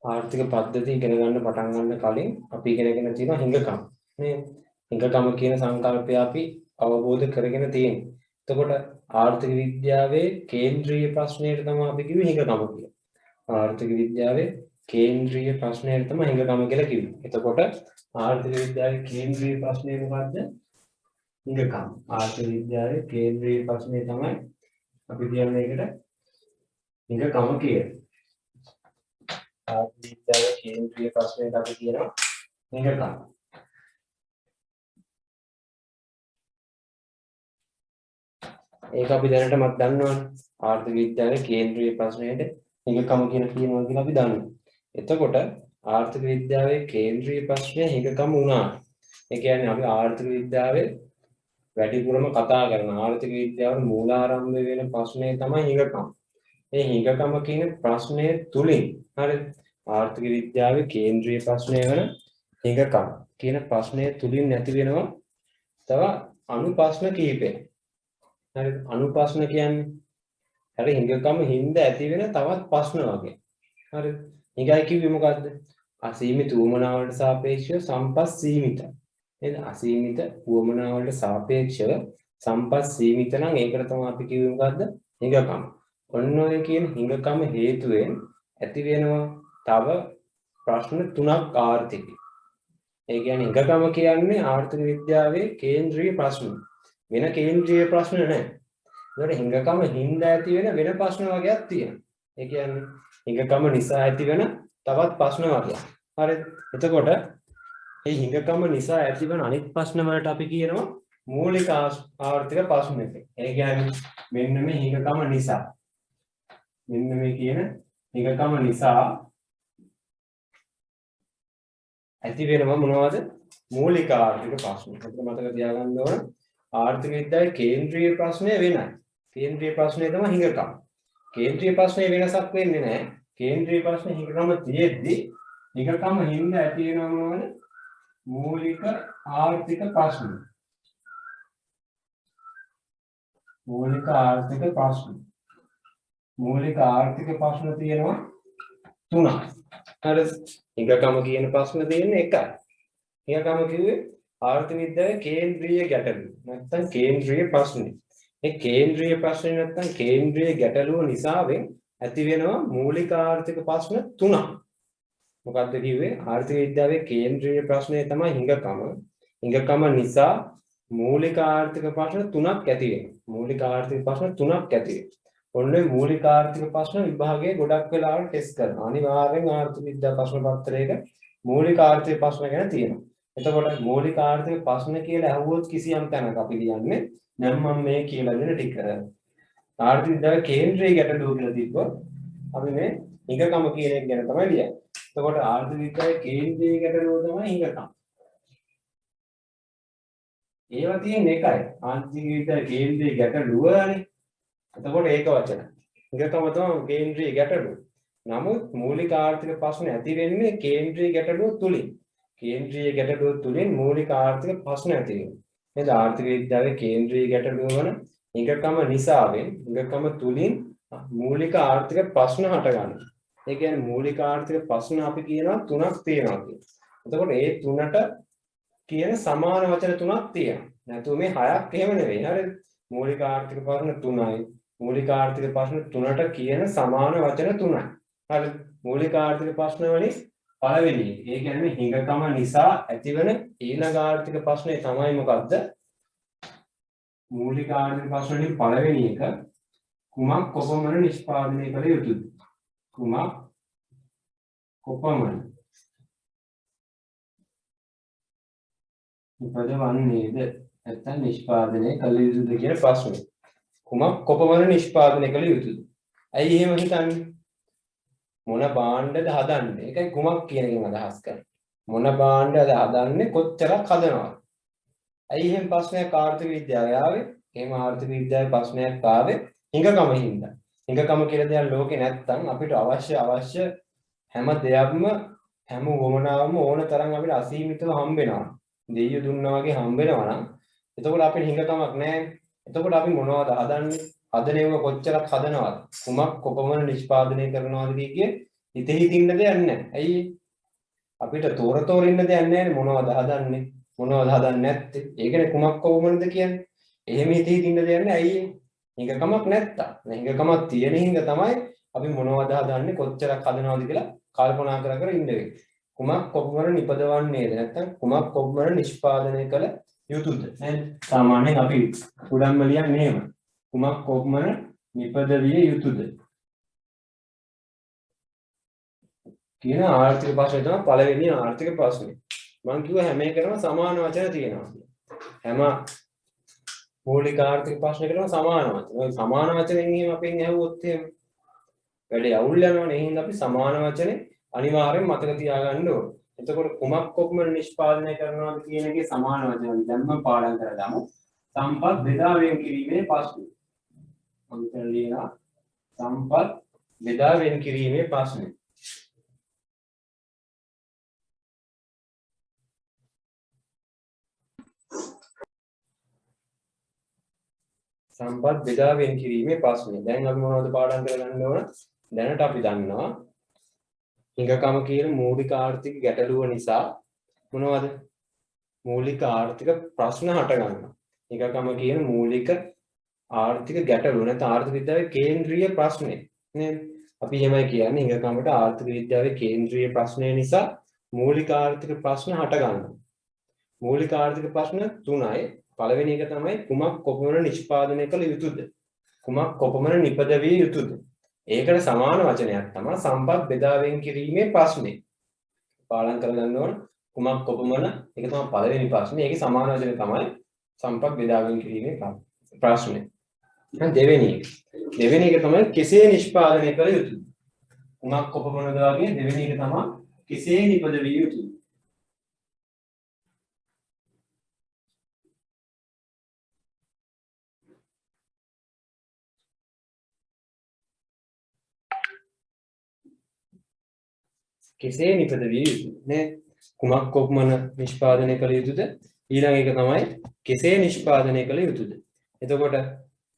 ආර්ථික පද්ධති ඉගෙන ගන්න පටන් ගන්න කලින් අපි ඉගෙනගෙන තියෙනවා හිඟකම් නේ. හිඟකම කියන සංකල්පය අපි අවබෝධ කරගෙන තියෙනවා. එතකොට ආර්ථික විද්‍යාවේ කේන්ද්‍රීය ප්‍රශ්නයට තමයි අපි කිව්වේ හිඟකම කියලා. ආර්ථික විද්‍යාවේ කේන්ද්‍රීය ප්‍රශ්නයට තමයි හිඟකම කියලා කිව්වේ. එතකොට ආර්ථික විද්‍යාවේ කේන්ද්‍රීය ප්‍රශ්නය මොකද්ද? හිඟකම. ආර්ථික විද්‍යාවේ කේන්ද්‍රීය ප්‍රශ්නය තමයි අපි කියන්නේ ඒකට හිඟකම කියලා. ආර්ථික විද්‍යාවේ කේන්ද්‍රීය ප්‍රශ්නයට අපි කියනවා හිඟකම. ඒක අපි දැනටමත් දන්නවනේ. ආර්ථික විද්‍යාවේ කේන්ද්‍රීය ප්‍රශ්නයට හිඟකම කියනවා කියලා අපි දන්නවා. එතකොට ආර්ථික විද්‍යාවේ කේන්ද්‍රීය ප්‍රශ්නය හිඟකම වුණා. ඒ කියන්නේ අපි ආර්ථික විද්‍යාවේ වැඩිපුරම කතා කරන ආර්ථික විද්‍යාවේ මූලාරම්භ වෙන ප්‍රශ්නය තමයි හිඟකම. මේ හිඟකම කියන ප්‍රශ්නය තුලින් හරි ආර්ථික විද්‍යාවේ කේන්ද්‍රීය ප්‍රශ්නය වෙන හිඟකම කියන ප්‍රශ්නය තුලින් නැති වෙනවා තව අනුප්‍රශ්න කීපයක්. හරි අනුප්‍රශ්න කියන්නේ හරි හිඟකම හින්දා ඇති වෙන තවත් ප්‍රශ්න වගේ. හරි හිඟයි කිව්වේ මොකද්ද? අසීමිත උවමනාවලට සාපේක්ෂව සම්පත් සීමිතයි. නේද? අසීමිත උවමනාවලට සාපේක්ෂව සම්පත් සීමිත නම් ඒකට තමයි අපි කිව්වේ මොකද්ද? හිඟකම. ඔන්න ඔය කියන හිඟකම හේතුවෙන් ඇති වෙනවා තව ප්‍රශ්න තුනක් ආර්ථිකේ. ඒ කියන්නේ හිඟකම කියන්නේ ආර්ථික විද්‍යාවේ කේන්ද්‍රීය ප්‍රශ්න. වෙන කේන්ද්‍රීය ප්‍රශ්න නැහැ. ඒකට හිඟකම හින්දා ඇති වෙන ප්‍රශ්න වර්ගයක් තියෙනවා. ඒ කියන්නේ හිඟකම නිසා ඇති වෙන තවත් ප්‍රශ්න වර්ගයක්. හරිද? එතකොට මේ හිඟකම නිසා ඇති වෙන අනිත් ප්‍රශ්න වලට අපි කියනවා මූලික ආර්ථික ප්‍රශ්න කියලා. ඒ කියන්නේ මෙන්න මේ හිඟකම නිසා මෙන්න මේ කියන හිඟකම නිසා ඇති වෙනවා මොනවද? මූලික ආර්ථික ප්‍රශ්න. අපිට මතක තියාගන්න ඕන ආර්ථික විද්‍යාවේ කේන්ද්‍රීය ප්‍රශ්නය වෙනයි. කේන්ද්‍රීය ප්‍රශ්නය තමයි හිඟකම. කේන්ද්‍රීය ප්‍රශ්නේ වෙනසක් වෙන්නේ නැහැ. කේන්ද්‍රීය ප්‍රශ්නේ හිඟකම තියෙද්දි හිඟකම හින්දා ඇති වෙනවා මොනවද? මූලික ආර්ථික ප්‍රශ්න. මූලික ආර්ථික ප්‍රශ්න. මූලික ආර්ථික ප්‍රශ්න තියෙනවා තුනක්. හරි හිඟකම කියන ප්‍රශ්න තියෙන්නේ එකයි. හිඟකම කිව්වේ ආර්ථික විද්‍යාවේ කේන්ද්‍රීය ගැටලුව. නැත්නම් කේන්ද්‍රීය ප්‍රශ්නේ. මේ කේන්ද්‍රීය ප්‍රශ්නේ නැත්නම් කේන්ද්‍රීය ගැටලුව නිසාවෙන් ඇති වෙනවා මූලික ආර්ථික ප්‍රශ්න තුනක්. මොකක්ද කිව්වේ? ආර්ථික විද්‍යාවේ කේන්ද්‍රීය ප්‍රශ්නේ තමයි හිඟකම. හිඟකම නිසා මූලික ආර්ථික ප්‍රශ්න තුනක් ඇති වෙනවා. මූලික ආර්ථික ප්‍රශ්න තුනක් ඇති වෙනවා. ඔන්නේ මූලික ආර්ථික ප්‍රශ්න විභාගයේ ගොඩක් වෙලාවට ටෙස්ට් කරනවා. අනිවාර්යෙන් ආර්ථික විද්‍යා ප්‍රශ්න පත්‍රයක මූලික ආර්ථික ප්‍රශ්න ගැන තියෙනවා. එතකොට මූලික ආර්ථික ප්‍රශ්න කියලා අහුවොත් කිසියම් තැනක අපි කියන්නේ දැන් මම මේ කියලා දෙන ටික ආර්ථික විද්‍යාවේ කේන්ද්‍රීය ගැටලුව කියලා තිබ්බොත් අපි මේ හිඟකම කියන එක ගැන තමයි ලියන්නේ. එතකොට ආර්ථික විද්‍යාවේ කේන්ද්‍රීය ගැටලුව තමයි හිඟකම. ඒවා තියෙන එකයි. ආර්ථික විද්‍යාවේ කේන්ද්‍රීය ගැටලුවනේ. එතකොට ඒක වචන. හිඟකම තමයි කේන්ද්‍රීය ගැටලුව. නමුත් මූලික ආර්ථික ප්‍රශ්න ඇති වෙන්නේ කේන්ද්‍රීය ගැටලුව තුලින්. කේන්ද්‍රීය ගැටලුව තුලින් මූලික ආර්ථික ප්‍රශ්න ඇති වෙනවා. නේද? ආර්ථික විද්‍යාවේ කේන්ද්‍රීය ගැටලුව වන හිඟකම නිසාවෙන් හිඟකම තුලින් මූලික ආර්ථික ප්‍රශ්න හට ගන්නවා. ඒ කියන්නේ මූලික ආර්ථික ප්‍රශ්න අපි කියනවා තුනක් තියෙනවා කියලා. එතකොට මේ තුනට කියන සමාන වචන තුනක් තියෙනවා. නැතුව මේ හයක් එහෙම නෙවෙයි. හරිද? මූලික ආර්ථික ප්‍රශ්න තුනයි. මූලික ආර්ථික ප්‍රශ්න තුනට කියන සමාන වචන තුනයි. හරිද? මූලික ආර්ථික ප්‍රශ්න වලින් පළවෙනි එක. ඒ කියන්නේ හිඟකම නිසා ඇතිවන ඊළඟ ආර්ථික ප්‍රශ්නේ තමයි මොකද්ද? මූලික ආර්ථික ප්‍රශ්න වලින් පළවෙනි එක කුමක් කොපමණ නිෂ්පාදනය කළ යුතුද? කුමක් කොපමණ උපදවන්නේද? නැත්නම් නිෂ්පාදනය කළ යුතුද කියන ප්‍රශ්නේ. කුමක් කොපමණ නිෂ්පාදනය කළ යුතුද? ඇයි එහෙම හිතන්නේ? මොන භාණ්ඩද හදන්නේ? ඒකයි කුමක් කියන එකෙන් අදහස් කරන්නේ. මොන භාණ්ඩද හදන්නේ? කොච්චරක් හදනවද? ඇයි එහෙම ප්‍රශ්නයක් ආර්ථික විද්‍යාවේ ආවේ? එහෙම ආර්ථික විද්‍යාවේ ප්‍රශ්නයක් ආවේ හිඟකම හින්දා. හිඟකම කියලා දෙයක් ලෝකේ නැත්තම් අපිට අවශ්‍ය හැම දෙයක්ම හැම වමනාවම ඕන තරම් අපිට අසීමිතව හම්බ වෙනවා. දෙයියෝ දුන්නා වගේ හම්බ වෙනවා නම් එතකොට අපිට හිඟකමක් නැහැ. එතකොට අපි මොනවද හදන්නේ? හදනේව කොච්චරක් හදනවද? කුමක් කොපමණ නිෂ්පාදනය කරනවද කිය හිතේ හිතින්න දෙයක් නැහැ. ඇයි? අපිට තොර ඉන්න දෙයක් නැහැ මොනවද හදන්නේ? මොනවද හදන්නේ නැත්තේ? ඒකනේ කුමක් කොහොමද කියන්නේ? එහෙම හිතේ හිතින්න දෙයක් නැහැ. ඇයි? හිඟකමක් නැත්තා. හිඟකමක් තියෙන හිඟ තමයි අපි මොනවද හදන්නේ කොච්චරක් හදනවද කියලා කල්පනා කර කර ඉන්න වෙන්නේ. කුමක් කොපමණ නිපදවන්නේද නැත්නම් කුමක් කොපමණ නිෂ්පාදනය කළ යුතුද? නේද? සාමාන්‍යයෙන් අපි උඩම්ම ලියන්නේ එහෙම. කුමක් කොපමණ නිපදවිය යුතුද? කියන ආර්ථික ප්‍රශ්නේ තමයි පළවෙනි ආර්ථික ප්‍රශ්නේ. මම කිව්වා හැම එකකම සමාන වචන තියෙනවා කියලා. හැම මූලික ආර්ථික ප්‍රශ්නයකටම සමාන වචන. ඔය සමාන වචනෙන් එහෙම අපෙන් ඇහුවොත් එහෙම වැඩි අවුල් යනවනේ. එහෙනම් අපි සමාන වචනේ අනිවාර්යෙන් මතක තියාගන්න ඕනේ. එතකොට කුමක් කොපමණ නිෂ්පාදනය කරනවද කියන එකේ සමාන වචන දැන් මම පාඩම් කරගමු. සම්පත් බෙදා වෙන් කිරීමේ ප්‍රශ්නේ. මම මෙතන ලියනවා සම්පත් බෙදා වෙන් කිරීමේ ප්‍රශ්නේ. සම්පත් බෙදා වෙන් කිරීමේ ප්‍රශ්නේ. දැන් අපි මොනවද පාඩම් කරගන්න ඕන? දැනට අපි දන්නවා හිඟකම කියන මූලික ආර්ථික ගැටලුව නිසා මොනවද? මූලික ආර්ථික ප්‍රශ්න හට ගන්නවා. හිඟකම කියන මූලික ආර්ථික ගැටලුව නැත්නම් ආර්ථික විද්‍යාවේ කේන්ද්‍රීය ප්‍රශ්නේ නේද? අපි එහෙමයි කියන්නේ හිඟකමට ආර්ථික විද්‍යාවේ කේන්ද්‍රීය ප්‍රශ්නය නිසා මූලික ආර්ථික ප්‍රශ්න හට ගන්නවා. මූලික ආර්ථික ප්‍රශ්න තුනයි. පළවෙනි එක තමයි කුමක් කොපමණ නිෂ්පාදනය කළ යුතුද? කුමක් කොපමණ නිපදවිය යුතුද? ඒකට සමාන වචනයක් තමයි සම්පත් බෙදා වෙන් කිරීමේ ප්‍රශ්නේ. පාඩම් කරගන්න ඕන කුමක් කොපමණ ඒක තමයි පළවෙනි ප්‍රශ්නේ. ඒකේ සමාන වචනේ තමයි සම්පත් බෙදා වෙන් කිරීමේ ප්‍රශ්නේ. දෙවෙනි එක තමයි කෙසේ නිෂ්පාදනය කළ යුතුද? කුමක් කොපමණද වගේ දෙවෙනි එක තමයි කෙසේ නිපදවිය යුතුද? කෙසේ නිපදවිය යුතුද නේ? කුමක් කොපමණ නිෂ්පාදනය කළ යුතුද? ඊළඟ එක තමයි කෙසේ නිෂ්පාදනය කළ යුතුද? එතකොට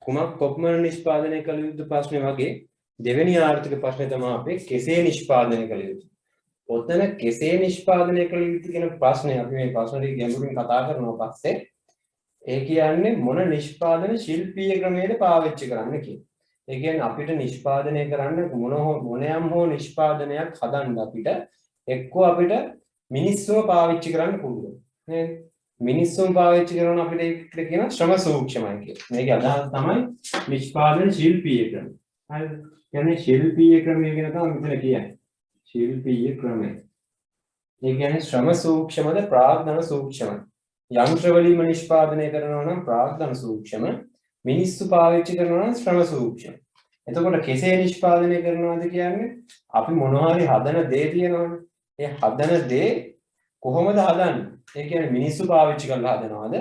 කුමක් කොපමණ නිෂ්පාදනය කළ යුතුද ප්‍රශ්නේ වගේ දෙවෙනි ආර්ථික ප්‍රශ්නේ තමයි අපේ කෙසේ නිෂ්පාදනය කළ යුතුද? ඔතන කෙසේ නිෂ්පාදනය කළ යුතුද කියන ප්‍රශ්නේ අපි මේ ප්‍රශ්නේ ගැඹුරින් කතා කරනවා පස්සේ ඒ කියන්නේ මොන නිෂ්පාදන ශිල්පීය ක්‍රමයේද පාවිච්චි කරන්න කියන. ඒ කියන්නේ අපිට නිෂ්පාදනය කරන්න මොනයම් හෝ නිෂ්පාදනයක් හදන්න අපිට එක්කෝ අපිට මිනිස්සුව පාවිච්චි කරන්න පුළුවන් නේද? මිනිස්සුන් පාවිච්චි කරන අපිට ඒකට කියන ශ්‍රම සූක්ෂමයි කියලා. මේකේ අදහස තමයි නිෂ්පාදන ශිල්පීය ක්‍රම. හරිද? කියන්නේ ශිල්පීය ක්‍රමය කියන තමයි මෙතන කියන්නේ. ශිල්පීය ක්‍රමය. ඒ කියන්නේ ශ්‍රම සූක්ෂමද ප්‍රාග්ධන සූක්ෂමද? යන්ත්‍ර වලින්ම නිෂ්පාදනය කරනවා නම් ප්‍රාග්ධන සූක්ෂම, මිනිස්සු පාවිච්චි කරනවා නම් ශ්‍රම සූක්ෂම. එතකොට කෙසේ නිෂ්පාදනය කරනවද කියන්නේ අපි මොනවා හරි හදන දේ තියෙනවනේ. ඒ හදන දේ කොහොමද හදන්නේ? ඒ කියන්නේ මිනිස්සු පාවිච්චි කරලා හදනවද?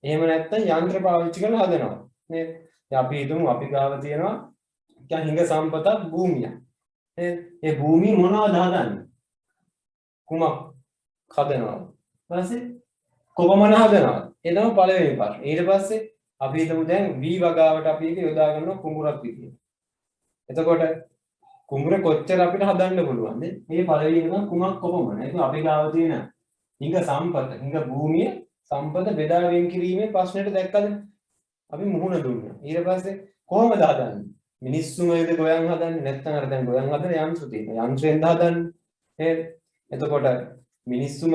එහෙම නැත්නම් යන්ත්‍ර පාවිච්චි කරලා හදනවද? නේද? දැන් අපි හිතමු අපි ගාව තියෙනවා කියන්නේ හිඟ සම්පතක් භූමියක්. නේද? ඒ භූමිය මොනවද හදන්නේ? කුමක් හදනවද? ඊපස්සේ කොපමණ හදනවද? ඒ තමයි පළවෙනි ප්‍රශ්නේ. ඊට පස්සේ අපි හිතමු දැන් V වගාවට අපි ඒක යොදා ගන්නවා කුඹුරක් විදියට. එතකොට කුඹුර කොච්චර අපිට හදන්න පුළුවන්ද? මේ පළවෙනි එක කුමක් කොපමණ? ඒක අපි ගාව තියෙන හිඟ සම්පත, හිඟ භූමිය සම්පත බෙදා වෙන් කිරීමේ ප්‍රශ්නෙට දැක්කද? අපි මුහුණ දුන්නා. ඊට පස්සේ කොහොමද හදන්නේ? මිනිස්සුමද ගොයන් හදන්නේ නැත්නම් අර දැන් ගොයන් හදන යන්ත්‍ර තියෙනවා. යන්ත්‍රයෙන් හදන්නේ. නේද? එතකොට මිනිස්සුම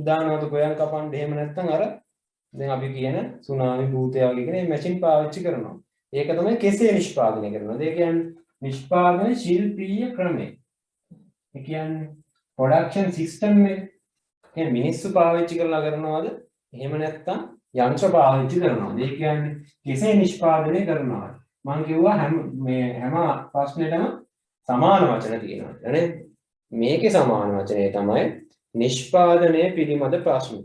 දානවද ගොයන් කපන්න එහෙම නැත්නම් අර දැන් අපි කියන සුනාමි භූතය වගේ කියන මේ මැෂින් පාවිච්චි කරනවා. ඒක තමයි කෙසේ නිෂ්පාදනය කරනවද? ඒ කියන්නේ නිෂ්පාදන ශිල්පීය ක්‍රමය. ඒ කියන්නේ ප්‍රොඩක්ෂන් සිස්ටම් එක. කියන්නේ මිනිස්සු පාවිච්චි කරලා කරනවද? එහෙම නැත්නම් යන්ත්‍ර පාවිච්චි කරනවද? ඒ කියන්නේ කෙසේ නිෂ්පාදනය කරනවද? මම කිව්වා හැම ප්‍රශ්නෙටම සමාන වචන තියෙනවා නේද? මේකේ සමාන වචනේ තමයි නිෂ්පාදනය පිළිබඳ ප්‍රශ්න.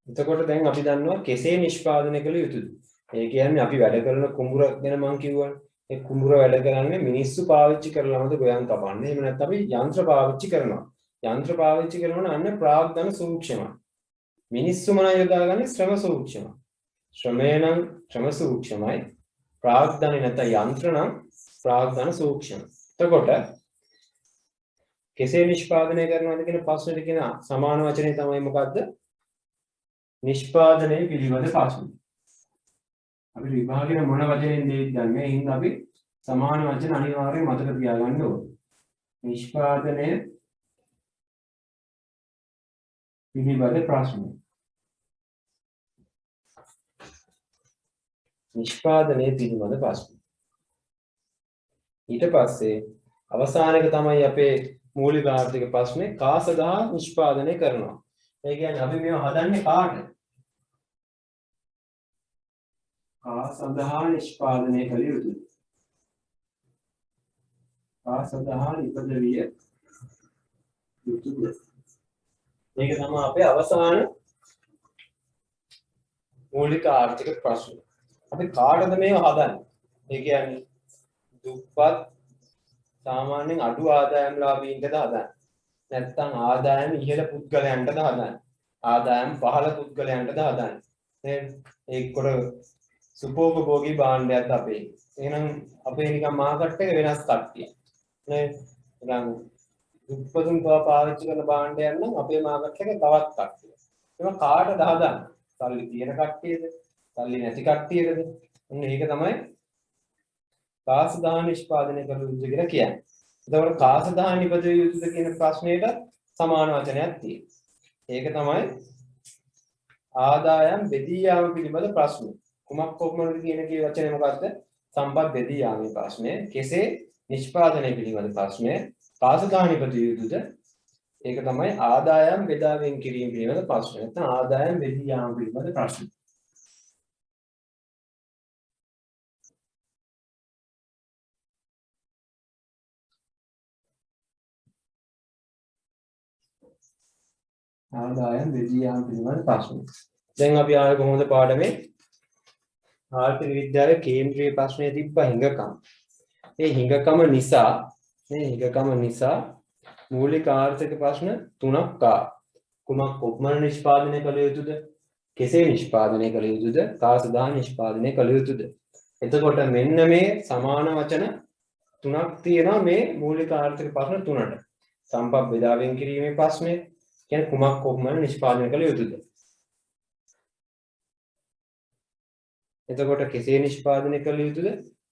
එතකොට දැන් අපි දන්නවා කෙසේ නිෂ්පාදනය කළ යුතුද? ඒ කියන්නේ අපි වැඩ කරන කුඹුර ගැන මම කිව්වනේ. ඒ කුඹුර වැඩ කරන්නේ මිනිස්සු පාවිච්චි කරලාමද ගොයන් කපන්නේ? එහෙම නැත්නම් අපි යන්ත්‍ර පාවිච්චි කරනවා. යන්ත්‍ර පාවිච්චි කරනවා නම් අන්න ප්‍රාග්ධන සූක්ෂමයි. මිනිස්සුම නම් යොදාගන්නේ ශ්‍රම සූක්ෂමයි. ශ්‍රමය නම් ශ්‍රම සූක්ෂමයි. ප්‍රාග්ධන නැත්නම් යන්ත්‍ර නම් ප්‍රාග්ධන සූක්ෂම. එතකොට කෙසේ නිෂ්පාදනය කරනවද කියන ප්‍රශ්නෙට කියන සමාන වචනේ තමයි මොකද්ද? නිෂ්පාදනයේ පිළිවෙල ප්‍රශ්න. අපි විභාගයේ මොන වචනෙන්ද දෙන්නේ? ඒ හින්දා අපි සමාන වචන අනිවාර්යයෙන් මතක තියාගන්න ඕනේ. නිෂ්පාදනයේ පිළිවෙල ප්‍රශ්න. නිෂ්පාදනයේ පිළිවෙල ප්‍රශ්න. ඊට පස්සේ අවසාන එක තමයි අපේ මූලික ආර්ථික ප්‍රශ්නේ කා සඳහා නිෂ්පාදනය කරනවා. ඒ කියන්නේ අපි මේව හදන්නේ කාටද? කා සඳහා නිෂ්පාදනය කළ යුතුයි. කා සඳහා නිපදවිය යුතුයි. මේක තමයි අපේ අවසාන මූලික ආර්ථික ප්‍රශ්න. අපි කාටද මේව හදන්නේ? ඒ කියන්නේ දුප්පත් සාමාන්‍යයෙන් අඩු ආදායම්ලාභීන්ටද හදන්නේ. නැත්නම් ආදායම ඉහළ පුද්ගලයන්ටද හදන්නේ. ආදායම් පහළ පුද්ගලයන්ටද හදන්නේ. නේද? ඒකට සුපෝපභෝගී භාණ්ඩයක් අපේ. එහෙනම් අපේ නිකන් මාකට් එක වෙනස් කට්ටිය. නේද? නිකන් දුප්පතුන් පාවිච්චි කරන භාණ්ඩයක් නම් අපේ මාකට් එක තවත් කට්ටිය. ඒක කාටද හදන්නේ? සල්ලි තියෙන කට්ටියද? සල්ලි නැති කට්ටියද? ඔන්න ඒක තමයි කාසදාන නිෂ්පාදනය කළ යුතුද කියලා කියන්නේ. එතකොට කාසදාන නිපදවිය යුතුද කියන ප්‍රශ්නයට සමාන වචනයක් තියෙනවා. ඒක තමයි ආදායම් බෙදී යාම පිළිබඳ ප්‍රශ්න. කුමක් කොහොමද කියන කී වචනේ මොකද්ද? සම්පත් බෙදී යාමේ ප්‍රශ්නය. කෙසේ නිෂ්පාදනය පිළිබඳ ප්‍රශ්නය. කාසදාන නිපදවිය යුතුද? ඒක තමයි ආදායම් බෙදා වෙන් කිරීම පිළිබඳ ප්‍රශ්නය. නැත්නම් ආදායම් බෙදී යාම පිළිබඳ ප්‍රශ්න. ආදායම් බෙදී යාම පිළිබඳ ප්‍රශ්න. දැන් අපි ආයේ කොහොමද පාඩමේ ආර්ථික විද්‍යාවේ කේන්ද්‍රීය ප්‍රශ්නය තිබ්බ හිඟකම්. ඒ හිඟකම නිසා මූලික ආර්ථික ප්‍රශ්න තුනක් ආවා. කුමක් කොපමණ නිෂ්පාදනය කළ යුතුද? කෙසේ නිෂ්පාදනය කළ යුතුද? කා සඳහා නිෂ්පාදනය කළ යුතුද? එතකොට මෙන්න මේ සමාන වචන තුනක් තියෙනවා මේ මූලික ආර්ථික ප්‍රශ්න තුනට. සම්පත් බෙදා වෙන් කිරීමේ ප්‍රශ්නය කියන්නේ කුමක් කොපමණ නිෂ්පාදනය කළ යුතුද? එතකොට කෙසේ නිෂ්පාදනය කළ යුතුද?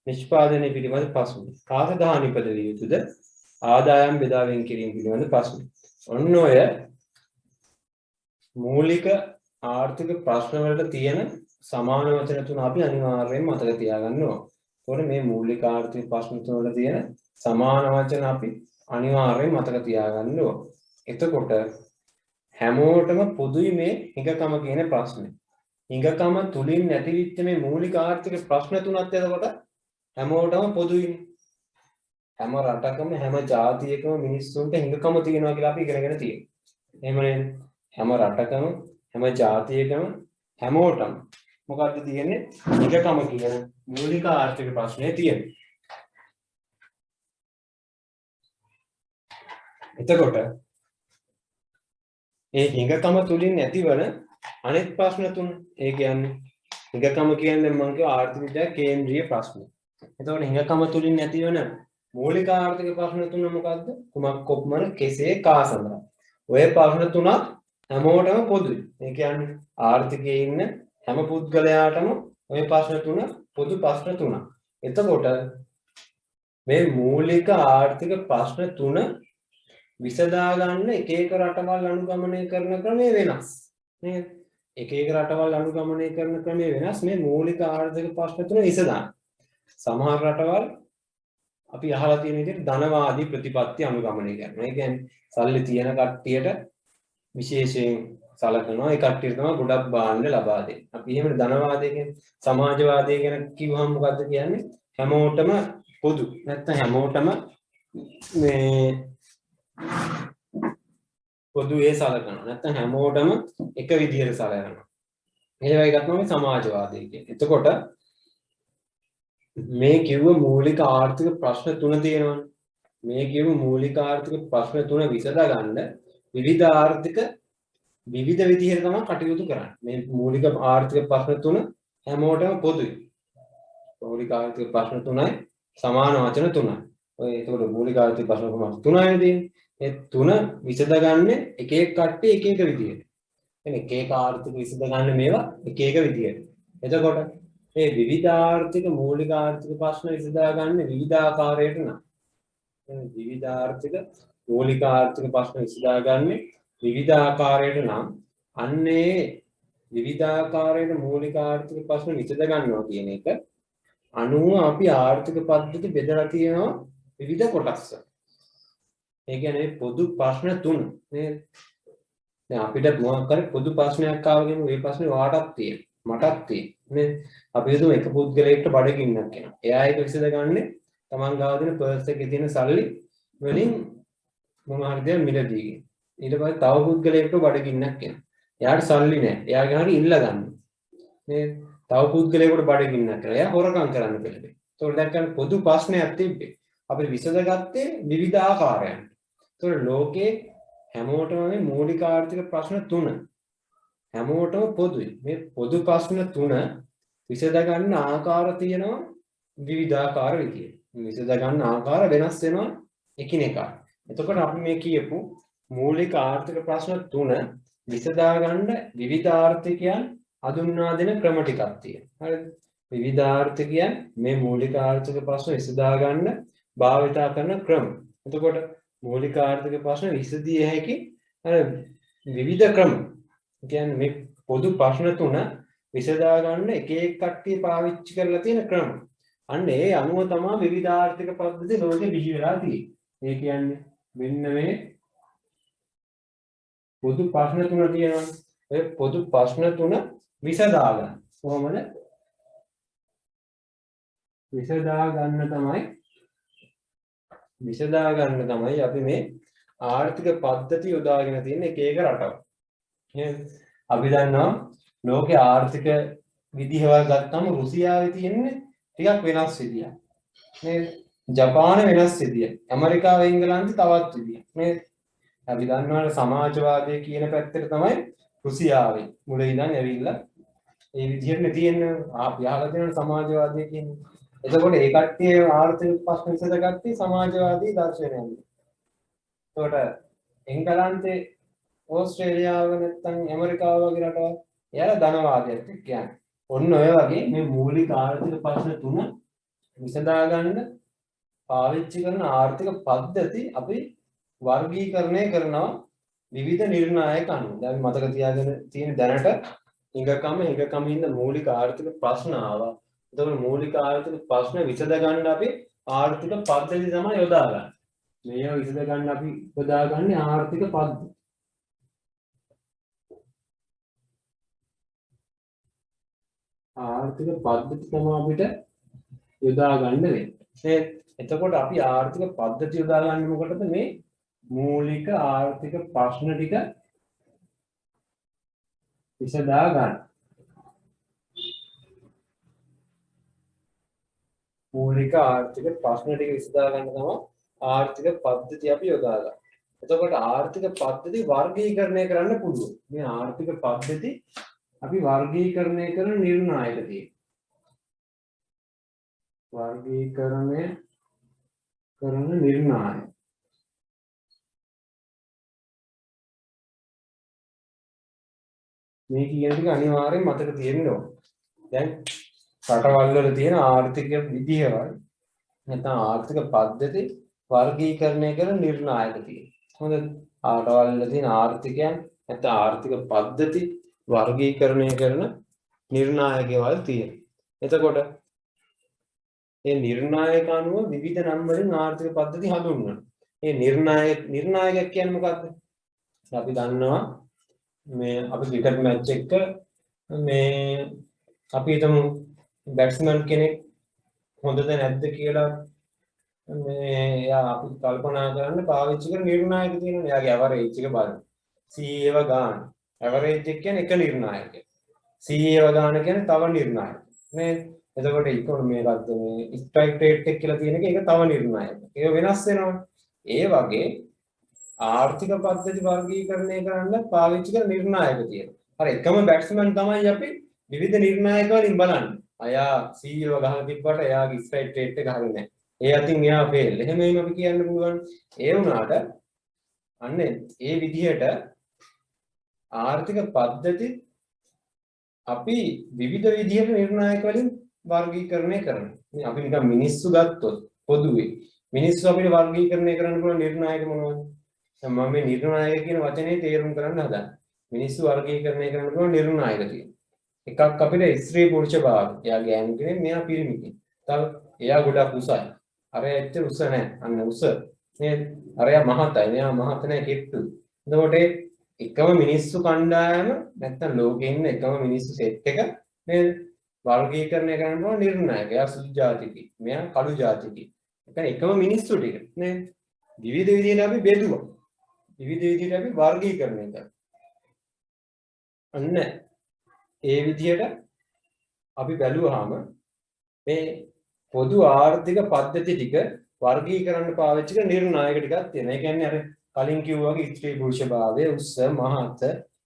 නිෂ්පාදනය පිළිබඳ ප්‍රශ්න. කා සඳහා නිපදවිය යුතුද? ආදායම් බෙදා වෙන් කිරීම පිළිබඳ ප්‍රශ්න. ඔන්න ඔය මූලික ආර්ථික ප්‍රශ්න වලට තියෙන සමාන වචන තුන අපි අනිවාර්යයෙන් මතක තියාගන්න ඕන. ඒතකොට මේ මූලික ආර්ථික ප්‍රශ්න තුන වල තියෙන සමාන වචන අපි අනිවාර්යයෙන් මතක තියාගන්න ඕන. එතකොට හැමෝටම පොදුයි මේ හිඟකම කියන ප්‍රශ්නේ. හිඟකම තුලින් නැතිවෙච්ච මේ මූලික ආර්ථික ප්‍රශ්න තුනත් එතකොට හැමෝටම පොදුයිනේ. හැම රටකම හැම ජාතියකම මිනිස්සුන්ට හිඟකම තියෙනවා කියලා අපි ඉගෙනගෙන තියෙනවා. එහෙම නේද? හැම රටකම හැම ජාතියකම හැමෝටම මොකද්ද තියෙන්නේ? හිඟකම කියන මූලික ආර්ථික ප්‍රශ්නේ තියෙනවා. එතකොට ඒ හිඟකම තුලින් නැතිවන අනෙක් ප්‍රශ්න තුන. ඒ කියන්නේ හිඟකම කියන්නේ මම කිව්වා ආර්ථික විද්‍යාවේ කේන්ද්‍රීය ප්‍රශ්න. එතකොට හිඟකම තුලින් නැතිවන මූලික ආර්ථික ප්‍රශ්න තුන මොකද්ද? කුමක් කොපමණ කෙසේ කා සඳහා. ඔය ප්‍රශ්න තුනක් හැමෝටම පොදුයි. ඒ කියන්නේ ආර්ථිකයේ ඉන්න හැම පුද්ගලයාටම ඔය ප්‍රශ්න තුන පොදු ප්‍රශ්න තුනක්. එතකොට මේ මූලික ආර්ථික ප්‍රශ්න තුන විසඳා ගන්න එක එක රටවල් අනුගමනය කරන ක්‍රමය වෙනස්. නේද? එක එක රටවල් අනුගමනය කරන ක්‍රමය වෙනස්. මේ මූලික ආර්ථික ප්‍රශ්න තුන විසඳන්න. සමහර රටවල් අපි අහලා තියෙන විදිහට ධනවාදී ප්‍රතිපත්ති අනුගමනය කරනවා. ඒ කියන්නේ සල්ලි තියෙන කට්ටියට විශේෂයෙන් සලකනවා. ඒ කට්ටියට තමයි ගොඩක් භාණ්ඩ ලබා දෙන්නේ. අපි එහෙම ධනවාදය කියන්නේ සමාජවාදය ගැන කිව්වහම මොකද්ද කියන්නේ? හැමෝටම පොදු. නැත්නම් හැමෝටම මේ පොදුවේ සලකනවා. නැත්නම් හැමෝටම එක විදිහට සලකනවා. ඒ වගේ එකක් තමයි සමාජවාදය කියන්නේ. එතකොට මේ කිව්ව මූලික ආර්ථික ප්‍රශ්න තුන තියෙනවනේ. මේ කිව්ව මූලික ආර්ථික ප්‍රශ්න තුන විසඳා ගන්න විවිධ ආර්ථික විවිධ විදිහට තමයි කටයුතු කරන්නේ. මේ මූලික ආර්ථික ප්‍රශ්න තුන හැමෝටම පොදුයි. මූලික ආර්ථික ප්‍රශ්න 3යි සමාන වචන 3යි. ඔය ඒකට මූලික ආර්ථික ප්‍රශ්න කොහොමද 3යිනේ තියෙන්නේ. ඒ 3 විසඳගන්නේ එක එක කට්ටිය එක එක විදියට. එනේ එක එක ආර්ථික විසඳගන්නේ මේවා එක එක විදියට. එතකොට මේ විවිධ ආර්ථික මූලික ආර්ථික ප්‍රශ්න විසඳගන්නේ විවිධාකාරයට නම්. විවිධ ආර්ථික මූලික ආර්ථික ප්‍රශ්න විසඳගන්නේ විවිධාකාරයට නම් අන්නේ විවිධාකාරයට මූලික ආර්ථික ප්‍රශ්න විසඳ ගන්නවා කියන එක අනුව අපි ආර්ථික පද්ධති බෙදලා තියෙනවා විවිධ කොටස්. ඒ කියන්නේ පොදු ප්‍රශ්න තුන නේද? දැන් අපිට මොකක් හරි පොදු ප්‍රශ්නයක් ආවම මේ ප්‍රශ්නේ වාටක් තියෙනවා මටක් තියෙනවා නේද? අපි හිතමු එක පුද්ගලයෙක්ට බඩගින්නක් එනවා. එයා ඒක විසඳගන්නේ තමන් ගාව තියෙන පර්ස් එකේ තියෙන සල්ලි වලින් මොන හරි දෙයක් මිලදී. ඊට පස්සේ තව පුද්ගලයෙක්ට බඩගින්නක් එනවා. එයාට සල්ලි නැහැ. එයාගෙන් හරි ඉල්ල ගන්න. නේද? තව පුද්ගලයෙකුට බඩගින්නක් කරලා එයා හොරකම් කරන්න පෙළඹෙනවා. ඒතකොට දැන් ගන්න පොදු ප්‍රශ්නයක් තිබ්බේ. අපි විසඳගත්තේ විවිධ ආකාරයන්. ඒතකොට ලෝකේ හැමෝටම මේ මූලික ආර්ථික ප්‍රශ්න තුන හැමෝටම පොදුයි. මේ පොදු ප්‍රශ්න තුන විසඳ ගන්න ආකාර තියෙනවා විවිධාකාර විදියට. විසඳ ගන්න ආකාර වෙනස් වෙනවා එකිනෙකා. එතකොට අපි මේ කියපු මූලික ආර්ථික ප්‍රශ්න තුන විසඳා ගන්න විවිධ ආර්ථිකයන් හඳුන්වා දෙන ක්‍රම ටිකක් තියෙනවා. හරිද? විවිධ ආර්ථිකයන් මේ මූලික ආර්ථික ප්‍රශ්න විසඳා ගන්න භාවිතා කරන ක්‍රම. එතකොට මූලික ආර්ථික ප්‍රශ්න විසඳිය හැකි විවිධ ක්‍රම. කියන්නේ මේ පොදු ප්‍රශ්න තුන විසඳා ගන්න එක එක කට්ටිය පාවිච්චි කරලා තියෙන ක්‍රම. අන්න ඒ අනුව තමයි විවිධ ආර්ථික පද්ධති ලෝකෙ බිහි වෙලා තියෙන්නේ. ඒ කියන්නේ මෙන්න මේ පොදු ප්‍රශ්න තුන තියෙනවා. ඔය පොදු ප්‍රශ්න තුන විසඳා ගන්න. කොහොමද? විසඳා ගන්න තමයි අපි මේ ආර්ථික පද්ධති යොදාගෙන තියෙන එක එක රටවල්. නේද? අපි දන්නවා ලෝකේ ආර්ථික විදිහවල් ගත්තම රුසියාවේ තියෙන්නේ ටිකක් වෙනස් විදියක්. නේද? ජපානයේ වෙනස් විදියක්. ඇමරිකාව එංගලන්තේ තවත් විදියක්. නේද? අපි දන්නවා සමාජවාදය කියන පැත්තට තමයි රුසියාවේ මුල ඉඳන් ඇවිල්ලා ඒ විදිහට තියෙන අපි අහලා තියෙන සමාජවාදය කියන්නේ. එතකොට ඒ කට්ටිය ආර්ථික ප්‍රශ්න විසඳගත්තේ සමාජවාදී දර්ශනයෙන්. එතකොට එංගලන්තේ ඕස්ට්‍රේලියාව නැත්නම් ඇමරිකාව වගේ රටවල් එයාලා ධනවාදයට කියන්නේ. ඔන්න ඔය වගේ මේ මූලික ආර්ථික ප්‍රශ්න තුන විසඳා ගන්න පාවිච්චි කරන ආර්ථික පද්ධති අපි වර්ගීකරණය කරනවා විවිධ නිර්ණායක අනුව. දැන් මතක තියාගෙන තියෙන දැනට හිඟකම ඉන්න මූලික ආර්ථික ප්‍රශ්න ආවා. එතකොට මූලික ආර්ථික ප්‍රශ්න විසඳ ගන්න අපි ආර්ථික පද්ධති තමයි යොදාගන්නේ. මේවා විසඳ ගන්න අපි යොදාගන්නේ ආර්ථික පද්ධති. ආර්ථික පද්ධති තමයි අපිට යොදා ගන්න වෙන්නේ. එතකොට අපි ආර්ථික පද්ධති යොදාගන්නේ මොකටද? මේ මූලික ආර්ථික ප්‍රශ්න ටික විසඳා ගන්න. මූලික ආර්ථික ප්‍රශ්න ටික විසඳා ගන්න තමයි ආර්ථික පද්ධති අපි යොදාගන්නේ. එතකොට ආර්ථික පද්ධති වර්ගීකරණය කරන්න පුළුවන්. මේ ආර්ථික පද්ධති අපි වර්ගීකරණය කරන නිර්ණායක තියෙනවා. වර්ගීකරණය කරන නිර්ණායක. මේ කියන ටික අනිවාර්යෙන් මතක තියෙන්න ඕන. දැන් රටවල් වල තියෙන ආර්ථික විදිහවල් නැත්නම් ආර්ථික පද්ධති වර්ගීකරණය කරන නිර්ණායක තියෙනවා. හොඳද? රටවල් වල තියෙන ආර්ථිකයන් නැත්නම් ආර්ථික පද්ධති වර්ගීකරණය කරන නිර්ණායකවල් තියෙනවා. එතකොට මේ නිර්ණායක අනුව විවිධ නම් වලින් ආර්ථික පද්ධති හඳුන්වනවා. මේ නිර්ණායක කියන්නේ මොකක්ද? අපි දන්නවා මේ අපි ක්‍රිකට් මැච් එක මේ අපි හිතමු බැට්ස්මන් කෙනෙක් හොඳද නැද්ද කියලා මේ එයා අපි කල්පනා කරන්න පාවිච්චි කරන නිර්ණායක තියෙනවා. එයාගේ ඇවරේජ් එක බලන්න. CA ගාන. ඇවරේජ් එක කියන්නේ එක නිර්ණායකයක්. CA ගාන කියන්නේ තව නිර්ණායකයක්. නේද? එතකොට ඉකොනොමි එකක්ද මේ ස්ට්‍රයික් රේට් එක කියලා තියෙන එක ඒක තව නිර්ණායකයක්. ඒක වෙනස් වෙනවා. ඒ වගේ ආර්ථික පද්ධති වර්ගීකරණය කරන්න පාවිච්චි කරන නිර්ණායක තියෙනවා. හරි එකම බැට්ස්මන් තමයි අපි විවිධ නිර්ණායක වලින් බලන්නේ. අයා CEO ගහලා තිබ්බට එයාගේ ස්ට්‍රයිට් රේට් එක හරියන්නේ නැහැ. ඒ අතින් එයා ෆේල්. එහෙම අපි කියන්න පුළුවන්. ඒ වුණාට අන්න ඒ විදිහට ආර්ථික පද්ධති අපි විවිධ විදිහට නිර්ණායක වලින් වර්ගීකරණය කරනවා. අපි නිකන් මිනිස්සු ගත්තොත් පොදුවේ මිනිස්සු අපිට වර්ගීකරණය කරන්න පුළුවන් නිර්ණායක මොනවද? මම මේ නිර්ණායක කියන වචනේ තේරුම් කරන්න හදන්නේ. මිනිස්සු වර්ගීකරණය කරන්න පුළුවන් නිර්ණායක තියෙනවා. එකක් අපිට ස්ත්‍රී පුරුෂ භාව. එයා ගෑනු කෙනෙක්, මෙයා පිරිමි කෙනෙක්. තව එයා ගොඩක් උසයි. අරයා ඇත්තට උස නැහැ. අන්න උස. නේද? අරයා මහතයි. මෙයා මහත නැහැ කෙට්ටු. එතකොට එකම මිනිස්සු කණ්ඩායම නැත්තම් ලෝකේ ඉන්න එකම මිනිස්සු සෙට් එක නේද? වර්ගීකරණය කරන්න පුළුවන් නිර්ණායක. එයා සුදු ජාතිකයෙක්. මෙයා කළු ජාතිකයෙක්. එකම මිනිස්සු ටික නේද? විවිධ විදිහට අපි බෙදුවා. විවිධ විදිහට අපි වර්ගීකරණය කරා. අන්න ඒ විදිහට අපි බැලුවාම මේ පොදු ආර්ථික පද්ධති ටික වර්ගීකරන්න පාවිච්චි කරන නිර්ණායක ටිකක් තියෙනවා. ඒ කියන්නේ අර කලින් කිව්වා වගේ ස්ත්‍රී පුරුෂ භාවය, උස්ස, මහත,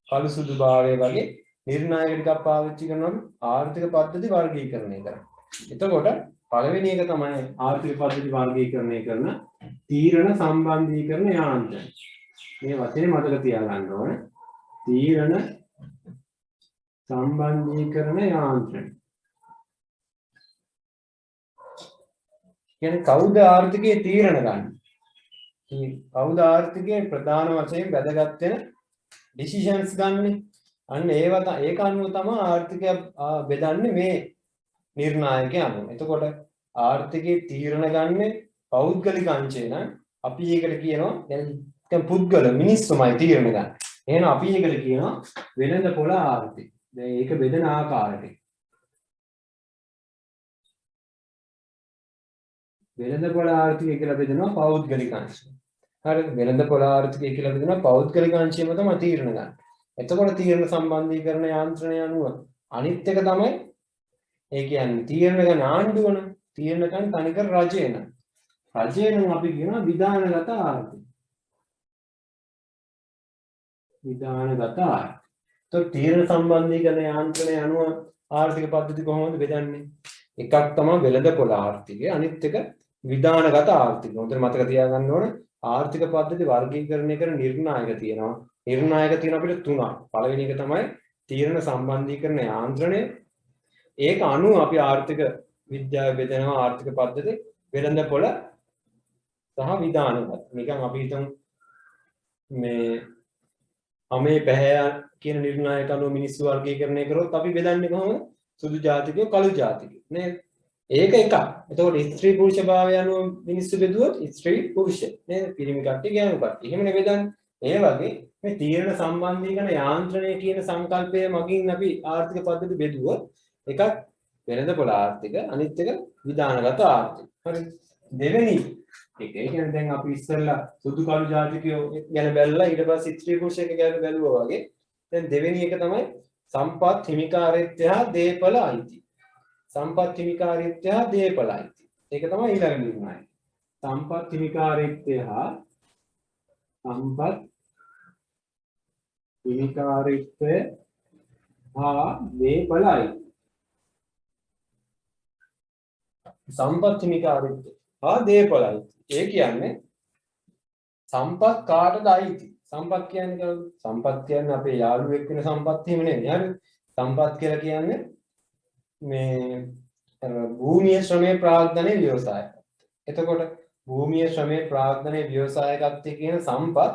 කළු සුදු භාවය වගේ නිර්ණායක ටිකක් පාවිච්චි කරනවා ආර්ථික පද්ධති වර්ගීකරණය කරන්න. එතකොට පළවෙනි එක තමයි ආර්ථික පද්ධති වර්ගීකරණය කරන තීරණ සම්බන්ධීකරණ යාන්ත්‍රණය. මේ වචනේ මතක තියාගන්න ඕනේ. තීරණ සම්බන්ධීකරණ යාන්ත්‍රණය. කියන්නේ කවුද ආර්ථිකයේ තීරණ ගන්න? කවුද ආර්ථිකයේ ප්‍රධාන වශයෙන් වැදගත් වෙන ඩිසිෂන්ස් ගන්නෙ? අන්න ඒක අනුව තමයි ආර්ථිකය බෙදන්නේ මේ නිර්ණායක අනුව. එතකොට ආර්ථිකයේ තීරණ ගන්නෙ පෞද්ගලික අංශය නම් අපි ඒකට කියනවා දැන් පුද්ගල මිනිස්සුමයි තීරණ ගන්න. එහෙනම් අපි ඒකට කියනවා වෙළඳපොළ ආර්ථික. දැන් ඒක බෙදෙන ආකාරයට. වෙළඳපොළ ආර්ථිකය කියලා බෙදෙනවා පෞද්ගලික අංශය. හරිද? වෙළඳපොළ ආර්ථිකය කියලා බෙදෙනවා පෞද්ගලික අංශයම තමයි තීරණ ගන්න. එතකොට තීරණ සම්බන්ධීකරණ යාන්ත්‍රණය අනුව අනිත් එක තමයි ඒ කියන්නේ තීරණ ගන්න ආණ්ඩුවන තීරණ ගන්න තනිකර රජය න. රජය නම් අපි කියනවා විධානගත ආර්ථිකය. විධානගත ආර්ථිකය. તો තීරණ සම්බන්ධීකරණ යාන්ත්‍රණය අනුව ආර්ථික පද්ධති කොහොමද බෙදන්නේ? එකක් තමයි වෙළඳපොළ ආර්ථිකය, අනිත් එක විධානගත ආර්ථිකය. හොඳට මතක තියාගන්න ඕන ආර්ථික පද්ධති වර්ගීකරණය කරන නිර්ණායක තියෙනවා. නිර්ණායක තියෙන අපිට තුනක්. පළවෙනි එක තමයි තීරණ සම්බන්ධීකරණ යාන්ත්‍රණය. ඒක අනුව අපි ආර්ථික විද්‍යාව බෙදනවා ආර්ථික පද්ධති වෙළඳපොළ සහ විධානගත. නිකන් අපි හිතමු මේ අමේ පැහැය කියන නිර්ණායක අනුව මිනිස්සු වර්ගීකරණය කරොත් අපි බෙදන්නේ කොහොමද? සුදු ජාතිකයෝ කළු ජාතිකයෝ නේද? ඒක එකක්. එතකොට ස්ත්‍රී පුරුෂ භාවය අනුව මිනිස්සු බෙදුවොත් ස්ත්‍රී පුරුෂ නේද? පිරිමි කට්ටිය ගෑනු කට්ටිය. එහෙමනේ බෙදන්නේ. ඒ වගේ මේ තීරණ සම්බන්ධීකරණ යාන්ත්‍රණය කියන සංකල්පය මගින් අපි ආර්ථික පද්ධති බෙදුවොත් එකක් වෙළඳපොළ ආර්ථික, අනිත් එක විධානගත ආර්ථික. හරි. දෙවෙනි එක. ඒ කියන්නේ දැන් අපි ඉස්සෙල්ලා සුදු කළු ජාතිකයෝ ගැන බැලලා ඊට පස්සේ ස්ත්‍රී පුරුෂ එක ගැන බැලුවා වගේ. දැන් දෙවෙනි එක තමයි සම්පත් හිමිකාරීත්වය හා දේපල අයිති. සම්පත් හිමිකාරීත්වය හා දේපල අයිති. ඒක තමයි ඊළඟ නිර්ණායක. සම්පත් හිමිකාරීත්වය හා හිමිකාරීත්වය හා දේපල අයිති. සම්පත් හිමිකාරීත්වය හා දේපල අයිති. ඒ කියන්නේ සම්පත් කාටද අයිති? සම්පත් කියන්නේ කවුද? සම්පත් කියන්නේ අපේ යාළුවෙක් වෙන සම්පත් එහෙම නෙමෙයි. හරිද? සම්පත් කියලා කියන්නේ මේ භූමිය ශ්‍රමයේ ප්‍රාග්ධනයේ ව්‍යවසාය. එතකොට භූමිය ශ්‍රමයේ ප්‍රාග්ධනයේ ව්‍යවසායකත්වයේ කියන සම්පත්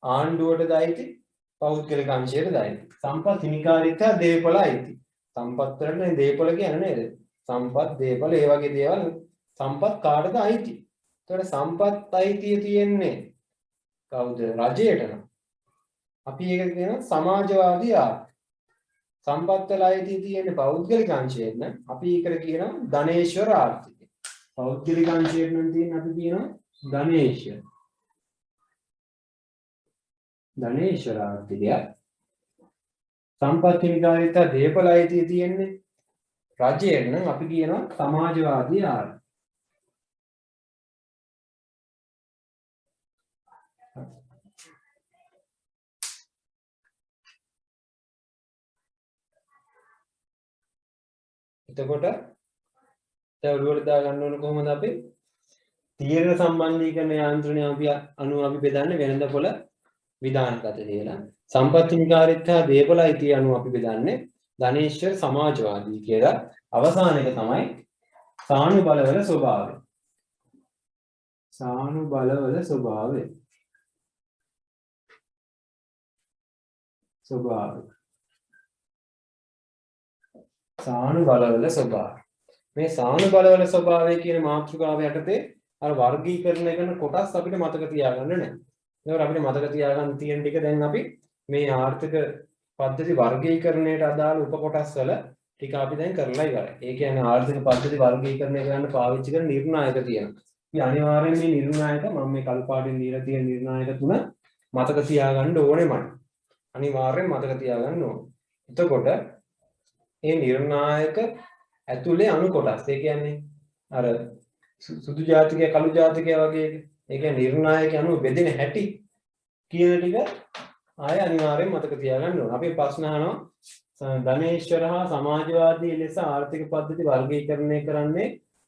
ආණ්ඩුවටද අයිති? පෞද්ගලික අංශයටද අයිති? සම්පත් හිමිකාරීත්වය දේපල අයිති. සම්පත් වලට දේපල කියන්නේ නේද? සම්පත් දේපල ඒ වගේ දේවල් සම්පත් කාටද අයිති? එතකොට සම්පත් අයිතිය තියෙන්නේ කවුද? රජයට නම්. අපි ඒක කියනවා සමාජවාදී ආර්ථිකය. සම්පත් වල අයිතිය තියෙන්නේ පෞද්ගලික අංශයෙන් නම් අපි ඒකට කියනවා ධනේශ්වර ආර්ථිකය. පෞද්ගලික අංශයෙන් නම් තියෙන්නේ අපි කියනවා ධනේශ්වර. ධනේශ්වර ආර්ථිකය. සම්පත් හිමිකාරීත්වය දේපල අයිතිය තියෙන්නේ රජයෙන් නම් අපි කියනවා සමාජවාදී ආර්ථිකය. එතකොට දැන් ඔළුවට දා ගන්න ඕන කොහොමද අපි තීරණ සම්බන්ධීකරණ යාන්ත්‍රණය අපි අනුව අපි බෙදන්නේ වෙළඳ පොළ විධානගත කියලා. සම්පත්තිනිකාරීත්ව දේපල අයිතිය අනුව අපි බෙදන්නේ ධනේශ්වර සමාජවාදී කියලා. අවසාන එක තමයි සානුබලවල ස්වභාවය. සානුබලවල ස්වභාවය. සානුබලවල ස්වභාවය. මේ සානුබලවල ස්වභාවය කියන මාතෘකාව යටතේ අර වර්ගීකරණය කරන කොටස් අපිට මතක තියාගන්න නැහැ. ඒකෝර අපිට මතක තියාගන්න තියෙන ටික දැන් අපි මේ ආර්ථික පද්ධති වර්ගීකරණයට අදාළ උපකොටස් වල ටික අපි දැන් කරලා ඉවරයි. ඒ කියන්නේ ආර්ථික පද්ධති වර්ගීකරණය කරන්න පාවිච්චි කරන නිර්ණායක තියෙනවා. අපි අනිවාර්යෙන් මේ නිර්ණායක මම මේ කළු පාටින් දීලා තියෙන නිර්ණායක තුන මතක තියාගන්න ඕනේමයි. අනිවාර්යෙන් මතක තියාගන්න ඕනේ. එතකොට මේ නිර්ණායක ඇතුලේ අණු කොටස්. ඒ කියන්නේ අර සුදු ජාතිකය කළු ජාතිකය වගේ ඒ කියන්නේ නිර්ණායක අණු බෙදෙන හැටි කියන ටික ආය අනිවාර්යෙන් මතක තියාගන්න ඕන. අපි ප්‍රශ්න අහනවා ධනේශ්වර හා සමාජවාදී ලෙස ආර්ථික පද්ධති වර්ගීකරණය කරන්නේ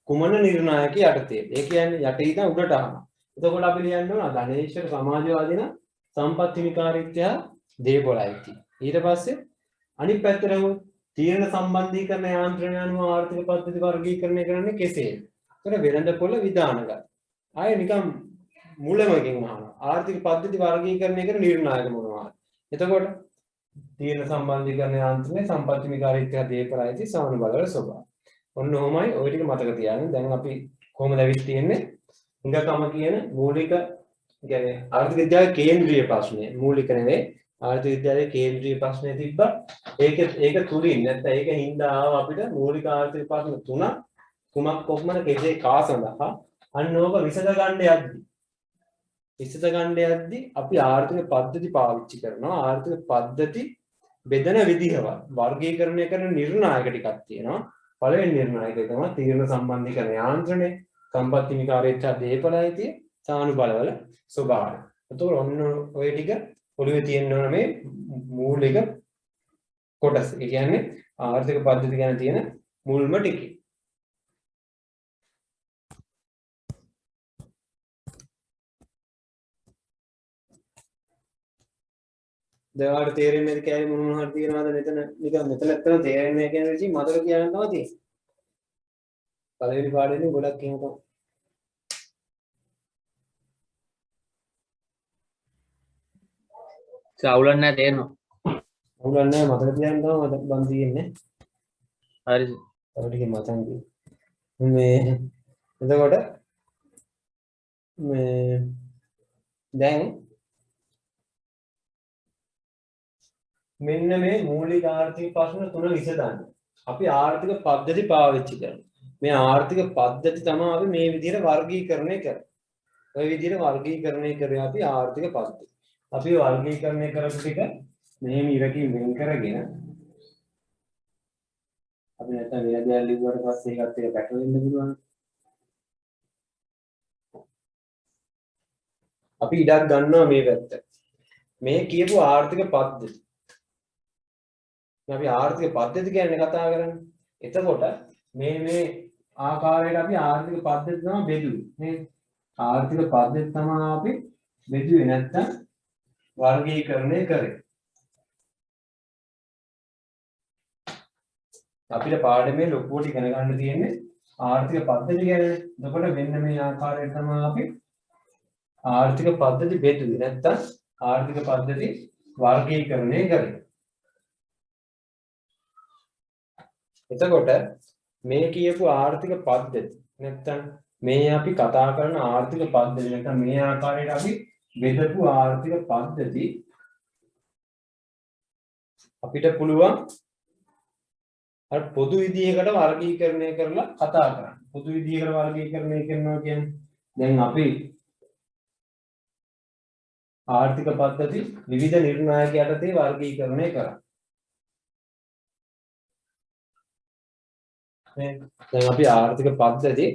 කුමන නිර්ණායක යටතේ? ඒ කියන්නේ යටේ ඉඳන් උඩට අහනවා. එතකොට අපි ලියන්න ඕන ධනේශ්වර සමාජවාදී නම් සම්පත් හිමිකාරීත්වය දේපොළයි. ඊට පස්සේ අනිත් පැත්තට තීරණ සම්බන්ධීකරණ යාන්ත්‍රණය අනුව ආර්ථික පද්ධති වර්ගීකරණය කරන්නේ කෙසේද? ඒතර වෙළඳ පොළ විධානගත. ආයේ නිකම් මුලමකින් අහනවා. ආර්ථික පද්ධති වර්ගීකරණය කරන නිර්ණායක මොනවාද? එතකොට තීරණ සම්බන්ධීකරණ යාන්ත්‍රණය සම්පත් හිමිකාරීත්වය දේපොළයි සානුබලවල ස්වභාවය. ඔන්න ඔහොමයි ওই ටික මතක තියාගන්න. දැන් අපි කොහොමද ඇවිත් තියෙන්නේ? ඉංගකම කියන මූලික කියන්නේ ආර්ථික විද්‍යාවේ කේන්ද්‍රීය ප්‍රශ්නය. මූලික නෙවෙයි. ආර්ථික විද්‍යාවේ කේන්ද්‍රීය ප්‍රශ්නය තිබ්බා. ඒක තුලින් නැත්නම් ඒක හින්දා ආව අපිට මූලික ආර්ථික ප්‍රශ්න තුනක් කුමක් කොහොමද කෙසේ කා සඳහා අන්න ඕක විසඳ ගන්න යද්දි අපි ආර්ථික පද්ධති පාවිච්චි කරනවා. ආර්ථික පද්ධති බෙදෙන විදිහව වර්ගීකරණය කරන නිර්ණායක ටිකක් තියෙනවා. පළවෙනි නිර්ණායකය තමයි තීරණ සම්බන්ධීකරණ යාන්ත්‍රණය, සම්පත් හිමිකාරීත්වය දේපළයිතිය, සානුබලවල ස්වභාවය. එතකොට ඔන්න ඔය ටික ඔළුවේ තියෙන්න ඕන මේ මූලික කොටස්. ඒ කියන්නේ ආර්ථික පද්ධති ගැන තියෙන මුල්ම ටික. දැන් ඔයාලට තේරෙන්නේ නැති කෑලි මොනවා හරි තියනවාද මෙතන? නිකන් මෙතන ඇත්තට තේරෙන්නේ නැහැ කියන විදිහ මතක තියාගන්න තමයි තියෙන්නේ. පළවෙනි පාඩේදී ගොඩක් එහෙම තමයි. අවුලක් නැහැ තේරෙනවා. අවුලක් නැහැ මතක තියාගන්න තමයි බන් තියෙන්නේ. හරි. තව ටිකක් මතන් දී. මේ එතකොට මේ දැන් මෙන්න මේ මූලික ආර්ථික ප්‍රශ්න තුන විසඳන්න. අපි ආර්ථික පද්ධති පාවිච්චි කරනවා. මේ ආර්ථික පද්ධති තමයි අපි මේ විදිහට වර්ගීකරණය කරන්නේ. ওই විදිහට වර්ගීකරණය කරේ අපි ආර්ථික පද්ධති. අපි වර්ගීකරණය කරපු ටික මෙහෙම ඉරකින් වෙන් කරගෙන අපි නැත්නම් වෙන දෙයක් ලිව්වට පස්සේ ඒකත් එක පැටලෙන්න පුළුවන්. අපි ඉඩක් ගන්නවා මේ පැත්ත. මේ කියපු ආර්ථික පද්ධති. අපි ආර්ථික පද්ධති කියන්නේ කතා කරන්නේ. එතකොට මේ ආකාරයට අපි ආර්ථික පද්ධති තමයි බෙදුවේ. නේද? ආර්ථික පද්ධති තමයි අපි බෙදුවේ නැත්නම් වර්ගීකරණය කරේ. අපිට පාඩමේ ලොකුවට ඉගෙන ගන්න තියෙන්නේ ආර්ථික පද්ධති ගැන. එතකොට මෙන්න මේ ආකාරයට තමයි අපි ආර්ථික පද්ධති බෙදුවේ නැත්නම් ආර්ථික පද්ධති වර්ගීකරණය කරේ. එතකොට මේ කියපු ආර්ථික පද්ධති නැත්නම් මේ අපි කතා කරන ආර්ථික පද්ධති නැත්නම් මේ ආකාරයට අපි බෙදපු ආර්ථික පද්ධති අපිට පුළුවන් අර පොදු විදිහකට වර්ගීකරණය කරලා කතා කරන්න. පොදු විදිහකට වර්ගීකරණය කරනවා කියන්නේ දැන් අපි ආර්ථික පද්ධති විවිධ නිර්ණායක යටතේ වර්ගීකරණය කරා. දැන් අපි ආර්ථික පද්ධති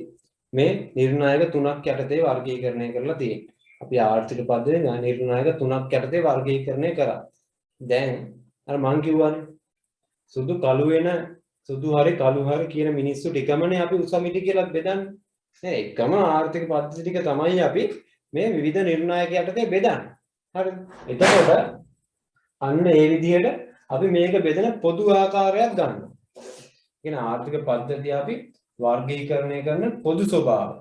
මේ නිර්ණායක තුනක් යටතේ වර්ගීකරණය කරලා තියෙනවා. අපි ආර්ථික පද්ධති නිර්ණායක තුනක් යටතේ වර්ගීකරණය කරා. දැන් අර මං කිව්වනේ සුදු හරි කළු හරි කියන මිනිස්සු ටිකමනේ අපි උසමිටි කියලා බෙදන්නේ. නේ එකම ආර්ථික පද්ධති ටික තමයි අපි මේ විවිධ නිර්ණායක යටතේ බෙදන්නේ. හරිද? එතකොට අන්න ඒ විදිහට අපි මේක බෙදෙන පොදු ආකාරයක් ගන්නවා. කියන ආර්ථික පද්ධතිය අපි වර්ගීකරණය කරන පොදු ස්වභාවය.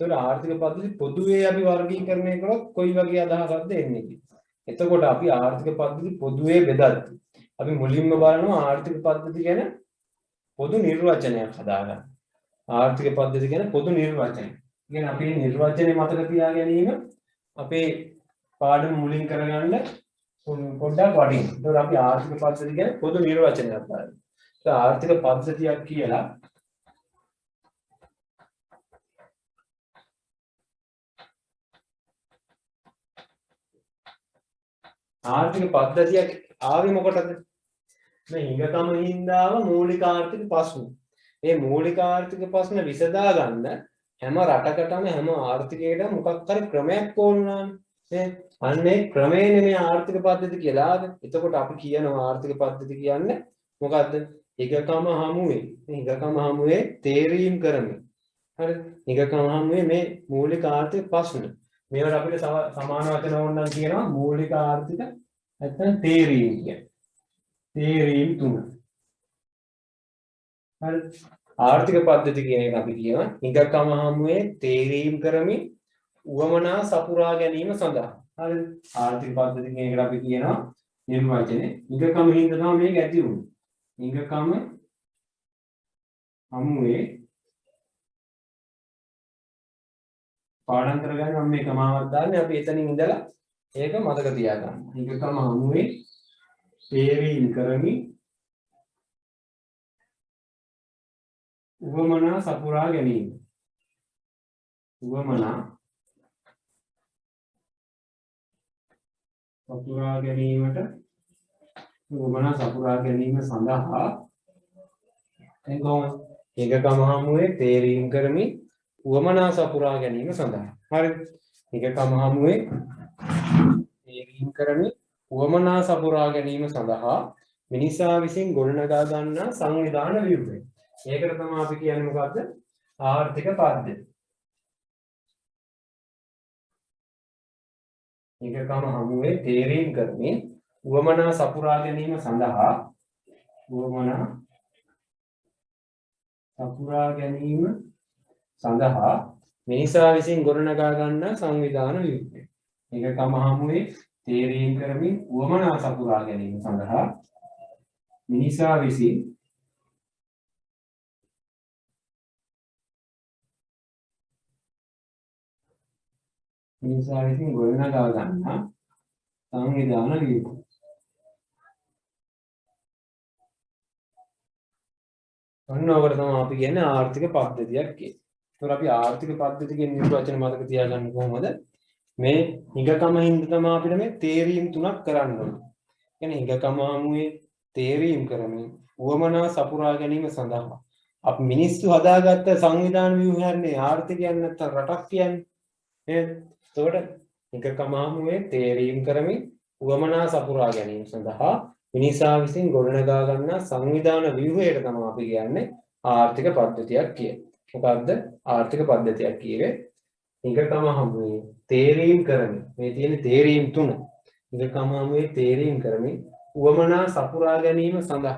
එතකොට ආර්ථික පද්ධති පොදුවේ අපි වර්ගීකරණය කරොත් කොයි වගේ අදහසක්ද එන්නේ කියලා. එතකොට අපි ආර්ථික පද්ධති පොදුවේ බෙදද්දී අපි මුලින්ම බලනවා ආර්ථික පද්ධති ගැන පොදු නිර්වචනයක් හදාගන්න. ආර්ථික පද්ධති ගැන පොදු නිර්වචනය. කියන්නේ අපි නිර්වචනය මතක තියා ගැනීම අපේ පාඩම මුලින් කරගන්න පොඩ්ඩක් වටිනවා. ඒතකොට අපි ආර්ථික පද්ධති ගැන පොදු නිර්වචනයක් බලමු. ආර්ථික පද්ධතියක් කියලා ආර්ථික පද්ධතියක් ආවේ මොකටද? මේ හිඟකම හින්දාව මූලික ආර්ථික ප්‍රශ්න. මේ මූලික ආර්ථික ප්‍රශ්න විසඳා ගන්න හැම රටකටම හැම ආර්ථිකයකටම මොකක් හරි ක්‍රමයක් ඕන නෑනේ. අන්නේ ක්‍රමයනේ මේ ආර්ථික පද්ධති කියලා. එතකොට අපි කියනවා ආර්ථික පද්ධති කියන්නේ මොකද්ද? හිඟකම හමුවේ. මේ හිඟකම හමුවේ තේරීම් කරමින්. හරිද? හිඟකම හමුවේ මේ මූලික ආර්ථික ප්‍රශ්න. මේවට අපිට සමාන වචන ඕනනම් කියනවා මූලික ආර්ථික නැත්නම් තේරීම් කියන්නේ. තේරීම් තුන. හරි. ආර්ථික පද්ධති කියන එක අපි කියනවා හිඟකම හමුවේ තේරීම් කරමින් උවමනා සපුරා ගැනීම සඳහා. හරිද? ආර්ථික පද්ධති කියන එකට අපි කියනවා නිර්වචනේ හිඟකම හින්දා තමයි මේක ඇති වුනේ. හිඟකම හමුවේ පාඩම් කරගන්න මම මේ කමාවක් දාන්නේ අපි එතනින් ඉඳලා ඒක මතක තියාගන්න. හිඟකම හමුවේ තේරීම් කරමින් උවමනා සපුරා ගැනීම. උවමනා සපුරා ගැනීමට උවමනා සපුරා ගැනීම සඳහා එංගොම හිඟකම හමුවේ තේරීම් කරමින් උවමනා සපුරා ගැනීම සඳහා. හරිද? හිඟකම හමුවේ තේරීම් කරමින් උවමනා සපුරා ගැනීම සඳහා මිනිසා විසින් ගොඩනගා ගන්නා සංවිධාන ව්‍යුහය. ඒකට තමයි අපි කියන්නේ මොකද්ද? ආර්ථික පද්ධති. හිඟකම හමුවේ තේරීම් කරමින් උවමනා සපුරා ගැනීම සඳහා උවමනා සපුරා ගැනීම සඳහා මිනිසා විසින් ගොඩනගා ගන්නා සංවිධාන ව්‍යුහය. හිඟකම හමුවේ තේරීම් කරමින් උවමනා සපුරා ගැනීම සඳහා මිනිසා විසින් ගොඩනගා ගන්නා සංවිධාන ව්‍යුහය. ඔන්න ඔකට තමයි අපි කියන්නේ ආර්ථික පද්ධතියක් කියන්නේ. ඒතකොට අපි ආර්ථික පද්ධති කියන නිර්වචන මතක තියාගන්න කොහොමද? මේ හිඟකම හින්දා තමයි අපිට මේ තේරීම් තුනක් කරන්න ඕනේ. කියන්නේ හිඟකම හමුවේ තේරීම් කරමින් උවමනා සපුරා ගැනීම සඳහා අපි මිනිස්සු හදාගත්ත සංවිධාන ව්‍යුහයන්නේ ආර්ථිකයන් නැත්තම් රටක් කියන්නේ. නේද? එතකොට හිඟකම හමුවේ තේරීම් කරමින් උවමනා සපුරා ගැනීම සඳහා මිනිසා විසින් ගොඩනගා ගන්නා සංවිධාන ව්‍යුහයට තමයි අපි කියන්නේ ආර්ථික පද්ධතියක් කියන්නේ. මොකද්ද ආර්ථික පද්ධතියක් කියන්නේ? හිඟකම හමුවේ තේරීම් කරමින් මේ තියෙන තේරීම් තුන. හිඟකම හමුවේ තේරීම් කරමින් උවමනා සපුරා ගැනීම සඳහා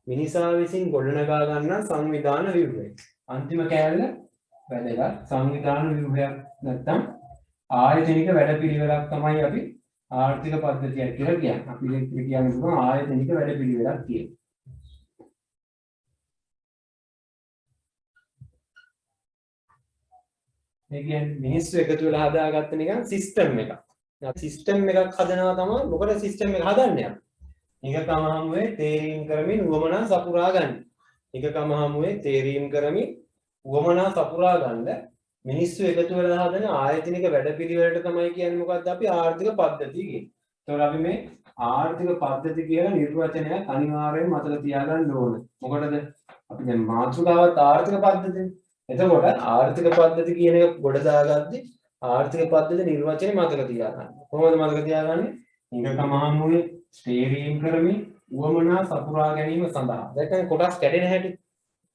මිනිසා විසින් ගොඩනගා ගන්නා සංවිධාන ව්‍යුහය. අන්තිම කෑල්ල වැදගත් සංවිධාන ව්‍යුහයක් නැත්තම් ආයතනික වැඩපිළිවෙලක් තමයි අපි ආර්ථික පද්ධතියක් කියලා කියන්නේ. අපි කියන්නේ ආයතනික වැඩපිළිවෙලක් කියලා. ඒ කියන්නේ මිනිස්සු එකතු වෙලා හදාගත්ත නිකන් සිස්ටම් එකක්. සිස්ටම් එකක් හදනවා තමයි මොකද සිස්ටම් එක හදන්නේ අපි. හිඟකම හමුවේ තේරීම් කරමින් උවමනා සපුරා ගන්න. හිඟකම හමුවේ තේරීම් කරමින් උවමනා සපුරා ගන්න මිනිස්සු එකතු වෙලා හදන ආයතනික වැඩපිළිවෙලට තමයි කියන්නේ මොකද්ද අපි ආර්ථික පද්ධතිය කියන්නේ. ඒතකොට අපි මේ ආර්ථික පද්ධති කියන නිර්වචනයක් අනිවාර්යයෙන් මතක තියාගන්න ඕනේ. මොකටද? අපි දැන් මාතෘකාවත් ආර්ථික පද්ධතිය. එතකොට ආර්ථික පද්ධති කියන එක ගොඩ දාගද්දි ආර්ථික පද්ධති නිර්වචනය මතක තියාගන්න. කොහොමද මතක තියාගන්නේ? හිඟකම හමුවේ තේරීම් කරමින් උවමනා සපුරා ගැනීම සඳහා. දැන් කොටස් කැඩෙන හැටි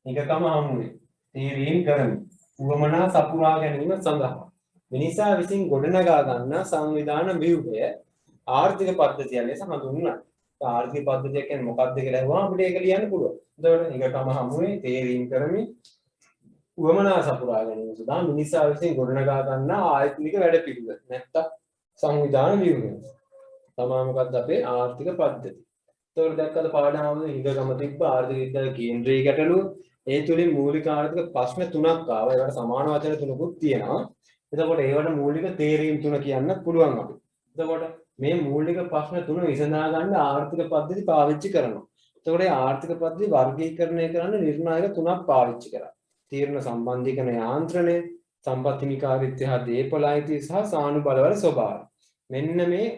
එකකම හමුවේ. තේරීම් කරමි. උවමනා සපුරා ගැනීම සඳහා මිනිසා විසින් ගොඩනගා ගන්නා සංවිධාන ව්‍යුහය ආර්ථික පද්ධතිය ලෙස හඳුන්වනවා. ආර්ථික පද්ධතිය කියන්නේ මොකක්ද කියලා අහුවම අපිට ඒක ලියන්න පුළුවන්. එතකොට එකකම හමුවේ තේරීම් කරමි. උවමනා සපුරා ගැනීම සඳහා මිනිසා විසින් ගොඩනගා ගන්නා ආයතනික වැඩපිළිවෙල නැත්තම් සංවිධාන ව්‍යුහය. තමයි මොකක්ද අපේ ආර්ථික පද්ධතිය. එතකොට දැක්කද පාඩම හිඟකම තිබ්බ ආර්ථික විද්‍යාවේ කේන්ද්‍රීය ගැටලුව. ඒ තුලින් මූලික ආර්ථික ප්‍රශ්න තුනක් ආවා. ඒවට සමාන වචන තුනකුත් තියෙනවා. එතකොට ඒවට මූලික තේරීම් තුන කියන්න පුළුවන් අපිට. එතකොට මේ මූලික ප්‍රශ්න තුන විසඳා ගන්න ආර්ථික පද්ධති පාවිච්චි කරනවා. එතකොට මේ ආර්ථික පද්ධති වර්ගීකරණය කරන්න නිර්ණායක තුනක් පාවිච්චි කරා. තීරණ සම්බන්ධීකරණ යාන්ත්‍රණය, සම්පත් හිමිකාරීත්වය හා දේපල අයිතිය සහ සානු බලවල ස්වභාවය. මෙන්න මේ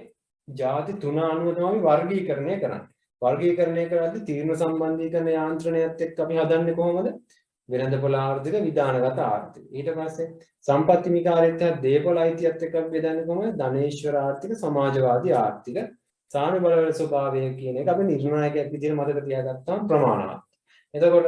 ಜಾති තුන අනුව තමයි වර්ගීකරණය කරන්නේ. වර්ගීකරණය කරද්දී තීරණ සම්බන්ධීකරණ යාන්ත්‍රණයත් එක්ක අපි හදන්නේ කොහොමද? වෙළඳපොළ ආර්ථික, විධානගත ආර්ථික. ඊට පස්සේ සම්පත් හිමිකාරීත්වය දේපල අයිතියත් එක්ක අපි බෙදන්නේ කොහොමද? ධනේශ්වර ආර්ථික, සමාජවාදී ආර්ථික, සානු බලවල ස්වභාවය කියන එක අපි නිර්ණායකයක් විදිහට මතක තියාගත්තාම ප්‍රමාණවත්. එතකොට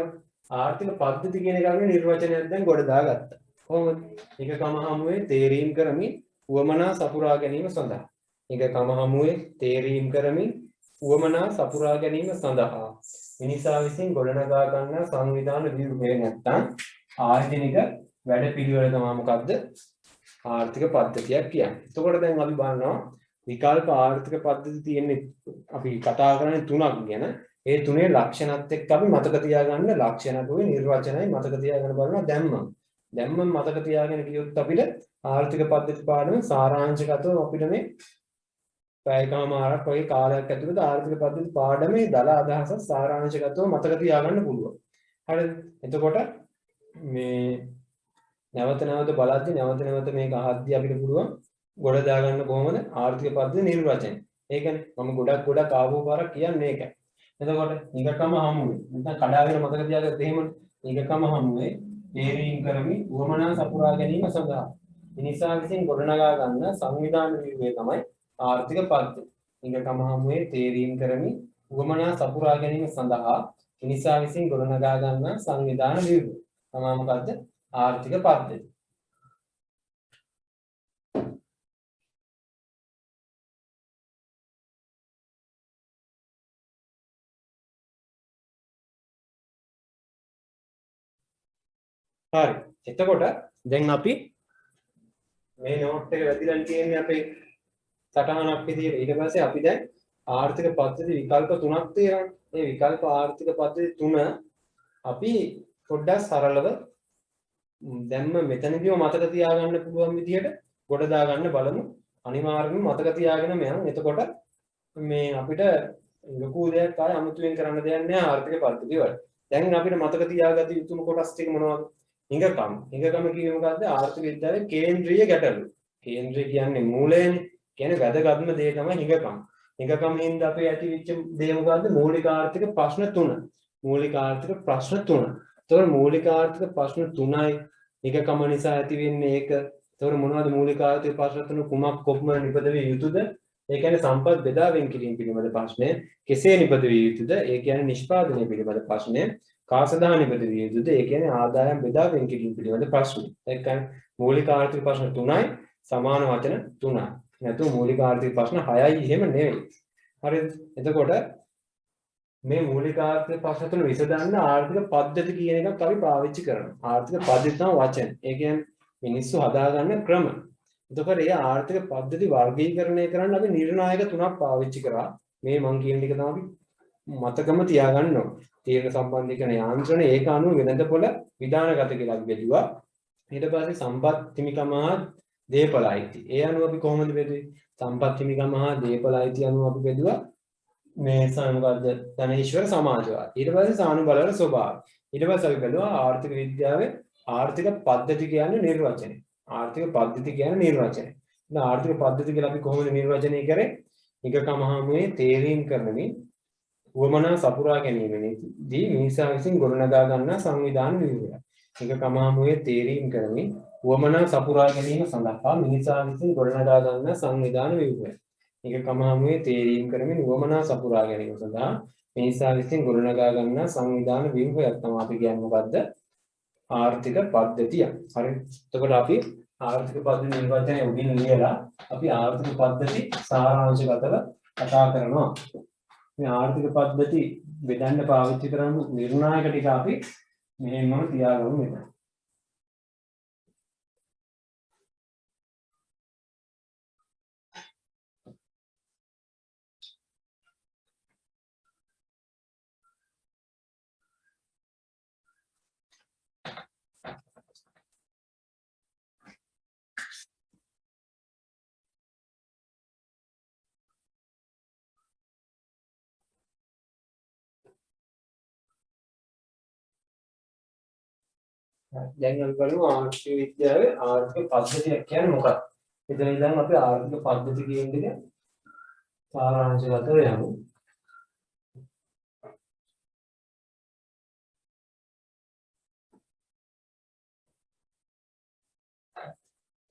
ආර්ථික පද්ධති කියන එක අපි නිර්වචනයක් දැන් ගොඩ දාගත්තා. කොහොමද? එකකම හමුවේ තේරීම් කරමින් උවමනා සපුරා ගැනීම සඳහා. එකකම හමුවේ තේරීම් කරමින් උවමනා සපුරා ගැනීම සඳහා මිනිසා විසින් ගොඩනගා ගන්නා සංවිධාන ව්‍යුහය නැත්තම් ආයතනික වැඩපිළිවෙල තමයි මොකද්ද? ආර්ථික පද්ධතියක් කියන්නේ. එතකොට දැන් අපි බලනවා විකල්ප ආර්ථික පද්ධති තියෙන්නේ අපි කතා කරන්නේ තුනක් ගැන. ඒ තුනේ ලක්ෂණත් එක්ක අපි මතක තියාගන්න ලක්ෂණකුයි නිර්වචනයි මතක තියාගන්න බලනවා දැම්මම. දැම්මම මතක තියාගෙන කියොත් අපිට ආර්ථික පද්ධති පාඩම සාරාංශගතව අපිට මේ පැයකමාරක් වගේ කාලයක් ඇතුළත ආර්ථික පද්ධති පාඩමේ දල අදහස සාරාංශගතව මතක තියාගන්න පුළුවන්. හරිද? එතකොට මේ නැවත නැවත බලද්දී නැවත නැවත මේක අහද්දී අපිට පුළුවන් ගොඩ දාගන්න කොහොමද ආර්ථික පද්ධති නිර්වචනය. ඒ කියන්නේ මම ගොඩක් ආවෝ පාරක් කියන්නේ ඒකයි. එතකොට නිකකම හමුවේ. නැත්නම් කඩාගෙන මතක තියාගත්ත එහෙම නිකකම හමුවේ තේරීම් කරමින් උවමනා සපුරා ගැනීම සඳහා මිනිසා විසින් ගොඩනගා ගන්න සංවිධාන ව්‍යුහය තමයි ආර්ථික පද්ධති. නිකකම හමුවේ තේරීම් කරමින් උවමනා සපුරා ගැනීම සඳහා මිනිසා විසින් ගොඩනගා ගන්න සංවිධාන ව්‍යුහය තමයි මොකද්ද? ආර්ථික පද්ධති. හරි. එතකොට දැන් අපි මේ නෝට් එක වැදිලා තියෙන්නේ අපේ සටහනක් විදියට. ඊට පස්සේ අපි දැන් ආර්ථික පද්ධති විකල්ප තුනක් තියෙනවා. මේ විකල්ප ආර්ථික පද්ධති තුන අපි පොඩ්ඩක් සරලව දැන්ම මෙතනදීම මතක තියාගන්න පුළුවන් විදියට ගොඩ දාගන්න බලමු. අනිවාර්යයෙන්ම මතක තියාගෙන මම එතකොට මේ අපිට ලොකු දෙයක් ආය අමුතුවෙන් කරන්න දෙයක් නෑ ආර්ථික පද්ධති වල. දැන් අපිට මතක තියාගත යුතුම කොටස් ටික මොනවද? හිඟකම්. හිඟකම කියන්නේ මොකද්ද? ආර්ථික විද්‍යාවේ කේන්ද්‍රීය ගැටලු. කේන්ද්‍රය කියන්නේ මූලයනේ. කියන්නේ වැදගත්ම දේ තමයි හිඟකම්. හිඟකම් හින්දා අපේ ඇතිවෙච්ච දේ මොකද්ද? මූලික ආර්ථික ප්‍රශ්න තුන. මූලික ආර්ථික ප්‍රශ්න තුන. ඒතකොට මූලික ආර්ථික ප්‍රශ්න තුනයි හිඟකම නිසා ඇති වෙන්නේ ඒක. ඒතකොට මොනවද මූලික ආර්ථික ප්‍රශ්න තුන කුමක් කොපමණ නිපදවිය යුතුද? ඒ කියන්නේ සම්පත් බෙදා වෙන් කිරීම පිළිබඳ ප්‍රශ්නය. කෙසේ නිපදවිය යුතුද? ඒ කියන්නේ නිෂ්පාදනය පිළිබඳ ප්‍රශ්නය. කාසදා නිපදවිය යුතුද? ඒ කියන්නේ ආදායම් බෙදා වෙන් කිරීම පිළිබඳ ප්‍රශ්නය. ඒ කියන්නේ මූලික ආර්ථික ප්‍රශ්න තුනයි සමාන වචන තුනයි. නැතු මූලික ආර්ථික ප්‍රශ්න 6යි එහෙම නෙවෙයි. හරිද? එතකොට මේ මූලික ආර්ථික ප්‍රශ්න තුන විසඳන්න ආර්ථික පද්ධති කියන එකක් අපි පාවිච්චි කරනවා. ආර්ථික පද්ධති තමයි වචන. ඒ කියන්නේ මිනිස්සු හදාගන්න ක්‍රම. එතකොට මේ ආර්ථික පද්ධති වර්ගීකරණය කරන්න අපි නිර්ණායක තුනක් පාවිච්චි කරා. මේ මම කියන එක තමයි මතකම තියාගන්න ඕන. තීරණ සම්බන්ධීකරණ යාන්ත්‍රණය ඒක අනුව වෙළඳපොළ විධානගත කියලා අපි බෙදුවා. ඊට පස්සේ සම්පත් හිමිකම හා දේපල අයිති. ඒ අනුව අපි කොහොමද බෙදුවේ? සම්පත් හිමිකම හා දේපල අයිති අනුව අපි බෙදුවා මේ සමගත ධනේශ්වර සමාජවාද. ඊට පස්සේ සානු බලවල ස්වභාවය. ඊට පස්සේ අපි බැලුවා ආර්ථික විද්‍යාවේ ආර්ථික පද්ධති කියන්නේ නිර්වචනය. ආර්ථික පද්ධති කියන්නේ නිර්වචනය. දැන් ආර්ථික පද්ධති කියලා අපි කොහොමද නිර්වචනය කරේ? එකකම හමුවේ තේරීම් කරමින් උවමනා සපුරා ගැනීමේදී මිනිසා විසින් ගොඩනගා ගන්නා සංවිධාන ව්‍යුහය. එකකම හමුවේ තේරීම් කරමින් උවමනා සපුරා ගැනීම සඳහා මිනිසා විසින් ගොඩනගා ගන්නා සංවිධාන ව්‍යුහය. එකකම හමුවේ තේරීම් කරමින් වමනා සපුරා ගැනීම සඳහා මිනිසා විසින් ගොඩනගා ගන්නා සංවිධාන ව්‍යුහයක් තමයි අපි කියන්නේ මොකද්ද? ආර්ථික පද්ධතිය. හරි. එතකොට අපි ආර්ථික පද්ධති නිර්වචනය උඩින් ලියලා අපි ආර්ථික පද්ධති සාරාංශගතව කතා කරනවා. මේ ආර්ථික පද්ධති බෙදන්න පාවිච්චි කරන නිර්ණායක ටික අපි මෙහෙමම තියාගමු මෙතන. දැන් අපි බලමු ආර්ථික විද්‍යාවේ ආර්ථික පද්ධතිය කියන්නේ මොකක්ද? එතන ඉඳන් අපි ආර්ථික පද්ධති කියන එක සාරාංශගතව යමු.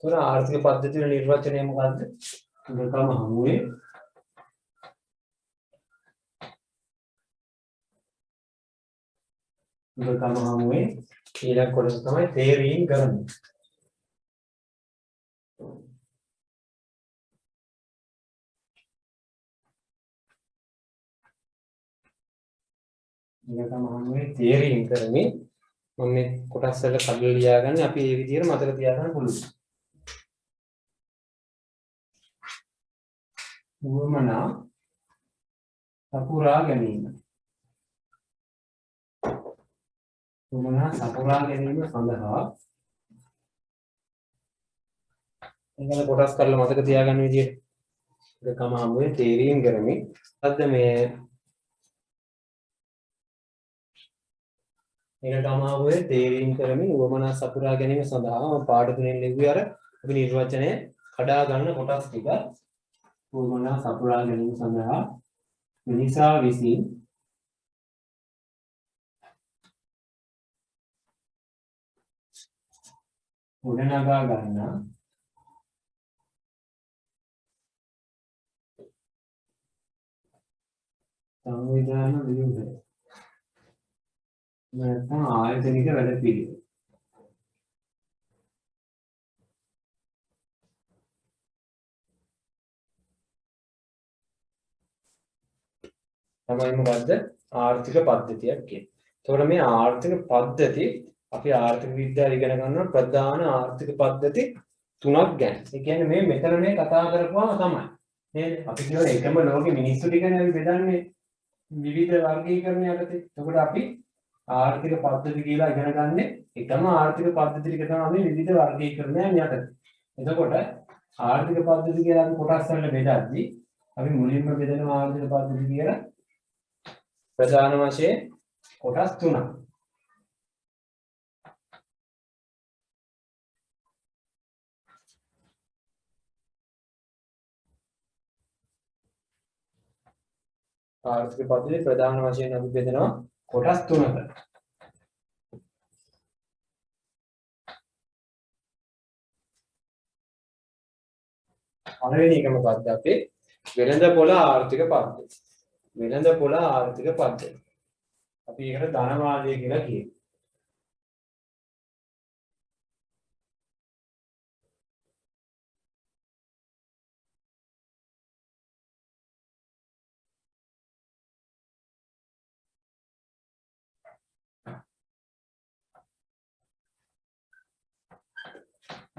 ඒතර ආර්ථික පද්ධතියේ නිර්වචනය මොකක්ද? එකකම හමුවේ ඊළඟ කොටස තමයි තේරීම් කරන්නේ. එකකම හමුවේ තේරීම් කරන්නේ මම මේ කොටස් වල කඩලා ලියාගන්නේ අපි මේ විදිහට මතක තියාගන්න පුළුවන්. වමනා සපුරා ගැනීම. වමනා සපුරා ගැනීම සඳහා එංගල කොටස් කරලා මතක තියාගන්න විදිහට එකකම හමුවේ තේරීම් කරන්නේ අද මේ එකකම හමුවේ තේරීම් කරමින් වමනා සපුරා ගැනීම සඳහා පාඩ තුනෙන් ලිව්වේ අර අපි නිර්වචනය කඩා ගන්න කොටස් ටික වමනා සපුරා ගැනීම සඳහා මිනිසා විසින් ගොඩනගා ගන්නා සංවිධාන ව්‍යුහය නැත්නම් ආයතනික වැඩ පිළිවෙල. තමයි මොකද්ද? ආර්ථික පද්ධතියක් කියන්නේ. එතකොට මේ ආර්ථික පද්ධති අපි ආර්ථික විද්‍යාව ඉගෙන ගන්න ප්‍රධාන ආර්ථික පද්ධති තුනක් ගැන. ඒ කියන්නේ මේ මෙතන මේ කතා කරපුවාම තමයි. නේද? අපි කියන එකම ලෝකෙ මිනිස්සු ටිකනේ අපි බෙදන්නේ විවිධ වර්ගීකරණ යටතේ. එතකොට අපි ආර්ථික පද්ධති කියලා ඉගෙන ගන්න එකම ආර්ථික පද්ධති ටික තමයි විවිධ වර්ගීකරණයන් යටතේ. එතකොට ආර්ථික පද්ධති කියලා අපි කොටස් වලට බෙදද්දී අපි මුලින්ම බෙදන ආර්ථික පද්ධති කියලා ප්‍රධාන වශයෙන් කොටස් තුනක්. ආර්ථික පද්ධති ප්‍රධාන වශයෙන් අපි බෙදනවා කොටස් තුනකට. පළවෙනි එක මොකක්ද අපේ වෙළඳපොළ ආර්ථික පද්ධතිය. වෙළඳපොළ ආර්ථික පද්ධතිය. අපි ඒකට ධනවාදය කියලා කියනවා.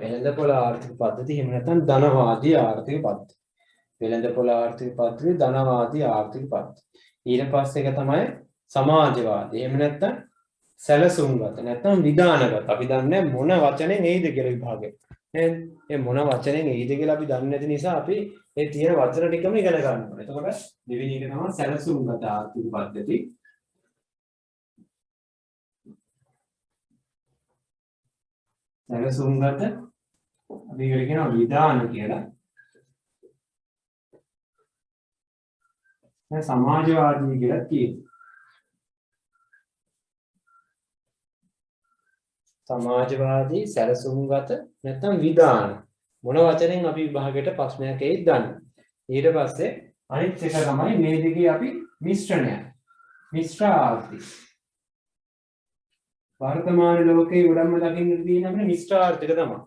වෙළඳපොළ ආර්ථික පද්ධතිය එහෙම නැත්නම් ධනවාදී ආර්ථික පද්ධතිය. වෙළඳපොළ ආර්ථික පද්ධතිය ධනවාදී ආර්ථික පද්ධතිය. ඊට පස්සේ එක තමයි සමාජවාදී. එහෙම නැත්නම් සැලසුම්ගත නැත්නම් විධානගත. අපි දන්නේ මොන වචනෙන් එයිද කියලා විභාගයට. නේද? මේ මොන වචනෙන් එයිද කියලා අපි දන්නේ නැති නිසා අපි මේ තියෙන වචන ටිකම ඉගෙන ගන්න ඕනේ. එතකොට දෙවෙනි එක තමයි සැලසුම්ගත ආර්ථික පද්ධතිය. සැලසුම්ගත අපි ඒකට කියනවා විධාන කියලා. දැන් සමාජවාදී කියලා කියනවා. සමාජවාදී සැලසුම්ගත නැත්නම් විධාන මොන වචනෙන් අපි විභාගයට ප්‍රශ්නයක් එයිද දන්නේ. ඊට පස්සේ අනිත් එක තමයි මේ දෙකේ අපි මිශ්‍රණය. මිශ්‍ර ආර්ථික. වර්තමාන ලෝකයේ ගොඩක්ම දකින්න තියෙන අපේ මිශ්‍ර ආර්ථික තමයි.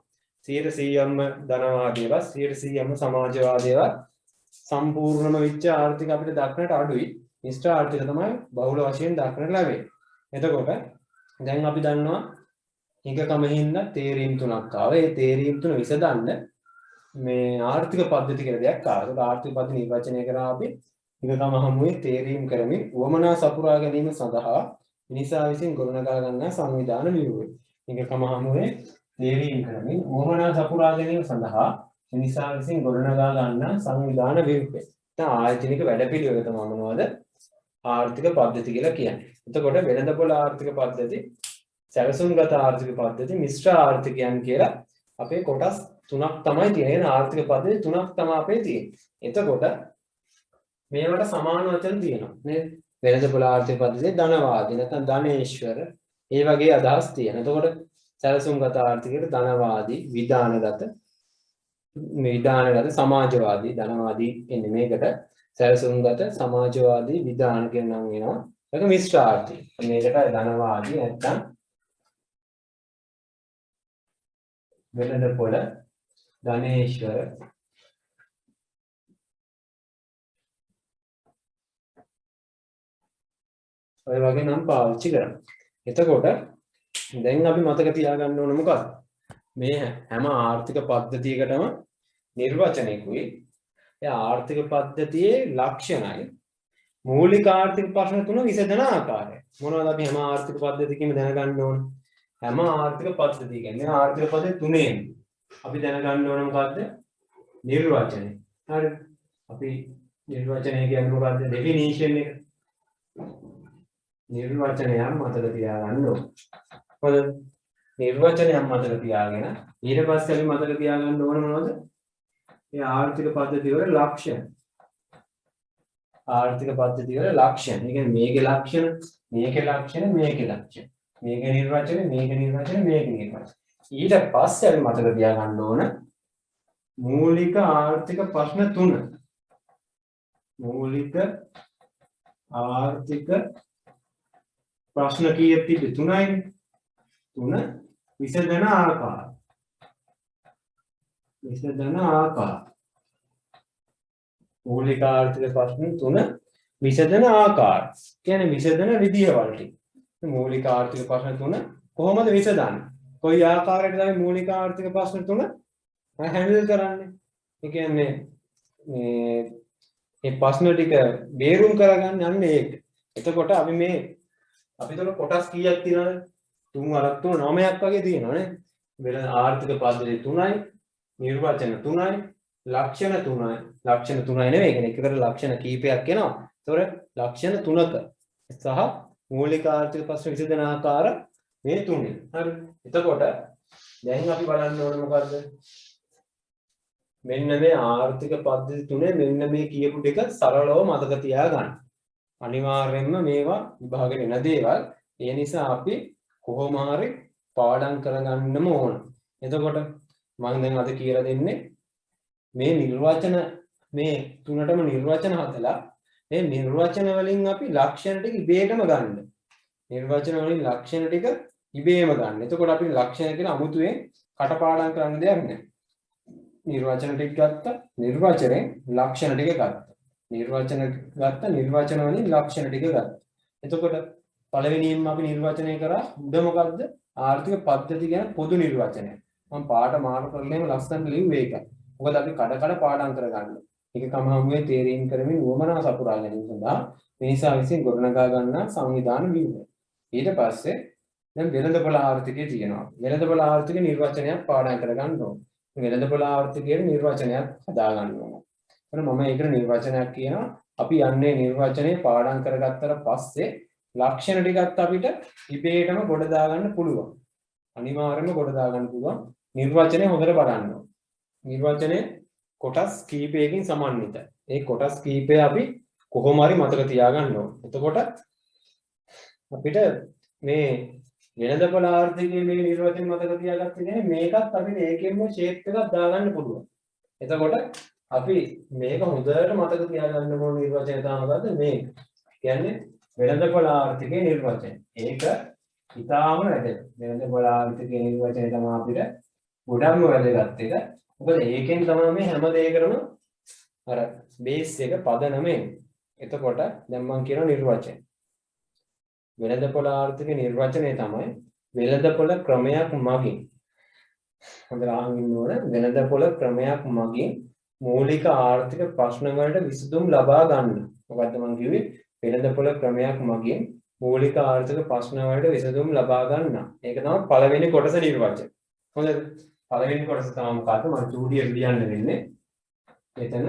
100%ක්ම ධනවාදීවත් 100%ක්ම සමාජවාදීවත් සම්පූර්ණම වෙච්ච ආර්ථික අපිට දක්නට අඩුයි. මිශ්‍ර ආර්ථික තමයි බහුල වශයෙන් දක්නට ලැබෙන්නේ. එතකොට දැන් අපි දන්නවා හිඟකම හින්දා තේරීම් තුනක් ආවා. ඒ තේරීම් තුන විසඳන්න මේ ආර්ථික පද්ධති කියලා දෙයක් ආවා. ඒක ආර්ථික පද්ධති නිර්වචනය කරා අපි හිඟකම හමුවේ තේරීම් කරමින් වමනා සපුරා ගැනීම සඳහා මිනිසා විසින් ගොඩනගා ගන්නා සංවිධාන ව්‍යුහය. හිඟකම හමුවේ තේරීම් කරමින් වමනා සපුරා ගැනීම සඳහා මිනිසා විසින් ගොඩනගා ගන්නා සංවිධාන ව්‍යුහය. දැන් ආයතනික වැඩපිළිවෙල තමයි මොනවද? ආර්ථික පද්ධති කියලා කියන්නේ. එතකොට වෙළඳපොළ ආර්ථික පද්ධති, සැලසුම්ගත ආර්ථික පද්ධති, මිශ්‍ර ආර්ථිකයන් කියලා අපේ කොටස් තුනක් තමයි තියෙන. ආර්ථික පද්ධති තුනක් තමයි අපේ තියෙන්නේ. එතකොට මේවට සමාන වචන තියෙනවා නේද? වෙළඳපොළ ආර්ථික පද්ධතියේ ධනවාදී නැත්නම් ධනේශ්වර ඒ වගේ අදහස් තියෙනවා. එතකොට සැලසුම්ගත ආර්ථිකයට ධනවාදී, විධානගත සමාජවාදී, ධනවාදී එන්නේ මේකට, සැලසුම්ගත සමාජවාදී විධාන කියන නම් වෙනවා. ඒක මිශ්‍ර ආර්ථික. මේකට ධනවාදී නැත්නම් වෙළඳපොළ, ධනේශ්වර ඔය වගේ නම් පාවිච්චි කරනවා. එතකොට දැන් අපි මතක තියාගන්න ඕන මොකක්ද? මේ හැම ආර්ථික පද්ධතියකටම නිර්වචනයකුයි. ඒ ආර්ථික පද්ධතියේ ලක්ෂණයි මූලික ආර්ථික ප්‍රශ්න තුන විසඳන ආකාරය. මොනවද අපි හැම ආර්ථික පද්ධතියකම දැනගන්න ඕන? හැම ආර්ථික පද්ධතිය කියන්නේ ආර්ථික පද්ධති තුනෙන් අපි දැනගන්න ඕන මොකද්ද? නිර්වචනය. හරි. අපි නිර්වචනය කියන්නේ මොකද්ද? ඩෙෆිනිෂන් එක. නිර්වචනයක් මතක තියාගන්න ඕන. හොඳ. නිර්වචනයක් මතක තියාගෙන ඊට පස්සේ අපි මතක තියාගන්න ඕන මොනවද? මේ ආර්ථික පද්ධති වල ලක්ෂණ. ආර්ථික පද්ධති වල ලක්ෂණ. ඒ කියන්නේ මේකේ ලක්ෂණ, මේකේ ලක්ෂණ, මේකේ ලක්ෂණ. මේකේ නිර්වචන, මේකේ නිර්වචන, මේකේ නිර්වචන. ඊට පස්සේ අපි මතක තියාගන්න ඕන මූලික ආර්ථික ප්‍රශ්න තුන. මූලික ආර්ථික ප්‍රශ්න කීයක් තිබ්බේ? තුනයි. තුන විසඳන ආකාර. විසඳන ආකාර. මූලික ආර්ථික ප්‍රශ්න තුන විසඳන ආකාර. කියන්නේ විසඳන විදිය වලට. මූලික ආර්ථික ප්‍රශ්න තුන කොහොමද විසඳන්නේ? කොයි ආකාරයකටද අපි මූලික ආර්ථික ප්‍රශ්න තුන හැන්ඩල් කරන්නේ? ඒ කියන්නේ මේ ප්‍රශ්න ටික බේරුම් කරගන්න යන්නේ ඒක. එතකොට අපි කොටස් කීයක් තියෙනවද? 3 4 3 9ක් වගේ තියෙනවනේ. වෙන ආර්ථික පද්ධති 3යි, නිර්වචන 3යි, ලක්ෂණ 3යි. ලක්ෂණ 3යි නෙවෙයි. කියන්නේ එකකට ලක්ෂණ කීපයක් එනවා. ඒතකොට ලක්ෂණ 3ක සහ මූලික ආර්ථික ප්‍රශ්න විසඳන ආකාර මේ තුනේ. හරි. එතකොට දැන් අපි බලන්න ඕනේ මොකද්ද? මෙන්න මේ ආර්ථික පද්ධති තුනේ මෙන්න මේ කියපු ටික සරලව මතක තියාගන්න. අනිවාර්යයෙන්ම මේවා විභාගෙට එන දේවල්. ඒ නිසා අපි කොහොම හරි පාඩම් කරගන්නම ඕන. එතකොට මම දැන් අද කියලා දෙන්නේ මේ නිර්වචන මේ තුනටම නිර්වචන හදලා මේ නිර්වචන වලින් අපි ලක්ෂණ ටික ඉබේටම ගන්න. නිර්වචන වලින් ලක්ෂණ ටික ඉබේම ගන්න. එතකොට අපි ලක්ෂණ කියලා අමුතුවෙන් කටපාඩම් කරන්න දෙයක් නැහැ. නිර්වචන ටික ගත්තා, නිර්වචනයෙන් ලක්ෂණ ටික ගත්තා. නිර්වචන ගත්තා, නිර්වචන වලින් ලක්ෂණ ටික ගත්තා. එතකොට පළවෙනියෙන්ම අපි නිර්වචනය කරා උඩ මොකද්ද? ආර්ථික පද්ධති ගැන පොදු නිර්වචනය. මම පාඩ මාරු කරලම ලස්සනට ලිව්වේ ඒකයි. මොකද අපි කඩ පාඩම් කරගන්න. ඒක කමහමුවේ තේරීම් කරමින් වමනා සපුරා ගැනීම සඳහා මිනිසා විසින් ගොඩනගා ගන්නා සංවිධාන ව්‍යුහය. ඊට පස්සේ දැන් වෙළඳපොළ ආර්ථිකය තියෙනවා. වෙළඳපොළ ආර්ථික නිර්වචනයක් පාඩම් කරගන්න ඕන. වෙළඳපොළ ආර්ථිකයේ නිර්වචනයක් හදා ගන්න ඕන. එතන මම ඒකට නිර්වචනයක් කියනවා. අපි යන්නේ නිර්වචනය පාඩම් කරගත්තට පස්සේ ලක්ෂණ ටිකත් අපිට ඉබේටම ගොඩ දාගන්න පුළුවන්. අනිවාර්යයෙන්ම ගොඩ දාගන්න පුළුවන්. නිර්වචනය හොඳට බලන්න ඕන. නිර්වචනයේ කොටස් කීපයකින් සමන්විතයි. ඒ කොටස් කීපය අපි කොහොම හරි මතක තියාගන්න ඕන. එතකොට අපිට මේ වෙළඳපොළ ආර්ථිකයේ මේ නිර්වචන මතක තියාගත්තේ නැහැ. මේකත් අපිට ඒකෙන්ම ෂේප් එකක් දාගන්න පුළුවන්. එතකොට අපි මේක හොඳට මතක තියාගන්න ඕන නිර්වචනය තමයි මොකද්ද මේක. කියන්නේ වෙළඳපොළ ආර්ථිකයේ නිර්වචනය. ඒක ඉතාම වැදගත්. වෙළඳපොළ ආර්ථිකයේ නිර්වචනය තමයි අපිට ගොඩක්ම වැදගත් එක. මොකද ඒකෙන් තමයි මේ හැම දෙයකටම අර බේස් එක පදනම එන්නේ. එතකොට දැන් මම කියන නිර්වචනය. වෙළඳපොළ ආර්ථිකයේ නිර්වචනය තමයි වෙළඳපොළ ක්‍රමයක් මගින් හොඳට අහගෙන ඉන්න ඕන වෙළඳපොළ ක්‍රමයක් මගින් මූලික ආර්ථික ප්‍රශ්න වලට විසඳුම් ලබා ගන්න. මොකද්ද මම කිව්වේ? වෙළඳපොළ ක්‍රමයක් මගින් මූලික ආර්ථික ප්‍රශ්න වලට විසඳුම් ලබා ගන්න. ඒක තමයි පළවෙනි කොටස නිර්වචනය. හොඳද? පළවෙනි කොටස තමයි මොකද්ද? මම චූටියට ලියන්න වෙන්නේ. එතන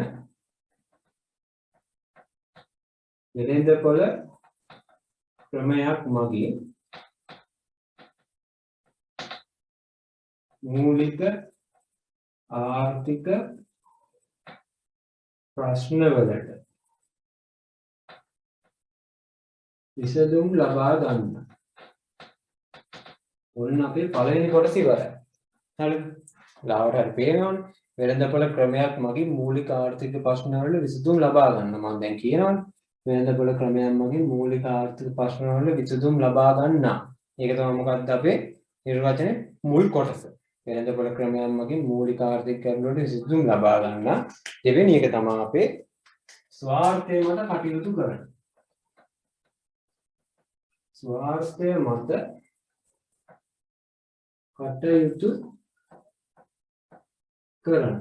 වෙළඳපොළ ක්‍රමයක් මගින් මූලික ආර්ථික ප්‍රශ්න වලට විසඳුම් ලබා ගන්න. ඔන්න අපේ පළවෙනි කොටස ඉවරයි. හරිද? ලාවට හරි පේනවනේ. වෙළඳපොළ ක්‍රමයක් මගින් මූලික ආර්ථික ප්‍රශ්න වලට විසඳුම් ලබා ගන්න. මම දැන් කියනවනේ. වෙළඳපොළ ක්‍රමයක් මගින් මූලික ආර්ථික ප්‍රශ්න වලට විසඳුම් ලබා ගන්න. ඒක තමයි මොකක්ද අපේ නිර්වචනයේ මුල් කොටස. වෙළඳපොළ ක්‍රමයක් මගින් මූලික ආර්ථික ගැටලු වලට විසඳුම් ලබා ගන්න. දෙවෙනි එක තමයි අපේ ස්වාර්ථය මත කටයුතු කරන. ස්වාර්ථය මත කටයුතු කරන.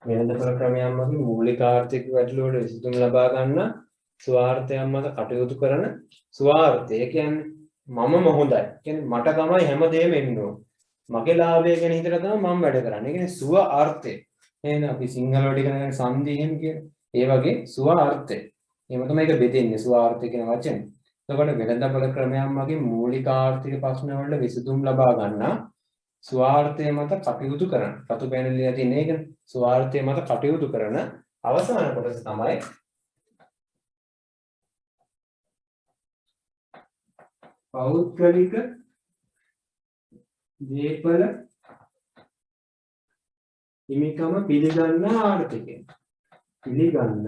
වෙළඳපොළ ක්‍රමයක් මගින් මූලික ආර්ථික ගැටලු වලට විසඳුම් ලබා ගන්න ස්වාර්ථයන් මත කටයුතු කරන. ස්වාර්ථය කියන්නේ මම හොඳයි. කියන්නේ මට තමයි හැමදේම එන්න ඕන. මගේ ලාභය ගැන හිතලා තමයි මම වැඩ කරන්නේ. ඒ කියන්නේ සුව අර්ථය. එහෙනම් අපි සිංහල වලට කියන සංදි එහෙම කියන. ඒ වගේ සුව අර්ථය. එහෙම තමයි ඒක බෙදෙන්නේ සුව අර්ථය කියන වචනේ. එතකොට වෙළඳපොළ ක්‍රමයක් මගින් මූලික ආර්ථික ප්‍රශ්න වලට විසඳුම් ලබා ගන්න ස්වාර්ථය මත කටයුතු කරන. රතු පැනලිය තියෙන එක ස්වාර්ථය මත කටයුතු කරන අවසාන කොටස තමයි පෞද්ගලික දේපල හිමිකම පිළිගන්න ආර්ථිකය. පිළිගන්න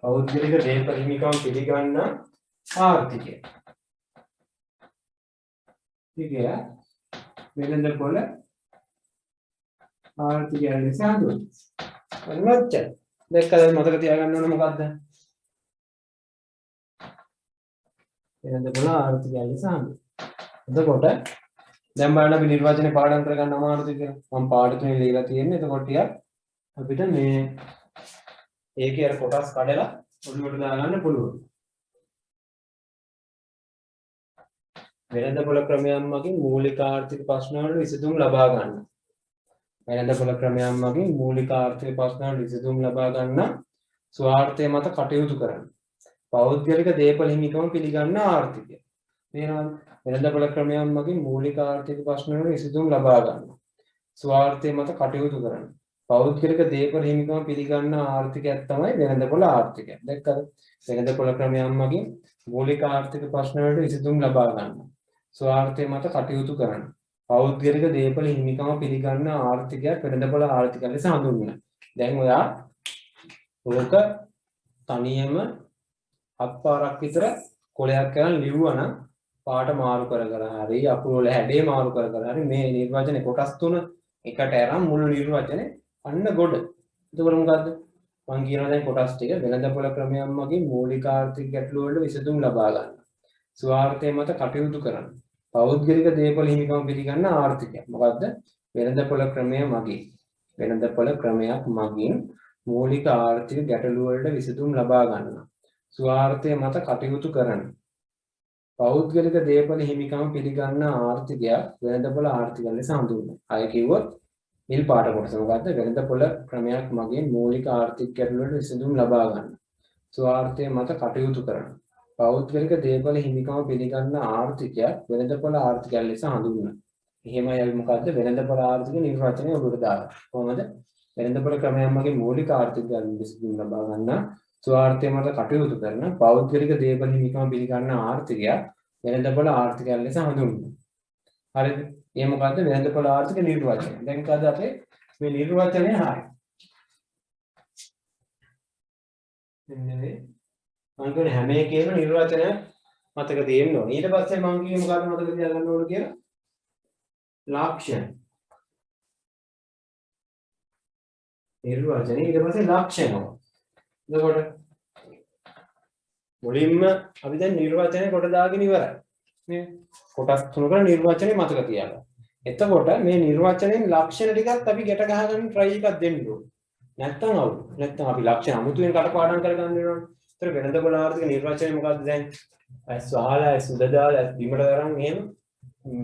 පෞද්ගලික දේපල හිමිකම පිළිගන්න ආර්ථිකය. ටිකය වෙළඳපොළ ආර්ථිකය ලෙස හඳුන්වනවා. අනිවාර්යයෙන් දැක්කද මතක තියාගන්න ඕන මොකද්ද? වෙළඳපොළ ආර්ථිකය ලෙස හඳුන්වනවා. එතකොට දැන් බලන්න අපි නිර්වචනේ පාඩම් කරගන්න අමාරුද කියලා. මම පාඩ තුනේ ලියලා තියෙන්නේ. එතකොට ටිකක් අපිට මේ ඒකේ අර කොටස් කඩලා ඔළුවට දාගන්න පුළුවන්. වෙළඳපොළ ක්‍රමයක් මගින් මූලික ආර්ථික ප්‍රශ්න වලට විසඳුම් ලබා ගන්න. වෙළඳපොළ ක්‍රමයක් මගින් මූලික ආර්ථික ප්‍රශ්න වලට විසඳුම් ලබා ගන්න ස්වාර්ථය මත කටයුතු කරන. පෞද්ගලික දේපල හිමිකම පිළිගන්න ආර්ථිකය. තේරෙනවද? වෙළඳපොළ ක්‍රමයක් මගින් මූලික ආර්ථික ප්‍රශ්න වලට විසඳුම් ලබා ගන්න. ස්වාර්ථය මත කටයුතු කරන. පෞද්ගලික දේපල හිමිකම පිළිගන්න ආර්ථිකයක් තමයි වෙළඳපොළ ආර්ථිකය. දැක්කද? වෙළඳපොළ ක්‍රමයක් මගින් මූලික ආර්ථික ප්‍රශ්න වලට විසඳුම් ලබා ගන්න. ස්වාර්ථය මත කටයුතු කරන. පෞද්ගලික දේපල හිමිකම පිළිගන්න ආර්ථිකයක් වෙළඳපොළ ආර්ථිකය ලෙස හඳුන්වනවා. දැන් ඔයා ඕක තනියම අත්පාරක් විතර කොලයක් කරන් ලිව්වනම් පාට මාරු කර කර හරි අකුරු වල හැඩේ මාරු කර කර හරි මේ නිර්වචනේ කොටස් තුන එකට අරන් මුළු නිර්වචනේ අන්න ගොඩ. එතකොට මොකද්ද? මම කියනවා දැන් කොටස් ටික වෙළඳපොළ ක්‍රමයක් මගින් මූලික ආර්ථික ගැටලු වලට විසඳුම් ලබා ගන්න. ස්වාර්ථය මත කටයුතු කරන. පෞද්ගලික දේපල හිමිකම පිළිගන්න ආර්ථිකය. මොකද්ද? වෙළඳපොළ ක්‍රමය මගින්. වෙළඳපොළ ක්‍රමයක් මගින් මූලික ආර්ථික ගැටලු වලට විසඳුම් ලබා ගන්න. ස්වාර්ථය මත කටයුතු කරන. පෞද්ගලික දේපල හිමිකම පිළිගන්න ආර්ථිකයක් වෙළඳපොළ ආර්ථිකය ලෙස හඳුන්වනවා. අය කිව්වොත් නිල් පාට කොටස මොකද්ද? වෙළඳපොළ ක්‍රමයක් මගින් මූලික ආර්ථික ගැටලු වලට විසඳුම් ලබා ගන්න. ස්වාර්ථය මත කටයුතු කරන. පෞද්ගලික දේපල හිමිකම පිළිගන්න ආර්ථිකයක් වෙළඳපොළ ආර්ථිකය ලෙස හඳුන්වනවා. එහෙමයි අපි මොකද්ද? වෙළඳපොළ ආර්ථික නිර්වචනය ඔබට දාලා. කොහොමද? වෙළඳපොළ ක්‍රමයක් මගින් මූලික ආර්ථික ගැටලු විසඳුම් ලබා ගන්න. ස්වාර්ථය මත කටයුතු කරන පෞද්ගලික දේපල හිමිකම පිළිගන්න ආර්ථිකයක් වෙළඳපොළ ආර්ථිකය ලෙස හඳුන්වනවා. හරිද? ඒ මොකද්ද? වෙළඳපොළ ආර්ථික නිර්වචනය. දැන් කද අපේ මේ නිර්වචනය හරියි. මෙන්න මේ මම කියන්නේ හැම එකේම නිර්වචනය මතක තියෙන්න ඕනේ. ඊට පස්සේ මම කිව්වේ මොකක්ද මතක තියාගන්න ඕන කියලා? ලක්ෂණ. නිර්වචනය ඊට පස්සේ ලක්ෂණ. එතකොට මුලින්ම අපි දැන් නිර්වචනය කොට දාගෙන ඉවරයි. නේ? කොටස් තුනකට නිර්වචනය මතක තියාගන්න. එතකොට මේ නිර්වචනයෙන් ලක්ෂණ ටිකත් අපි ගැට ගහගන්න try එකක් දෙන්න ඕනේ. නැත්තම් අවුල්. නැත්තම් අපි ලක්ෂණ අමුතුවෙන් කටපාඩම් කරගන්න වෙනවනේ. ඒතර වෙනද බලාර්ථක නිර්වචනය මොකක්ද දැන්? ඇස් වහලා ඇස් උඩ දාලා ඇස් බිමට තරම් එහෙම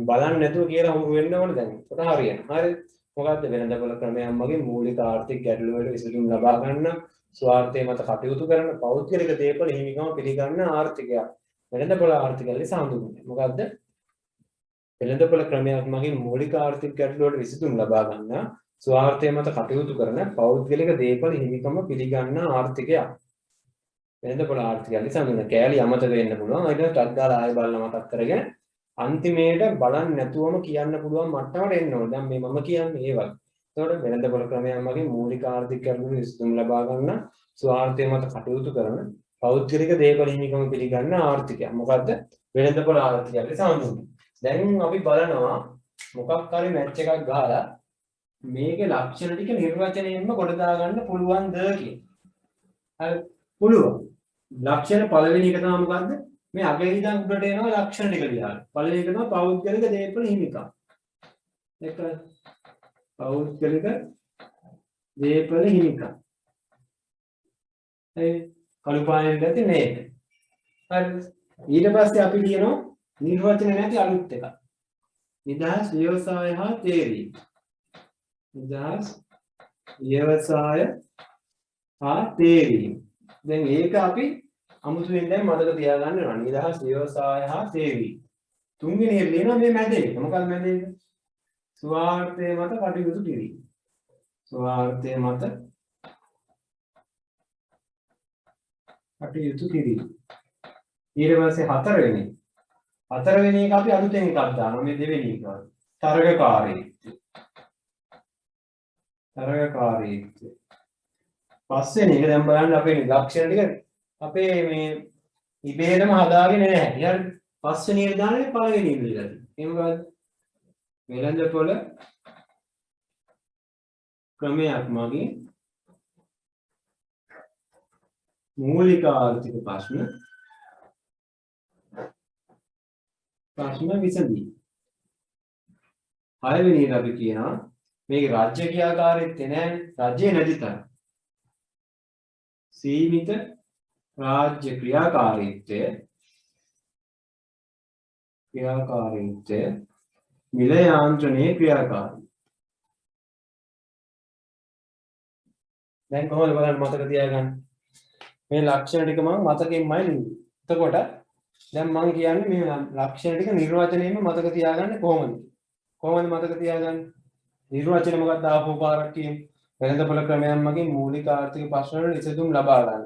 බලන්නේ නැතුව කියලා හුරු වෙන්න ඕනේ දැන්. කොට හරියනවා. හරිද? මොකද්ද වෙනද බල ක්‍රමයක් මගින් මූලික ආර්ථික ගැටලු වලට විසඳුම් ලබා ගන්න, ස්වාර්ථය මත කටයුතු කරන, පෞද්ගලික දේපල හිමිකම පිළිගන්න ආර්ථිකයක්. වෙනද බල ආර්ථිකයලි සාඳුන්නේ. මොකද්ද? වෙළඳපොළ ක්‍රමයක් මගින් මූලික ආර්ථික ගැටලු වලට විසඳුම් ලබා ගන්න, ස්වාර්ථය මත කටයුතු කරන, පෞද්ගලික දේපල හිමිකම පිළිගන්න ආර්ථිකයක්. වෙළඳපොළ ආර්ථිකයලි සඳහන් කෑලි අමතක වෙන්න පුළුවන්. ඒක ටක් ගාලා ආයෙ බලලා මතක් කරගෙන අන්තිමේට බලන්න නැතුවම කියන්න පුළුවන් මට්ටමට එන්න ඕනේ. දැන් මේ මම කියන්නේ ඒ වගේ. එතකොට වෙළඳපොළ ක්‍රමයක් මගින් මූලික ආර්ථික ගැටලු වලට විසඳුම් ලබා ගන්න, ස්වාර්ථය මත කටයුතු කරන, පෞද්ගලික දේපල හිමිකම පිළිගන්න ආර්ථිකයක්. මොකද්ද? වෙළඳපොළ ආර්ථිකයලි සඳහන්. දැන් අපි බලනවා මොකක් හරි මැච් එකක් ගහලා මේකේ ලක්ෂණ ටික නිර්වචනයෙන්ම කොට දාගන්න පුළුවන්ද කියලා. හරි පුළුවන්. ලක්ෂණ පළවෙනි එක තමයි මොකද්ද? මේ අගේ ඉඳන් උඩට එනවා ලක්ෂණ ටික ලියන්න. පළවෙනි එක තමයි පෞද්ගලික දේපල හිමිකම්. ඒක පෞද්ගලික දේපල හිමිකම්. ඒ කළු පානෙන් දැති මේක. හරි. ඊට පස්සේ අපි ලියනවා නිර්වචන නැති අලුත් එකක්. නිදහස් ව්‍යවසාය හා තේරීම. නිදහස් ව්‍යවසාය හා තේරීම. දැන් ඒක අපි අමුතුවෙන් දැන් මතක තියාගන්න ඕන. නිදහස් ව්‍යවසාය හා තේරීම. තුන්වෙනි එක ලියනවා මේ මැද එක. මොකක්ද මැද එක? ස්වාර්ථය මත කටයුතු කිරීම. ස්වාර්ථය මත කටයුතු කිරීම. ඊට පස්සේ හතරවෙනි එක අපි අලුතෙන් එකක් දානවා. මේ දෙවෙනි එක. තරගකාරීත්වය. තරගකාරීත්වය. පස්වෙනි එක දැන් බලන්න අපේ ලක්ෂණ ටික අපේ මේ ඉබේටම හදාගෙන නැහැ. හරිද? පස්වෙනි එක දාන්නේ පළවෙනි එක ඉඳලා. ඒ මොකද්ද? වෙළඳපොළ ක්‍රමයක් මගින් මූලික ආර්ථික ප්‍රශ්න විසඳී. 6 වෙනි එක අපි කියනවා මේක රාජ්‍ය ක්‍රියාකාරීත්වය නෑ. රාජ්‍ය නැති තරම්. සීමිත රාජ්‍ය ක්‍රියාකාරීත්වය මිල යාන්ත්‍රණයේ ක්‍රියාකාරීත්වය. දැන් කොහොමද බලන්න මතක තියාගන්න. මේ ලක්ෂණ ටික මම මතකෙන්මයි ලියන්නේ. එතකොට දැන් මම කියන්නේ මේ ලක්ෂණ ටික නිර්වචනයෙන්ම මතක තියාගන්න කොහොමද? කොහොමද මතක තියාගන්නේ? නිර්වචන මොකක්ද ආපහු පාරක් කියමු. වෙළඳපොළ ක්‍රමයන් මගින් මූලික ආර්ථික ප්‍රශ්න වලට විසඳුම් ලබා ගන්න.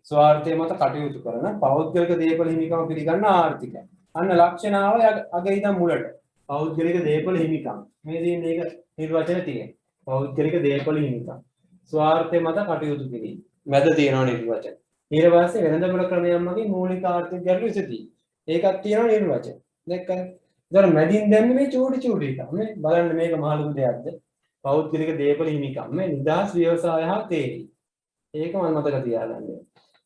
ස්වාර්ථය මත කටයුතු කරන පෞද්ගලික දේපල හිමිකම් පිළිගන්න ආර්ථිකය. අන්න ලක්ෂණාව අගේ ඉඳන් මුලට. පෞද්ගලික දේපල හිමිකම්. මේ දින මේක නිර්වචන තියෙනවා. පෞද්ගලික දේපල හිමිකම්. ස්වාර්ථය මත කටයුතු කිරීම. මැද තියෙනවා නිර්වචන. ඊට පස්සේ වෙළඳපොළ ක්‍රමයන් මගින් මූලික ආර්ථික ගැටලු විසඳී. ඒකක් තියෙනවා නිර්වචන. දැක්කද? ඉතින් මැදින් දැම්මේ මේ චූටි එක. මේ බලන්න මේක මහ ලොකු දෙයක්ද? පෞද්ගලික දේපල හිමිකම්. මේ නිදහස් ව්‍යවසාය හා තේරීම. ඒක මම මතක තියාගන්න.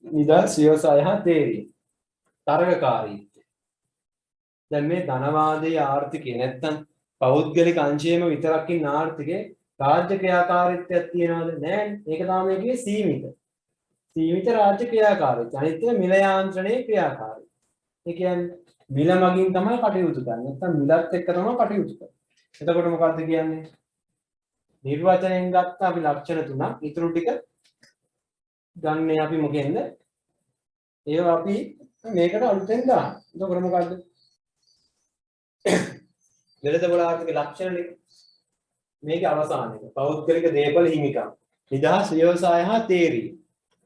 නිදහස් ව්‍යවසාය හා තේරීම. තරගකාරීත්වය. දැන් මේ ධනවාදී ආර්ථිකය නැත්තම් පෞද්ගලික අංශයේම විතරක් ඉන්න ආර්ථිකේ රාජ්‍ය ක්‍රියාකාරීත්වයක් තියනවද? නැහැ. ඒක තමයි කියේ සීමිත. සීමිත රාජ්‍ය ක්‍රියාකාරීත්වය. අනිත් එක මිල යාන්ත්‍රණයේ ක්‍රියාකාරීත්වය. ඒ කියන්නේ මිල මගින් තමයි කටයුතු කරන්නේ. නැත්තම් මිලත් එක්ක තමයි කටයුතු කරන්නේ. එතකොට මොකද්ද කියන්නේ? නිර්වචනයෙන් ගත්ත අපි ලක්ෂණ තුනක්. ඊටු ටික ගන්නේ අපි මොකෙන්ද? ඒවා අපි මේකට අලුතෙන් දාන්න. එතකොට මොකද්ද? වෙළඳපොළ ආර්ථික ලක්ෂණ ටික. මේකේ අවසාන එක. පෞද්ගලික දේපල හිමිකම්. නිදහස් ව්‍යවසාය හා තේරීම.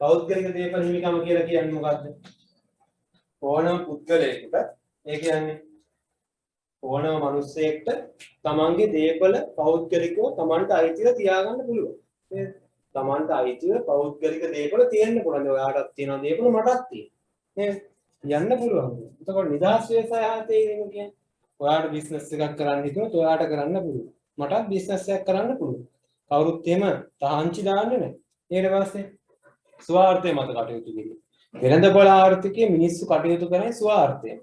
පෞද්ගලික දේපල හිමිකම කියලා කියන්නේ මොකද්ද? ඕනම පුද්ගලයෙකුට ඒ කියන්නේ ඕනම මිනිස්සෙක්ට තමන්ගේ දේපල පෞද්ගලිකව තමන්ට අයිතිව තියාගන්න පුළුවන්. තමන්ට අයිතිව පෞද්ගලික දේපල තියෙන්න පුළුවන්. ඔයාටත් තියෙනවා දේපල මටත් තියෙනවා. නේද? යන්න පුළුවන්. එතකොට නිදහස් ව්‍යවසාය ආයතනය කියන්නේ ඔයාට බිස්නස් එකක් කරන්න හිතුවොත් ඔයාට කරන්න පුළුවන්. මටත් බිස්නස් එකක් කරන්න පුළුවන්. කවුරුත් එහෙම තාංචි දාන්නේ නැහැ. ඊට පස්සේ ස්වාර්ථය මත කටයුතු කිරීම. වෙළඳපොළ ආර්ථිකයේ මිනිස්සු කටයුතු කරන්නේ ස්වාර්ථය.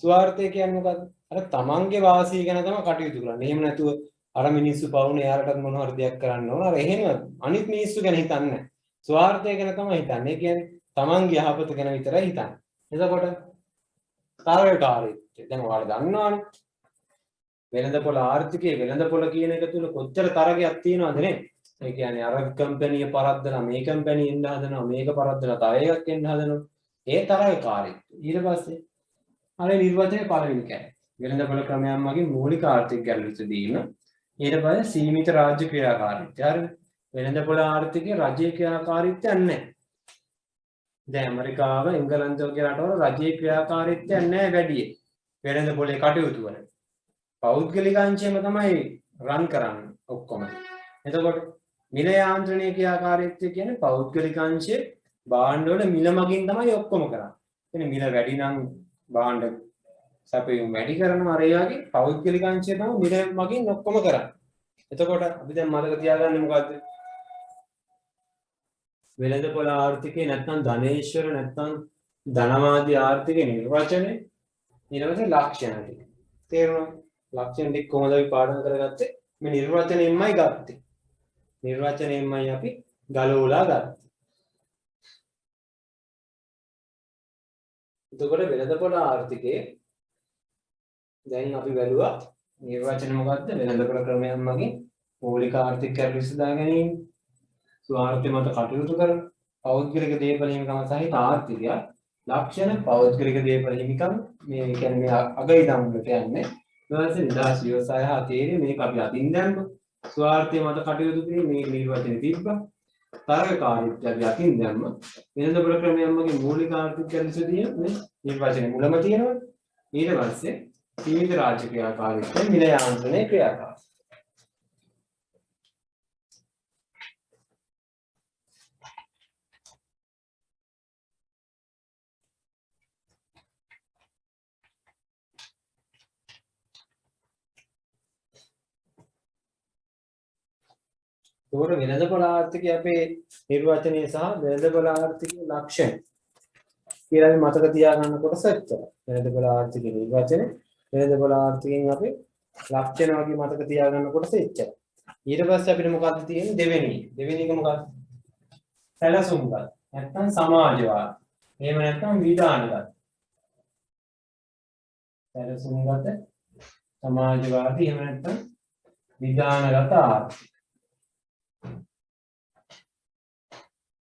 ස්වාර්ථය කියන්නේ මොකද්ද? අර තමන්ගේ වාසිය ගැන තමයි කටයුතු කරන්නේ. එහෙම නැතුව අර මිනිස්සු පවුනේ යාලටත් මොන හරි දෙයක් කරන්න ඕන. අර එහෙම අනිත් මිනිස්සු ගැන හිතන්නේ නැහැ. ස්වාර්ථය ගැන තමයි හිතන්නේ. ඒ කියන්නේ තමන්ගේ යහපත ගැන විතරයි හිතන්නේ. එතකොට තරගකාරීත්වය. දැන් ඔයාලා දන්නවනේ. වෙළඳපොළ ආර්ථිකයේ වෙළඳපොළ කියන එක තුල කොච්චර තරගයක් තියෙනවද නේ? ඒ කියන්නේ අර කම්පැනි පරද්දලා මේ කම්පැනි එන්න හදනවා, මේක පරද්දලා තව එකක් එන්න හදනවා. ඒ තරගකාරීත්වය. ඊට පස්සේ අර නිර්වචනයේ පළවෙනි කැරේ. වෙළඳපොළ ක්‍රමයන් මගින් මූලික ආර්ථික ගැටලු විසඳීම. ඊට පස්සේ සීමිත රාජ්‍ය ක්‍රියාකාරීත්වය. හරිද? වෙළඳපොළ ආර්ථිකයේ රජයේ ක්‍රියාකාරීත්වයක් නැහැ. දැන් ඇමරිකාව එංගලන්තය වගේ රටවල රජයේ ක්‍රියාකාරීත්වයක් නැහැ වැඩි. වෙළඳපොළේ කටයුතු වල. පෞද්ගලික අංශයම තමයි රන් කරන්නේ ඔක්කොම. එතකොට මිල යාන්ත්‍රණයේ ක්‍රියාකාරීත්වය කියන්නේ පෞද්ගලික අංශයේ භාණ්ඩ වල මිල මගින් තමයි ඔක්කොම කරන්නේ. එනේ මිල වැඩි නම් භාණ්ඩ සැපයුම් වැඩි කරනවා අර ඒ වගේ පෞද්ගලික අංශය තමයි මිල මගින් ඔක්කොම කරන්නේ. එතකොට අපි දැන් මතක තියාගන්නේ මොකද්ද? වෙළඳපොළ ආර්ථිකේ නැත්නම් ධනේශ්වර නැත්නම් ධනවාදී ආර්ථිකේ නිර්වචනය ඊට පස්සේ ලක්ෂණ ටික. තේරුණා? ලක්ෂණ ටික කොහොමද අපි පාඩම් කරගත්තේ? මේ නිර්වචනයෙන්මයි ගත්තේ. නිර්වචනයෙන්මයි අපි ගලවලා ගත්තේ. එතකොට වෙළඳපොළ ආර්ථිකයේ දැන් අපි බැලුවා නිර්වචන මොකක්ද? වෙළඳපොළ ක්‍රමයන් මගින් මූලික ආර්ථික කැටලු විසඳා ගැනීම, ස්වාර්ථය මත කටයුතු කරන, පෞද්ගලික දේපල හිමිකම සහිත ආර්ථිකය, ලක්ෂණ පෞද්ගලික දේපල හිමිකම් මේ කියන්නේ මේ අග ඉදම් වලට යන්නේ. ඊට නිදහස් ව්‍යවසාය හා තේරෙන්නේ මේක අපි අතින් දැම්ම. ස්වාර්ථය මත කටයුතු කිරීම මේ නිර්වචනේ තිබ්බා. තරගකාරීත්වය අපි අතින් දැම්ම. වෙළඳපොළ ක්‍රමයන් මගින් මූලික ආර්ථික කැටලු විසඳීම මේ නිර්වචනේ මුලම තියෙනවා. ඊට පස්සේ සීමිත රාජ්‍ය ක්‍රියාකාරීත්වය මිල යාන්ත්‍රණයේ ක්‍රියාකාරීත්වය. ඒකට වෙළඳපොළ ආර්ථිකයේ අපේ නිර්වචනයේ සහ වෙළඳපොළ ආර්ථිකයේ ලක්ෂණ කියලා අපි මතක තියාගන්න කොටස එච්චරයි. වෙළඳපොළ ආර්ථිකයේ නිර්වචනේ වෙළඳපොළ ආර්ථිකයෙන් අපි ලක්ෂණ වගේ මතක තියාගන්න කොටස එච්චරයි. ඊට පස්සේ අපිට මොකක්ද තියෙන්නේ දෙවෙනි එක මොකක්ද? සැලසුම්ගත. නැත්නම් සමාජවාද. එහෙම නැත්නම් විධානගත. සැලසුම්ගත සමාජවාදී එහෙම නැත්නම් විධානගත ආර්ථිකය.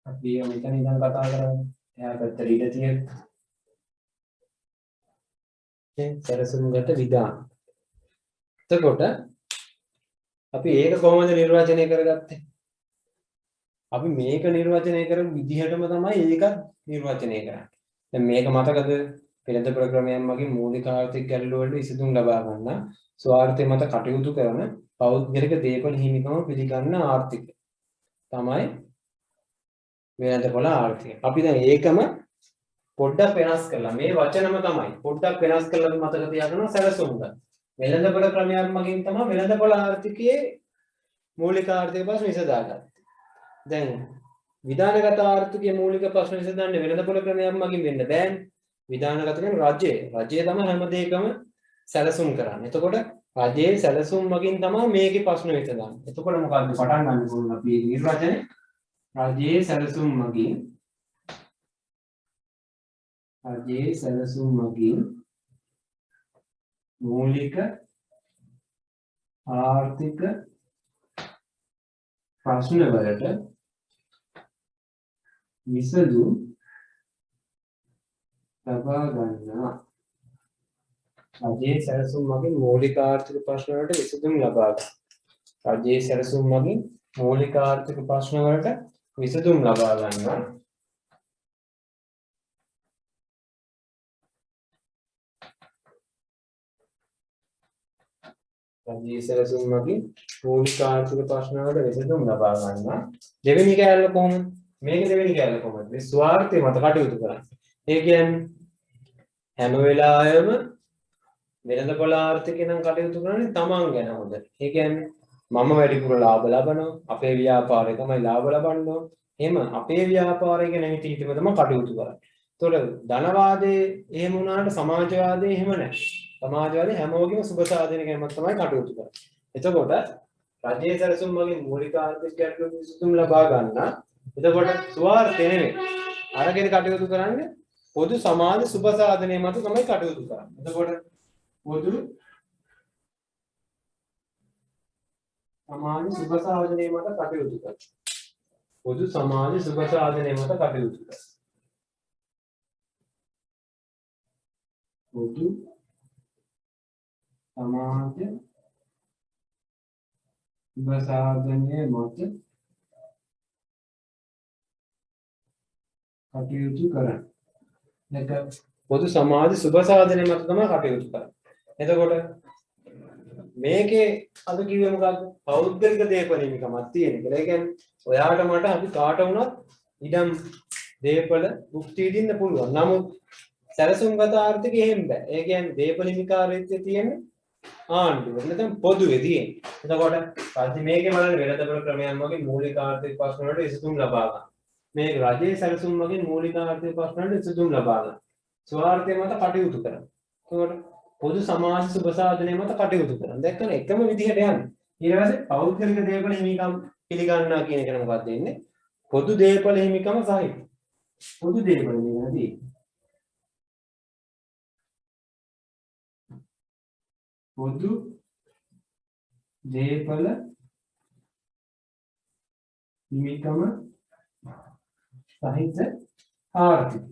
අපි මෙතන ඉඳන් කතා කරන්නේ. එයා පැත්තට ඉඳ තියෙන. සැලසුම්ගත විධාන. එතකොට අපි ඒක කොහොමද නිර්වචනය කරගත්තේ? අපි මේක නිර්වචනය කරපු විදිහටම තමයි ඒකත් නිර්වචනය කරන්නේ. දැන් මේක මතකද? වෙළඳපොළ ක්‍රමයන් මගින් මූලික ආර්ථික ගැටලු වලට විසඳුම් ලබා ගන්න ස්වාර්ථය මත කටයුතු කරන පෞද්ගලික දේපල හිමිකම පිළිගන්න ආර්ථිකය තමයි වෙළඳපොළ ආර්ථිකය. අපි දැන් ඒකම පොඩ්ඩක් වෙනස් කරලා මේ වචනම තමයි පොඩ්ඩක් වෙනස් කරලා මතක තියාගන්න සැලසුම්ගත. වෙළඳපොළ ක්‍රමයන් මගින් තමයි වෙළඳපොළ ආර්ථිකයේ මූලික ආර්ථික ප්‍රශ්න විසඳාගන්නේ. දැන් විධානගත ආර්ථිකයේ මූලික ප්‍රශ්න විසඳන්නේ වෙළඳපොළ ක්‍රමයන් මගින් වෙන්න බෑනේ. විධානගත කියන්නේ රජය. රජය තමයි හැම දෙයකම සැලසුම් කරන්නේ. එතකොට රජයේ සැලසුම් මගින් තමයි මේකේ ප්‍රශ්න විසඳන්නේ. එතකොට මොකද්ද පටන් ගන්න ඕන අපි නිර්වචනේ රජයේ සැලසුම් මගින් මූලික ආර්ථික ප්‍රශ්න වලට විසඳුම් ලබා ගන්නවා. රජයේ සැලසුම් මගින් මූලික ආර්ථික ප්‍රශ්න වලට විසඳුම් ලබා ගන්නවා. රජයේ සැලසුම් මගින් මූලික ආර්ථික ප්‍රශ්න වලට විසඳුම් ලබා ගන්නවා. රජයේ සැලසුම් මගින් මූලික ආර්ථික ප්‍රශ්න වලට විසඳුම් ලබා ගන්නවා. දෙවෙනි කෑල්ල කොහොමද? මේක දෙවෙනි කෑල්ල කොහොමද? මේ ස්වාර්ථය මත කටයුතු කරන්නේ. ඒ කියන්නේ හැම වෙලාවෙම වෙළඳපොළ ආර්ථිකය නම් කටයුතු කරන්නේ තමන් ගැන හොඳට. ඒ කියන්නේ මම වැඩිපුර ලාභ ලබනවා, අපේ ව්‍යාපාරය තමයි ලාභ ලබන්න ඕන. එහෙම අපේ ව්‍යාපාරය ගැන හිතීම තමයි කටයුතු කරන්නේ. ඒතකොට ධනවාදයේ එහෙම වුණාට සමාජවාදයේ එහෙම නැහැ. සමාජවාදී හැමෝගෙම සුබ සාධන ගැනම තමයි කටයුතු කරන්නේ. එතකොට රජයේ සැලසුම් මගින් මූලික ආර්ථික ගැටලු විසඳුම් ලබා ගන්න. එතකොට ස්වාර්ථය නෙමෙයි. අරගෙන කටයුතු කරන්නේ පොදු සමාජ සුබ සාධනය මත තමයි කටයුතු කරන්නේ. එතකොට පොදු සමාජ සුබ සාධනය මත කටයුතු කරනවා. පොදු සමාජ සුබ සාධනය මත කටයුතු කරනවා. පොදු සමාජ සුබ සාධනය මත කටයුතු කරනවා. පොදු සමාජ සුබ සාධනය මත තමයි කටයුතු කරන්නේ. එතකොට මේකේ අද කිව්වේ මොකද්ද? පෞද්ගලික දේපල හිමිකමක් තියෙන කියලා. ඒ කියන්නේ ඔයාට මට අපි කාට වුණත් ඉඩම් දේපල භුක්ති විඳින්න පුළුවන්. නමුත් සැලසුම්ගත ආර්ථිකය එහෙම බෑ. ඒ කියන්නේ දේපල හිමිකාරීත්වය තියෙන්නේ ආණ්ඩුවේ. නැත්නම් පොදුවේ තියෙන්නේ. එතකොට රජ මේකේ බලන්න වෙළඳපොළ ක්‍රමයන් වගේ මූලික ආර්ථික ප්‍රශ්න වලට විසඳුම් ලබා ගන්න. මේ රජයේ සැලසුම් වගේ මූලික ආර්ථික ප්‍රශ්න වලට විසඳුම් ලබා ගන්න. ස්වාර්ථය මත කටයුතු කරනවා. එතකොට පොදු සමාජ සුබ සාධනය මත කටයුතු කරනවා. දැක්කම එකම විදිහට යන්නේ. ඊට පස්සේ පෞද්ගලික දේපල හිමිකම් පිළිගන්නවා කියන එක මොකක්ද වෙන්නේ? පොදු දේපල හිමිකම සහිත. පොදු දේපල හිමිකමදී පොදු දේපල හිමිකම සහිත ආර්ථිකය.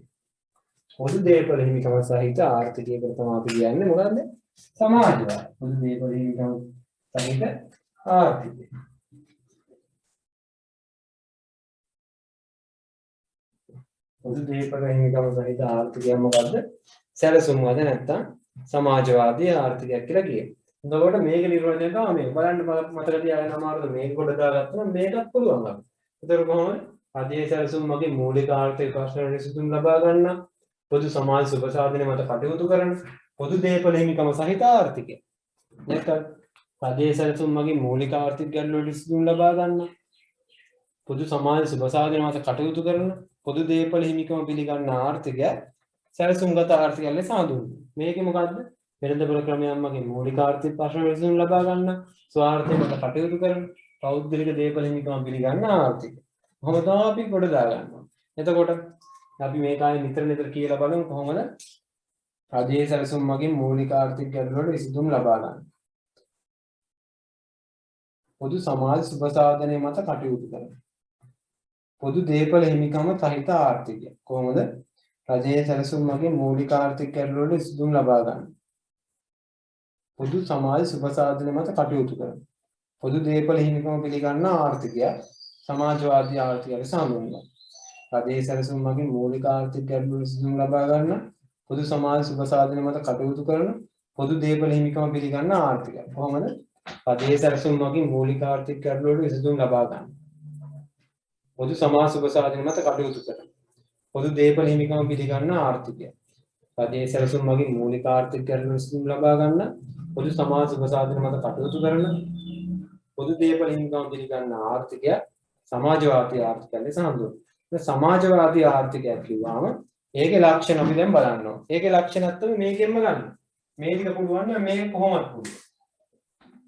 පොදු දේපල හිමිකම සහිත ආර්ථිකයකට තමයි අපි කියන්නේ මොකද්ද? සමාජවාද. පොදු දේපල හිමිකම සහිත ආර්ථිකය. පොදු දේපල හිමිකම සහිත ආර්ථිකය මොකද්ද? සැලසුම්වාද නැත්තම් සමාජවාදී ආර්ථිකයක් කියලා කියනවා. එතකොට මේක නිර්වචනය කරනවා මේ බලන්න මතක තියාගන්න අමාරුද මේක කොට දාගත්තම මේකත් පුළුවන් අපිට. ඒතර කොහොමද? රජයේ සැලසුම් මගින් මූලික ආර්ථික ප්‍රශ්න වලට විසඳුම් ලබා ගන්න, පොදු සමාජ සුබ සාධනය මත කටයුතු කරන, පොදු දේපල හිමිකම සහිත ආර්ථිකය. නැත්නම් රජයේ සැලසුම් මගින් මූලික ආර්ථික ගැටලු වලට විසඳුම් ලබා ගන්න, පොදු සමාජ සුබ සාධනය මත කටයුතු කරන, පොදු දේපල හිමිකම පිළිගන්න ආර්ථිකය සැලසුම්ගත ආර්ථිකය ලෙස හඳුන්වනවා. මේකේ මොකද්ද? වෙළඳපොළ ක්‍රමයන් මගින් මූලික ආර්ථික ප්‍රශ්න වලට විසඳුම් ලබා ගන්න, ස්වාර්ථය මත කටයුතු කරන, පෞද්ගලික දේපල හිමිකම පිළිගන්න ආර්ථිකය. කොහොමද අපි කොට දාගන්නවා. එතකොට අපි මේ කාලේ නිතර කියලා බලමු කොහොමද රජයේ සැලසුම් මගින් මූලික ආර්ථික ගැටලු වලට විසඳුම් ලබා ගන්න. පොදු සමාජ සුබ සාධනය මත කටයුතු කරන. පොදු දේපල හිමිකම සහිත ආර්ථිකය. කොහොමද රජයේ සැලසුම් මගින් මූලික ආර්ථික ගැටලු වලට විසඳුම් ලබා ගන්න. පොදු සමාජ සුබ සාධනය මත කටයුතු කරන. පොදු දේපල හිමිකම පිළිගන්න ආර්ථිකය සමාජවාදී ආර්ථිකය ලෙස හඳුන්වනවා. රජයේ සැලසුම් මගින් මූලික ආර්ථික ගැටලු වලට විසඳුම් ලබා ගන්න, පොදු සමාජ සුබ සාධනය මත කටයුතු කරන, පොදු දේපල හිමිකම පිළිගන්න ආර්ථිකය. කොහොමද රජයේ සැලසුම් මගින් මූලික ආර්ථික ගැටලු වලට විසඳුම් ලබා ගන්න, පොදු සමාජ සුබ සාධනය මත කටයුතු කරන, පොදු දේපල හිමිකම පිළිගන්න ආර්ථිකය. රජයේ සැලසුම් මගින් මූලික ආර්ථික ගැටලු වලට විසඳුම් ලබා ගන්න, පොදු සමාජ සුබ සාධනය මත කටයුතු කරන, පොදු දේපල හිමිකම පිළිගන්න ආර්ථිකය සමාජවාදී ආර්ථිකය ලෙස හඳුන්වනවා. සමාජවාදී ආර්ථිකයක් කිව්වම ඒකේ ලක්ෂණ අපි දැන් බලන්න ඕනේ. ඒකේ ලක්ෂණත් තමයි මේකෙන්ම ගන්න. මේ ටික පුළුවන් නම් මේක කොහොමද පුළුවන්?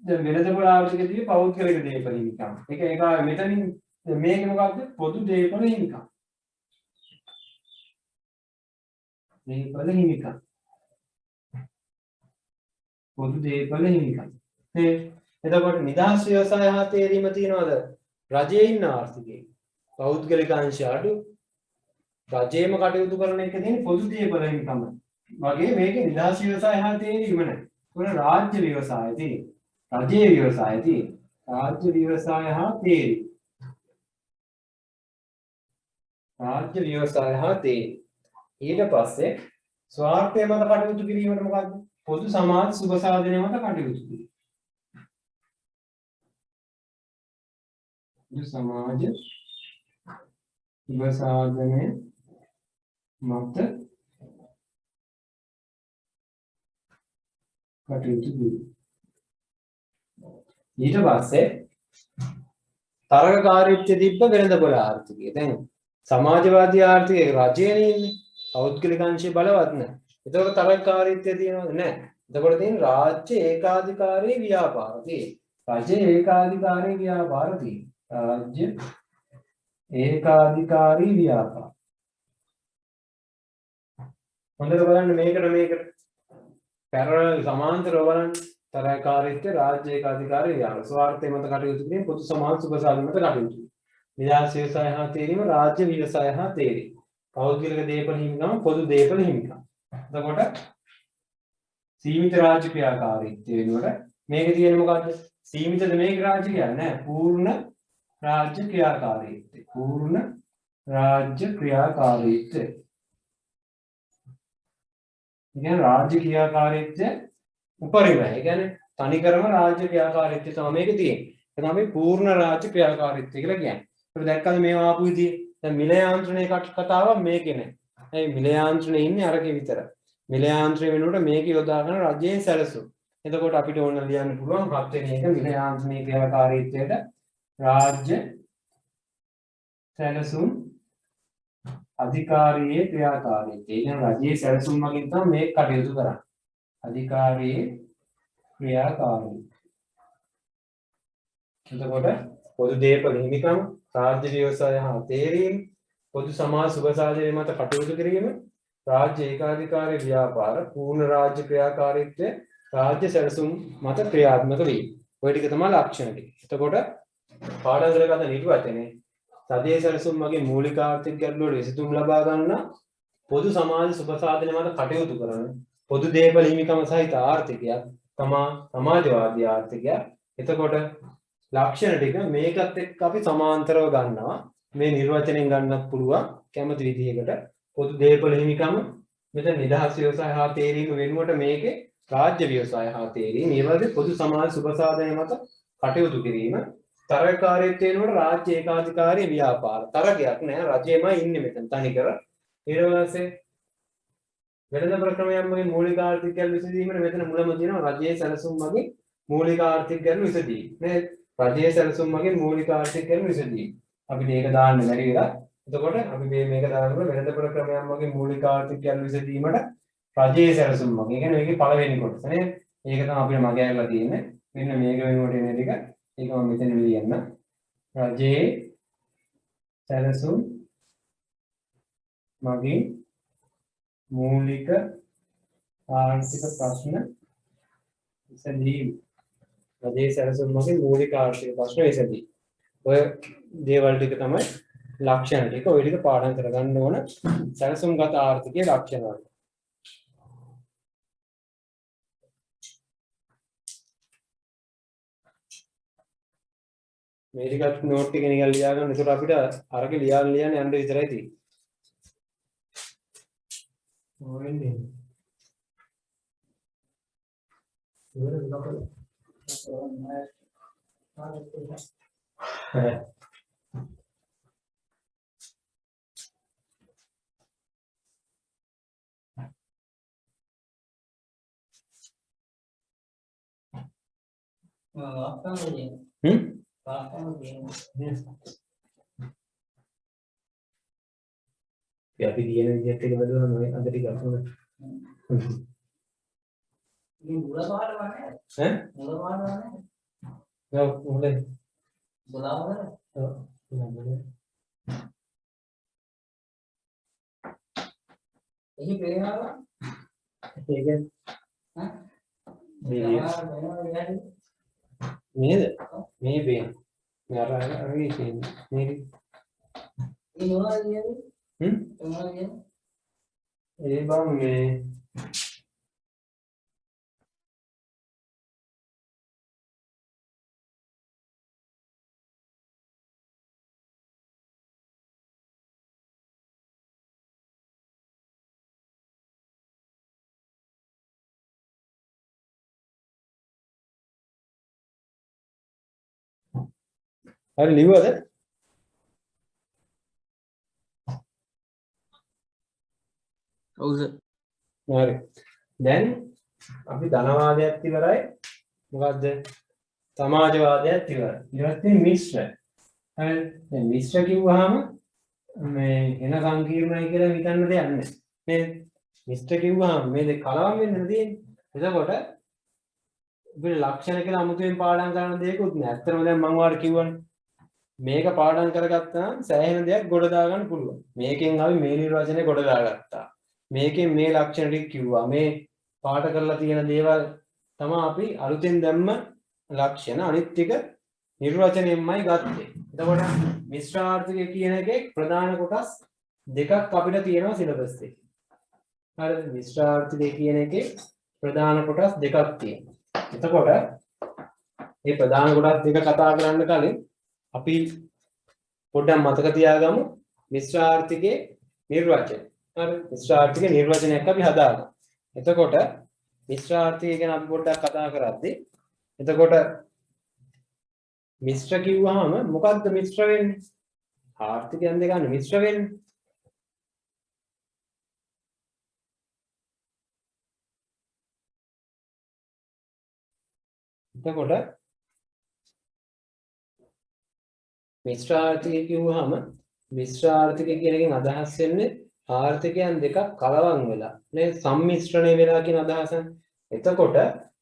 දැන් වෙළඳපොළ ආර්ථිකයේදී පෞද්ගලික දේපල හිමිකම්. ඒක මෙතනින් මේක මොකක්ද? පොදු දේපල හිමිකම්. දේපල හිමිකම්. පොදු දේපල හිමිකම්. එතකොට නිදහස් ව්‍යවසාය හා තේරීම තියනවාද? රජයේ ඉන්න ආර්ථිකයේ පෞද්ගලික අංශය අඩු රජයේම කටයුතු කරන එක තියෙන පොදු දේපල හිමිකම වගේ මේකේ නිදහස් ව්‍යවසාය හා තේරීම නැහැ. ඒක රාජ්‍ය ව්‍යවසාය තියෙන. රජයේ ව්‍යවසාය තියෙන. රාජ්‍ය ව්‍යවසාය හා තේරීම. රාජ්‍ය ව්‍යවසාය හා තේරීම. ඊට පස්සේ ස්වාර්ථය මත කටයුතු කිරීමට මොකද්ද? පොදු සමාජ සුබ සාධනය මත කටයුතු කිරීම. जो समाज විවසාදනය මත කටයුතු වේ. ඊට පස්සේ තරගකාරීත්වය තිබ්බ වෙළඳපොළ ආර්ථිකය. දැන් සමාජවාදී ආර්ථිකයේ රජයනේ ඉන්නේ. පෞද්ගලික අංශය බලවත් නැහැ. ඒතකොට තරගකාරීත්වය තියෙනවද? නැහැ. එතකොට තියෙන රාජ්‍ය ඒකාධිකාරී ව්‍යාපාර තියෙනවා. රජ ඒකාධිකාරී ව්‍යාපාර තියෙනවා. රාජ්‍ය ඒකාධිකාරී ව්‍යාපාර. හොඳට බලන්න මේකට පැරලල් සමාන්තරව බලන්න. තරගකාරීත්වය රාජ්‍ය ඒකාධිකාරී ව්‍යාපාර. ස්වාර්ථය මත කටයුතු කිරීම පොදු සමාජ සුබසාධන මත කටයුතු. නිදහස් ව්‍යවසාය හා තේරීම රාජ්‍ය ව්‍යවසාය හා තේරීම. පෞද්ගලික දේපල හිමිකම් පොදු දේපල හිමිකම්. එතකොට සීමිත රාජ්‍ය ක්‍රියාකාරීත්වය වෙනකොට මේක තියෙන මොකද්ද? සීමිතද මේක රාජ්‍ය කියන්නේ නැහැ. පූර්ණ රාජ්‍ය ක්‍රියාකාරීත්වය. පූර්ණ රාජ්‍ය ක්‍රියාකාරීත්වය. ඉතින් රාජ්‍ය ක්‍රියාකාරීත්වය උපරිමයි. ඒ කියන්නේ තනිකරම රාජ්‍ය ක්‍රියාකාරීත්වය තමයි මේක තියෙන්නේ. ඒක තමයි පූර්ණ රාජ්‍ය ක්‍රියාකාරීත්වය කියලා කියන්නේ. ඒක දැක්කද මේවා ආපු විදිය? දැන් මිල යාන්ත්‍රණයේ කතාවක් මේකේ නෑ. ඒ මිල යාන්ත්‍රණේ ඉන්නේ අරකේ විතරයි. මිල යාන්ත්‍රණය වෙනුවට මේක යොදා ගන්න රජයේ සැලසුම්. එතකොට අපිට ඕන ලියන්න පුළුවන් 7 වෙනි එක මිල යාන්ත්‍රණයේ ක්‍රියාකාරීත්වයට රාජ්‍ය සැලසුම් අධිකාරියේ ක්‍රියාකාරීත්වය. ඒ කියන්නේ රජයේ සැලසුම් වලින් තමයි මේක කටයුතු කරන්නේ. අධිකාරියේ ක්‍රියාකාරීත්වය. එතකොට පොදු දේපල හිමිකම්, රාජ්‍ය ව්‍යවසාය හා තේරීම, පොදු සමාජ සුබසාධනය මත කටයුතු කිරීම, රාජ්‍ය ඒකාධිකාරී ව්‍යාපාර, පූර්ණ රාජ්‍ය ක්‍රියාකාරීත්වය, රාජ්‍ය සැලසුම් මත ක්‍රියාත්මක වීම. ඔය ටික තමයි ලක්ෂණ ටික. එතකොට පාඩම් කරගත නිර්වචනේ සදේ සැලසුම් වගේ මූලික ආර්ථික ගැටලු වල විසඳුම් ලබා ගන්න පොදු සමාජ සුබසාධනය මත කටයුතු කරන පොදු දේපල හිමිකම සහිත ආර්ථිකයක් තමා සමාජවාදී ආර්ථිකයක්. එතකොට ලක්ෂණ ටික මේකත් එක්ක අපි සමාන්තරව ගන්නවා. මේ නිර්වචනයෙන් ගන්නත් පුළුවන් කැමති විදිහකට. පොදු දේපල හිමිකම මෙතන නිදහස් ව්‍යවසාය හා තේරීම වෙනුවට මේකේ රාජ්‍ය ව්‍යවසාය හා තේරීම. මේ වගේ පොදු සමාජ සුබසාධනය මත කටයුතු කිරීම. තරගකාරීත්වය වෙනුවට රාජ්‍ය ඒකාධිකාරී ව්‍යාපාර. තරගයක් නෑ රජයමයි ඉන්නේ මෙතන තනිකර. ඊට පස්සේ වෙළඳ ප්‍රක්‍රමයන් මගින් මූලික ආර්ථික ගැටලු විසඳීමට මෙතන මුලම තියෙනවා රජයේ සැලසුම් මගින් මූලික ආර්ථික ගැටලු විසඳීම. නේද? රජයේ සැලසුම් මගින් මූලික ආර්ථික ගැටලු විසඳීම. අපිට ඒක දාන්න බැරි වෙලා. එතකොට අපි මේක දානකොට වෙළඳ ප්‍රක්‍රමයන් මගින් මූලික ආර්ථික ගැටලු විසඳීමට රජයේ සැලසුම් මගින්. ඒ කියන්නේ මේකේ පළවෙනි කොටස නේද? ඒක තමයි අපිට මග ඇරලා තියෙන්නේ. මෙන්න මේක වෙනුවට එන ටික. ඒක මම මෙතන ලියන්න. රජයේ සැලසුම් මගින් මූලික ආර්ථික ප්‍රශ්න විසඳීම. රජයේ සැලසුම් මගින් මූලික ආර්ථික ප්‍රශ්න විසඳීම. ඔය දේවල් ටික තමයි ලක්ෂණ ටික. ඔය ටික පාඩම් කරගන්න ඕන සැලසුම්ගත ආර්ථිකයේ ලක්ෂණ වල. මේ ටිකත් නෝට් එකේ නිකන් ලියා ගන්න. ඒකට අපිට අරක ලියන්න යන්න විතරයි තියෙන්නේ. ඕන්නේ. ඉවරද නෝකල? හරි. අපි දින විදිහට එක බදුවම ඔය අද ටික අතුන. මේ මුල පාඩම නැහැ. ඈ? මුල පාඩම නැහැ. ඔව් මුලේ. බලාවද? ඔව්. එහි පේනවා. ඒක ඈ? නේද? මේ පේන. මේ අර තියෙන්නේ. මේ මොනවද කියන්නේ? මොනවද කියන්නේ? ඒ බං මේ හරි ලිව්වද? ඔව් සර්. හරි. දැන් අපි ධනවාදයත් ඉවරයි. මොකද්ද? සමාජවාදයත් ඉවරයි. ඊට පස්සේ මිශ්‍ර. හරි. දැන් මිශ්‍ර කිව්වහම මේ එන සංකීර්ණයි කියලා හිතන්න දෙයක් නැහැ. නේද? මිශ්‍ර කිව්වහම මේ දෙක කලවම් වෙන්න තියෙන්නේ. එතකොට අපේ ලක්ෂණ කියලා අමුතුවෙන් පාඩම් කරන්න දෙයක්වත් නැහැ. ඇත්තටම දැන් මම ඔයාලට කිව්වනේ. මේක පාඩම් කරගත්තා නම් සෑහෙන දෙයක් ගොඩ දාගන්න පුළුවන්. මේකෙන් අපි මේ නිර්වචනේ ගොඩ දාගත්තා. මේකෙන් මේ ලක්ෂණ ටික කිව්වා. මේ පාඩ කරලා තියෙන දේවල් තමයි අපි අලුතෙන් දැම්ම ලක්ෂණ. අනිත් ටික නිර්වචනයෙන්මයි ගත්තේ. එතකොට මිශ්‍රාර්ථකය කියන එකේ ප්‍රධාන කොටස් දෙකක් අපිට තියෙනවා සිලබස් එකේ. හරිද? මිශ්‍රාර්ථකය කියන එකේ ප්‍රධාන කොටස් දෙකක් තියෙනවා. එතකොට මේ ප්‍රධාන කොටස් දෙක කතා කරන්න කලින් අපි පොඩ්ඩක් මතක තියාගමු මිශ්‍රාර්ථකයේ නිර්වචනය. හරි මිශ්‍රාර්ථකයේ නිර්වචනයක් අපි හදාගමු. එතකොට මිශ්‍රාර්ථකය ගැන අපි පොඩ්ඩක් කතා කරද්දී එතකොට මිශ්‍ර කිව්වහම මොකද්ද මිශ්‍ර වෙන්නේ? ආර්ථිකයන් දෙක ගන්න මිශ්‍ර වෙන්නේ. එතකොට මිශ්‍ර ආර්ථිකය කිව්වහම මිශ්‍ර ආර්ථිකය කියන එකෙන් අදහස් වෙන්නේ ආර්ථිකයන් දෙකක් කලවම් වෙලා නේ සම්මිශ්‍රණය වෙලා කියන අදහස. එතකොට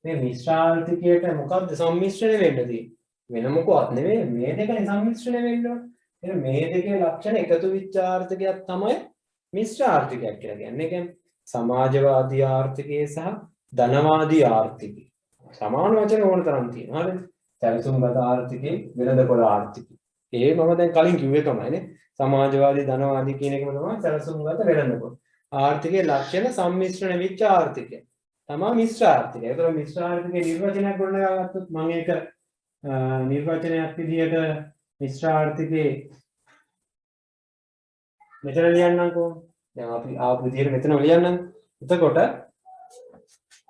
මේ මිශ්‍ර ආර්ථිකයට මොකද්ද සම්මිශ්‍රණය වෙන්න තියෙන්නේ? වෙන මොකවත් නෙවෙයි මේ දෙකනේ සම්මිශ්‍රණය වෙන්න ඕන. එහෙනම් මේ දෙකේ ලක්ෂණ එකතු වෙච්ච ආර්ථිකයක් තමයි මිශ්‍ර ආර්ථිකයක් කියලා කියන්නේ. ඒ කියන්නේ සමාජවාදී ආර්ථිකය සහ ධනවාදී ආර්ථිකය. සමාන වචන ඕන තරම් තියෙනවා. හරිද? සැලසුම්ගත ආර්ථිකේ වෙළඳපොළ ආර්ථිකය. ඒ මම දැන් කලින් කිව්වේ තමයිනේ. සමාජවාදී ධනවාදී කියන එකම තමයි සැලසුම්ගත වෙළඳපොළ. ආර්ථිකයේ ලක්ෂණ සම්මිශ්‍රණ වෙච්ච ආර්ථිකය. තමයි මිශ්‍ර ආර්ථිකය. ඒතර මිශ්‍ර ආර්ථිකයේ නිර්වචනයක් ගොඩනගාගත්තොත් මම ඒක නිර්වචනයක් විදිහට මිශ්‍ර ආර්ථිකයේ මෙතන ලියන්නම්කෝ. දැන් අපි ආපු විදිහට මෙතන ලියන්නම්. එතකොට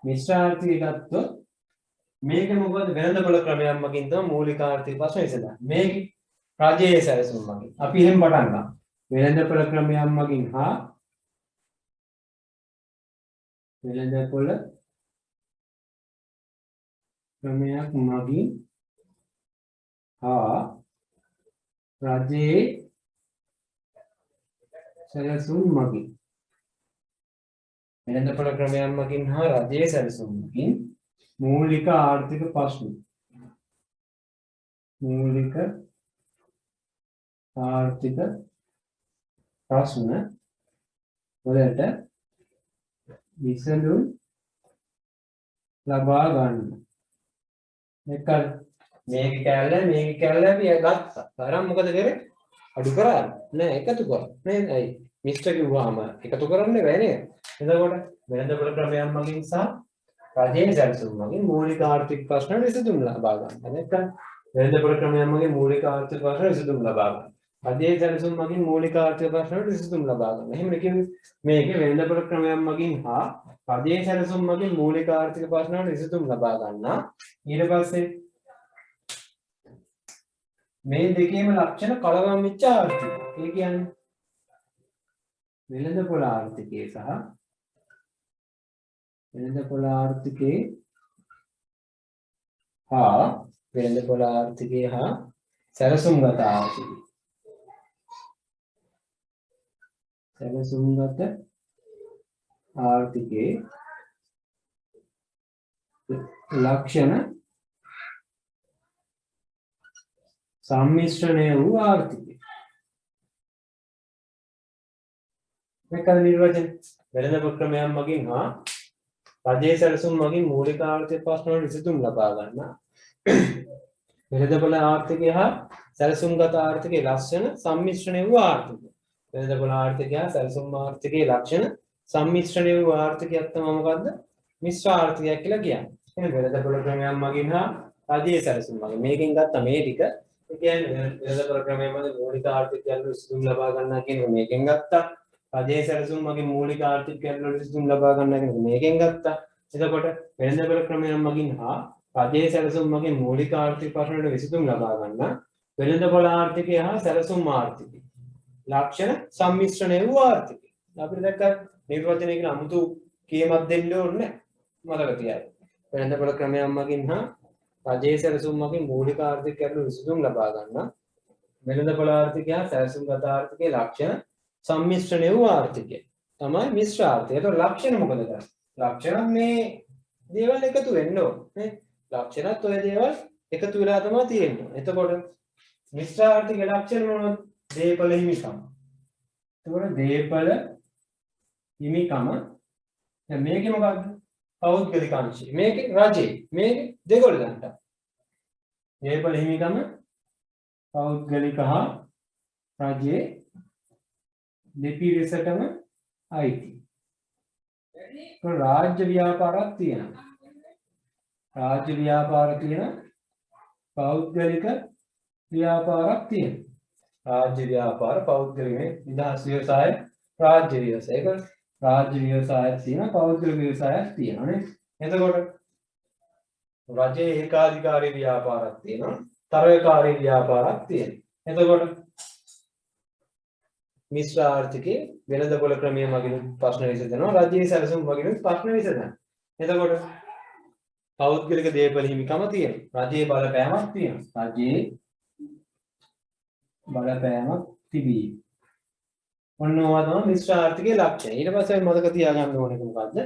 මිශ්‍ර ආර්ථිකය ගත්තොත් මේක මොකද වෙළඳපොළ ක්‍රමයක් මගින් තමයි මූලික ආර්ථික ප්‍රශ්න විසඳන්නේ. මේක රජයේ සැලසුම් මගින්. අපි එහෙම පටන් ගමු. වෙළඳපොළ ක්‍රමයක් මගින් හා වෙළඳපොළ ක්‍රමයක් මගින් හා රජයේ සැලසුම් මගින්. වෙළඳපොළ ක්‍රමයක් මගින් හා රජයේ සැලසුම් මගින් මූලික ආර්ථික ප්‍රශ්න. මූලික ආර්ථික ප්‍රශ්න වලට විසඳුම් ලබා ගන්න. මේක කැලල අපි ගත්තා. තරම් මොකද කරේ? අඩු කරා. නෑ එකතු කරා. නේද? ඇයි? මිශ්‍ර කිව්වහම එකතු කරන්නේ බෑ නේද? එතකොට වෙළඳපොළ ක්‍රමයක් මගින් සහ රජයේ සැලසුම් මගින් මූලික ආර්ථික ප්‍රශ්න විසඳුම් ලබා ගන්න. නැත්නම් වෙළඳපොළ ක්‍රමයක් මගින් මූලික ආර්ථික ප්‍රශ්න විසඳුම් ලබා ගන්න. රජයේ සැලසුම් මගින් මූලික ආර්ථික ප්‍රශ්න විසඳුම් ලබා ගන්න. එහෙම කියන්නේ මේකේ වෙළඳපොළ ක්‍රමයක් මගින් හා රජයේ සැලසුම් මගින් මූලික ආර්ථික ප්‍රශ්න විසඳුම් ලබා ගන්න. ඊට පස්සේ මේ දෙකේම ලක්ෂණ කලවම් වෙච්ච ආර්ථිකය. ඒ කියන්නේ වෙළඳපොළ ආර්ථිකය සහ වෙළඳපොළ ආර්ථිකයේ හා වෙළඳපොළ ආර්ථිකයේ හා සැලසුම්ගත ආර්ථිකය. සැලසුම්ගත ආර්ථිකයේ ලක්ෂණ සම්මිශ්‍රණය වූ ආර්ථිකය. මේක නිර්වචන වෙළඳපොළ ක්‍රමයක් මගින් හා රජයේ සැලසුම් මගින් මූලික ආර්ථික ප්‍රශ්න වලට විසඳුම් ලබා ගන්න. වෙළඳපොළ ආර්ථිකය හා සැලසුම්ගත ආර්ථිකයේ ලක්ෂණ සම්මිශ්‍රණය වූ ආර්ථිකය. වෙළඳපොළ ආර්ථිකය හා සැලසුම් ආර්ථිකයේ ලක්ෂණ සම්මිශ්‍රණය වූ ආර්ථිකයක් තමයි මොකද්ද? මිශ්‍ර ආර්ථිකයක් කියලා කියන්නේ. එහෙනම් වෙළඳපොළ ක්‍රමයක් මගින් හා රජයේ සැලසුම් මගින් මේකෙන් ගත්ත මේ ටික ඒ කියන්නේ වෙළඳපොළ ක්‍රමයක් මගින් මූලික ආර්ථිකයන් වල විසඳුම් ලබා ගන්නවා කියන එක මේකෙන් ගත්තා. රජයේ සැලසුම් මගින් මූලික ආර්ථිකයන් වල විසඳුම් ලබා ගන්නවා කියන එක මේකෙන් ගත්තා. එතකොට වෙළඳපොළ ක්‍රමයක් මගින් හා රජයේ සැලසුම් මගින් මූලික ආර්ථික ප්‍රශ්න වලට විසඳුම් ලබා ගන්න වෙළඳපොළ ආර්ථිකය හා සැලසුම් ආර්ථිකය. ලක්ෂණ සම්මිශ්‍රණය වූ ආර්ථිකය. අපිට දැක්ක නිර්වචනයකින් අමුතු කියමක් දෙන්න ඕනේ නැහැ. මතක තියාගන්න. වෙළඳපොළ ක්‍රමයක් මගින් හා රජයේ සැලසුම් මගින් මූලික ආර්ථික ගැටලු විසඳුම් ලබා ගන්න වෙළඳපොළ ආර්ථිකය හා සැලසුම්ගත ආර්ථිකයේ ලක්ෂණ සම්මිශ්‍රණය වූ ආර්ථිකය තමයි මිශ්‍ර ආර්ථිකය. ඒතකොට ලක්ෂණ මොකද කරන්නේ? ලක්ෂණ මේ දේවල් එකතු වෙන්න ඕනේ. ලක්ෂණත් ඔය දේවල් එකතු වෙලා තමයි තියෙන්නේ. එතකොට මිශ්‍ර ආර්ථික ලක්ෂණ මොනවද? දේපල හිමිකම. එතකොට දේපල හිමිකම දැන් මේකේ මොකක්ද? පෞද්ගලික අංශය. මේකේ රජේ. මේකේ දෙගොල්ලන්ට. දේපල හිමිකම පෞද්ගලික හා රජයේ දෙපිරිසටම අයිති. රාජ්‍ය ව්‍යාපාරයක් තියෙනවා. රාජ්‍ය ව්‍යාපාර තියෙනවා. පෞද්ගලික ව්‍යාපාරයක් තියෙනවා. රාජ්‍ය ව්‍යාපාර පෞද්ගලික නිදහස් ව්‍යවසාය රාජ්‍ය ව්‍යවසාය. ඒක රාජ්‍ය ව්‍යවසායක් තියෙනවා. පෞද්ගලික ව්‍යවසායක් තියෙනවා නේ. එතකොට රජයේ ඒකාධිකාරී ව්‍යාපාරයක් තියෙනවා. තරගකාරී ව්‍යාපාරයක් තියෙනවා. එතකොට මිශ්‍ර ආර්ථිකයේ වෙළඳපොළ ක්‍රමය මගින් ප්‍රශ්න විසඳනවා. රජයේ සැලසුම් මගින් ප්‍රශ්න විසඳනවා. එතකොට පෞද්ගලික දේපල හිමිකම තියෙනවා. රජයේ බලපෑමක් තියෙනවා. රජයේ බලපෑමක් තිබී. ඔන්න ඔවා තමයි මිශ්‍ර ආර්ථිකයේ ලක්ෂණ. ඊට පස්සේ මතක තියාගන්න ඕනේ මොකද්ද?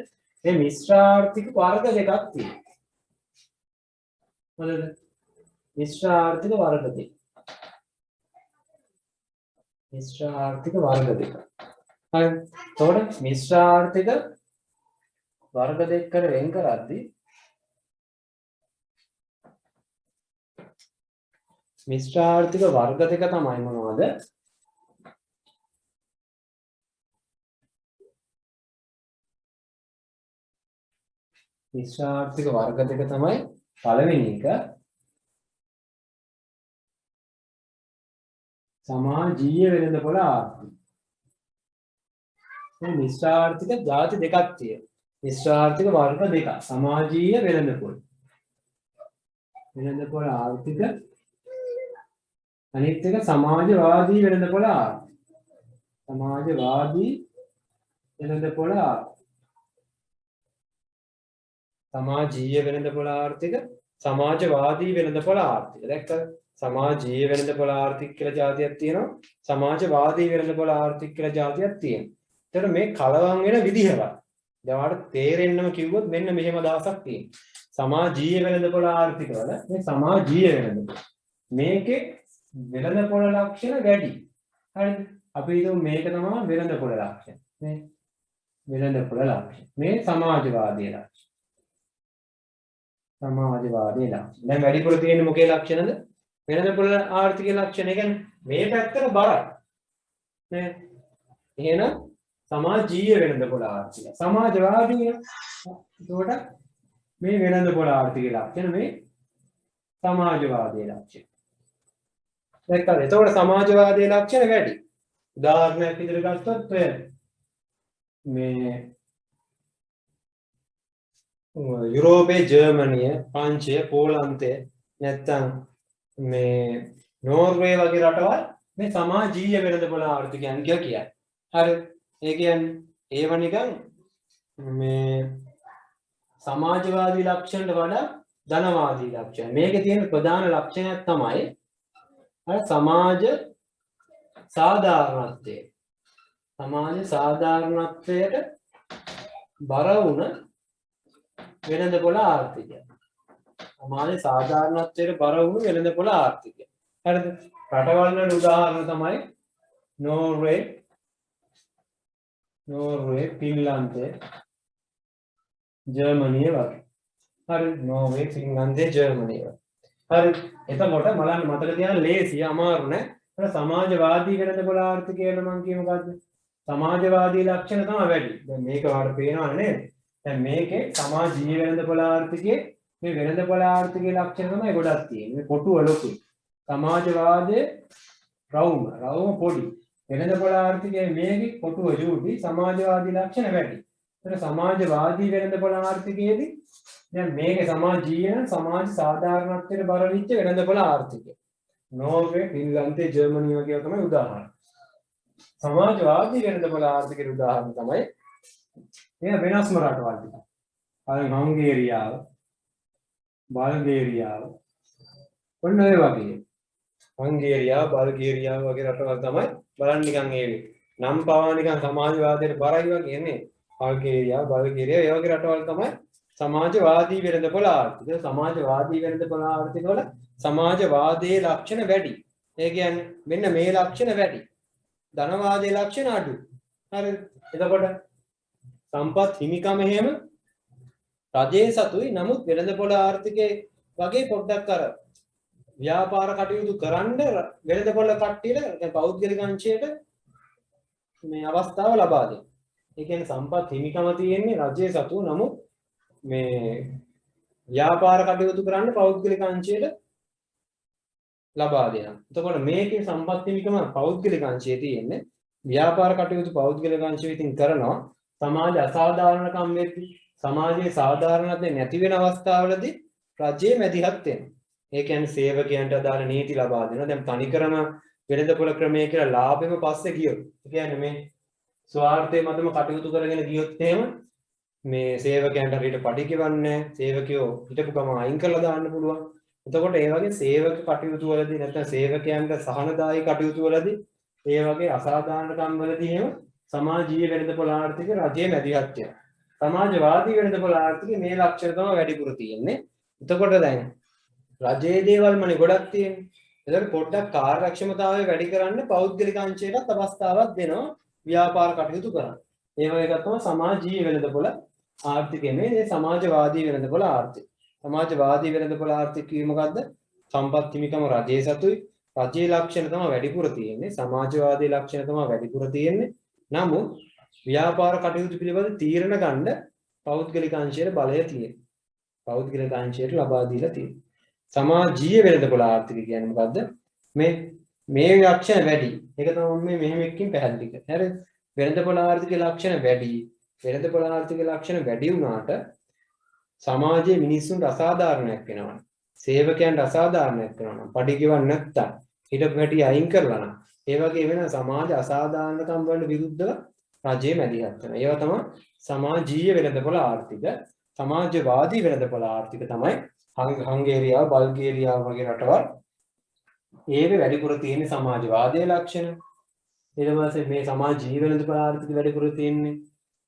මේ මිශ්‍ර ආර්ථික වර්ග දෙකක් තියෙනවා. මොකද? මිශ්‍ර ආර්ථික වර්ග දෙක. මිශ්‍ර ආර්ථික වර්ග දෙක. හරි. එතකොට මිශ්‍ර ආර්ථික වර්ග දෙකකට වෙන් කරද්දී මිශ්‍ර ආර්ථික වර්ග දෙක තමයි මොනවද? මිශ්‍ර ආර්ථික වර්ග දෙක තමයි පළවෙනි එක සමාජීය වෙළඳපොළ ආර්ථික. මේ මිශ්‍ර ආර්ථික ಜಾති දෙකක් තියෙනවා. මිශ්‍ර ආර්ථික වර්ග දෙකක්. සමාජීය වෙළඳපොළ. වෙළඳපොළ ආර්ථික අනිත් එක සමාජවාදී වෙළඳපොළ ආර්ථික. සමාජවාදී වෙළඳපොළ ආර්ථික. සමාජීය වෙළඳපොළ ආර්ථික සමාජවාදී වෙළඳපොළ ආර්ථික. දැක්කද? සමාජීය වෙළඳපොළ ආර්ථික කියලා જાතියක් තියෙනවා. සමාජවාදී වෙළඳපොළ ආර්ථික කියලා જાතියක් තියෙනවා. ඒතර මේ කලවම් වෙන විදිහවත්. දැන් ඔයාලට තේරෙන්නම කිව්වොත් මෙන්න මෙහෙම අදහසක් තියෙනවා. සමාජීය වෙළඳපොළ ආර්ථික වල මේ සමාජීය වෙළඳපොළ. මේකේ වෙළඳපොළ ලක්ෂණ වැඩි. හරිද? අපි හිතමු මේක තමයි වෙළඳපොළ ලක්ෂණ. මේ වෙළඳපොළ ලක්ෂණ. මේ සමාජවාදී ලක්ෂණ. සමාජවාදී ලක්ෂණ. දැන් වැඩිපුර තියෙන්නේ මොකේ ලක්ෂණද? වෙළඳපොළ ආර්ථික ලක්ෂණ. ඒ කියන්නේ මේ පැත්තට බරයි. නේද? එහෙනම් සමාජීය වෙළඳපොළ ආර්ථික. සමාජවාදී එතකොට මේ වෙළඳපොළ ආර්ථික ලක්ෂණ මේ සමාජවාදී ලක්ෂණ. දැක්කද? එතකොට සමාජවාදී ලක්ෂණ වැඩි. උදාහරණයක් විදිහට ගත්තොත් ඔය මේ යුරෝපයේ ජර්මනිය, ප්‍රංශය, පෝලන්තය නැත්තම් මේ නෝර්වේ වගේ රටවල් මේ සමාජීය වෙළඳපොළ ආර්ථිකයන් කියලා කියයි. හරි. ඒ කියන්නේ ඒව නිකන් මේ සමාජවාදී ලක්ෂණයට වඩා ධනවාදී ලක්ෂණ. මේකේ තියෙන ප්‍රධාන ලක්ෂණයක් තමයි අර සමාජ සාධාරණත්වය. සමාජ සාධාරණත්වයට බර වුණ වෙළඳපොළ ආර්ථිකය. සමාජ සාධාරණත්වයට බර වුණු වෙළඳපොළ ආර්ථිකය. හරිද? රටවල් වල උදාහරණ තමයි නෝර්වේ, ෆින්ලන්තය, ජර්මනිය වගේ. හරි. නෝර්වේ, ෆින්ලන්තය, ජර්මනිය වගේ. හරි. එතකොට බලන්න මතක තියාගන්න ලේසි අමාරු නෑ. අර සමාජවාදී වෙළඳපොළ ආර්ථිකය වල මම කියේ මොකද්ද? සමාජවාදී ලක්ෂණ තමයි වැඩි. දැන් මේක වාට පේනවනේ නේද? දැන් මේකේ සමාජීය වෙළඳපොළ ආර්ථිකයේ මේ වෙළඳපොළ ආර්ථිකයේ ලක්ෂණ තමයි ගොඩක් තියෙන්නේ. මේ කොටුව ලොකුයි. සමාජවාදයේ රවුම පොඩි. වෙළඳපොළ ආර්ථිකයේ මේකේ කොටුව යුටි සමාජවාදී ලක්ෂණ වැඩි. ඒතර සමාජවාදී වෙළඳපොළ ආර්ථිකයේදී දැන් මේකේ සමාජීය සමාජ සාධාරණත්වයට බර වෙච්ච වෙළඳපොළ ආර්ථිකය. නෝර්වේ, ෆින්ලන්තේ, ජර්මනිය වගේ තමයි උදාහරණ. සමාජවාදී වෙළඳපොළ ආර්ථිකයේ උදාහරණ තමයි එය වෙනස්ම රටවල් ටික. අර හංගේරියාව, බල්ගේරියාව ඔන්න ඔය වගේ. හංගේරියාව, බල්ගේරියාව වගේ රටවල් තමයි බලන්න නිකන් ඒ නම් පවා නිකන් සමාජවාදයට බරයි වගේ නේ. හංගේරියාව, බල්ගේරියාව ඒ වගේ රටවල් තමයි සමාජවාදී වෙළඳපොළ ආර්ථික. සමාජවාදී වෙළඳපොළ ආර්ථික වල සමාජවාදයේ ලක්ෂණ වැඩි. ඒ කියන්නේ මෙන්න මේ ලක්ෂණ වැඩි. ධනවාදයේ ලක්ෂණ අඩු. හරිද? එතකොට සම්පත් හිමිකම එහෙම රජයේ සතුයි. නමුත් වෙළඳපොළ ආර්ථිකයේ වගේ පොඩ්ඩක් අර ව්‍යාපාර කටයුතු කරන්න වෙළඳපොළ කට්ටියට يعني පෞද්ගලික අංශයට මේ අවස්ථාව ලබා දෙනවා. ඒ කියන්නේ සම්පත් හිමිකම තියෙන්නේ රජයේ සතු. නමුත් මේ ව්‍යාපාර කටයුතු කරන්න පෞද්ගලික අංශයට ලබා දෙනවා. එතකොට මේකේ සම්පත් හිමිකම පෞද්ගලික අංශයේ තියෙන්නේ ව්‍යාපාර කටයුතු පෞද්ගලික අංශය විසින් කරනවා. සමාජ අසාධාරණකම් වෙද්දී සමාජයේ සාධාරණත්වය නැති වෙන අවස්ථාවලදී රජයේ මැදිහත් වෙනවා. ඒ කියන්නේ සේවකයන්ට අදාළ නීති ලබා දෙනවා. දැන් තනිකරම වෙළඳපොළ ක්‍රමය කියලා ලාභෙම පස්සේ ගියොත්. ඒ කියන්නේ මේ ස්වාර්ථය මතම කටයුතු කරගෙන ගියොත් එහෙම මේ සේවකයන්ට හරියට පඩි ගෙවන්නේ නැහැ. සේවකයෝ හිටපු ගම අයින් කරලා දාන්න පුළුවන්. එතකොට ඒ වගේ සේවක කටයුතු වලදී නැත්නම් සේවකයන්ට සහනදායී කටයුතු වලදී ඒ වගේ අසාධාරණකම් වලදී එහෙම සමාජීය වෙළඳපොළ ආර්ථික රජයේ මැදිහත් වෙනවා. සමාජවාදී වෙළඳපොළ ආර්ථිකයේ මේ ලක්ෂණ තමයි වැඩිපුර තියෙන්නේ. එතකොට දැන් රජයේ දේවල්මනේ ගොඩක් තියෙන්නේ. ඒතර පොඩ්ඩක් කාර්යක්ෂමතාවය වැඩි කරන්න පෞද්ගලික අංශයටත් අවස්ථාවක් දෙනවා ව්‍යාපාර කටයුතු කරන්න. ඒ වගේ එකක් තමයි සමාජීය වෙළඳපොළ ආර්ථිකය. මේ සමාජවාදී වෙළඳපොළ ආර්ථිකය. සමාජවාදී වෙළඳපොළ ආර්ථිකය මොකද්ද? සම්පත් හිමිකම රජයේ සතුයි. රජයේ ලක්ෂණ තමයි වැඩිපුර තියෙන්නේ. සමාජවාදී ලක්ෂණ තමයි වැඩිපුර තියෙන්නේ. නමුත් ව්‍යාපාර කටයුතු පිළිබඳ තීරණ ගන්න පෞද්ගලික අංශයට බලය තියෙනවා. පෞද්ගලික අංශයට ලබා දීලා තියෙනවා. සමාජීය වෙළඳපොළ ආර්ථිකය කියන්නේ මොකද්ද? මේ ලක්ෂණ වැඩි. ඒක තමයි මේ මෙහෙම එකකින් පැහැදිලි කරන්නේ. හරිද? වෙළඳපොළ ආර්ථිකයේ ලක්ෂණ වැඩි. වෙළඳපොළ ආර්ථිකයේ ලක්ෂණ වැඩි වුණාට සමාජයේ මිනිස්සුන්ට අසාධාරණයක් වෙනවා. සේවකයන්ට අසාධාරණයක් වෙනවා. පඩි ගෙවන්න නැත්තම් හිටපු හැටි අයින් කරලා නම් ඒ වගේ වෙන සමාජ අසාධාරණකම් වලට විරුද්ධව රජයේ මැදිහත් වෙනවා. ඒවා තමයි සමාජීය වෙළඳපොළ ආර්ථික. සමාජවාදී වෙළඳපොළ ආර්ථික තමයි හංගේරියාව, බල්ගේරියාව වගේ රටවල්. ඒකේ වැඩිපුර තියෙන සමාජවාදයේ ලක්ෂණ. ඊට පස්සේ මේ සමාජීය වෙළඳපොළ ආර්ථික වැඩිපුර තියෙන්නේ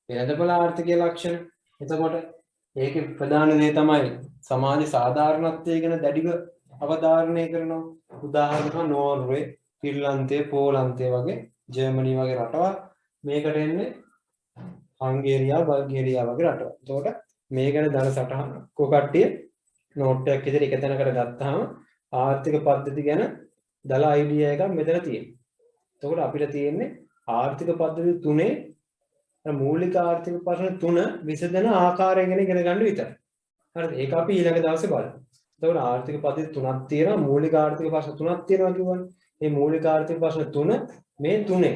වෙළඳපොළ ආර්ථිකයේ ලක්ෂණ. එතකොට ඒකේ ප්‍රධාන දේ තමයි සමාජ සාධාරණත්වය ගැන දැඩිව අවධාරණය කරනවා. උදාහරණයක් නෝර්වේ, ෆින්ලන්තය, පෝලන්තය වගේ, ජර්මනිය වගේ රටවල්. මේකට එන්නේ හංගේරියාව, බල්ගේරියාව වගේ රටවල්. එතකොට මේ ගැන ධන සටහන කොකට්ටිය නෝට් එකක් විතර එක තැනකට ගත්තාම ආර්ථික පද්ධති ගැන දල අයිඩියා එකක් මෙතන තියෙනවා. එතකොට අපිට තියෙන්නේ ආර්ථික පද්ධති තුනේ මූලික ආර්ථික ප්‍රශ්න තුන විසඳන ආකාරය ගැන ඉගෙන ගන්න විතරයි. හරිද? ඒක අපි ඊළඟ දවසේ බලමු. එතකොට ආර්ථික පද්ධති තුනක් තියෙනවා. මූලික ආර්ථික ප්‍රශ්න තුනක් තියෙනවා කියවනේ. මේ මූලික ආර්ථික ප්‍රශ්න තුන මේ තුනේ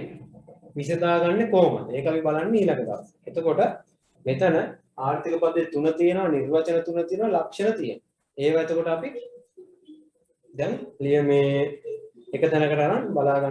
විසඳාගන්නේ කොහොමද? ඒක අපි බලන්නේ ඊළඟ දවසේ. එතකොට මෙතන ආර්ථික පද්ධති තුන තියෙනවා, නිර්වචන තුන තියෙනවා, ලක්ෂණ තියෙනවා. ඒවා එතකොට අපි දැන් මේ එක තැනකට අරන් බලා ගන්න.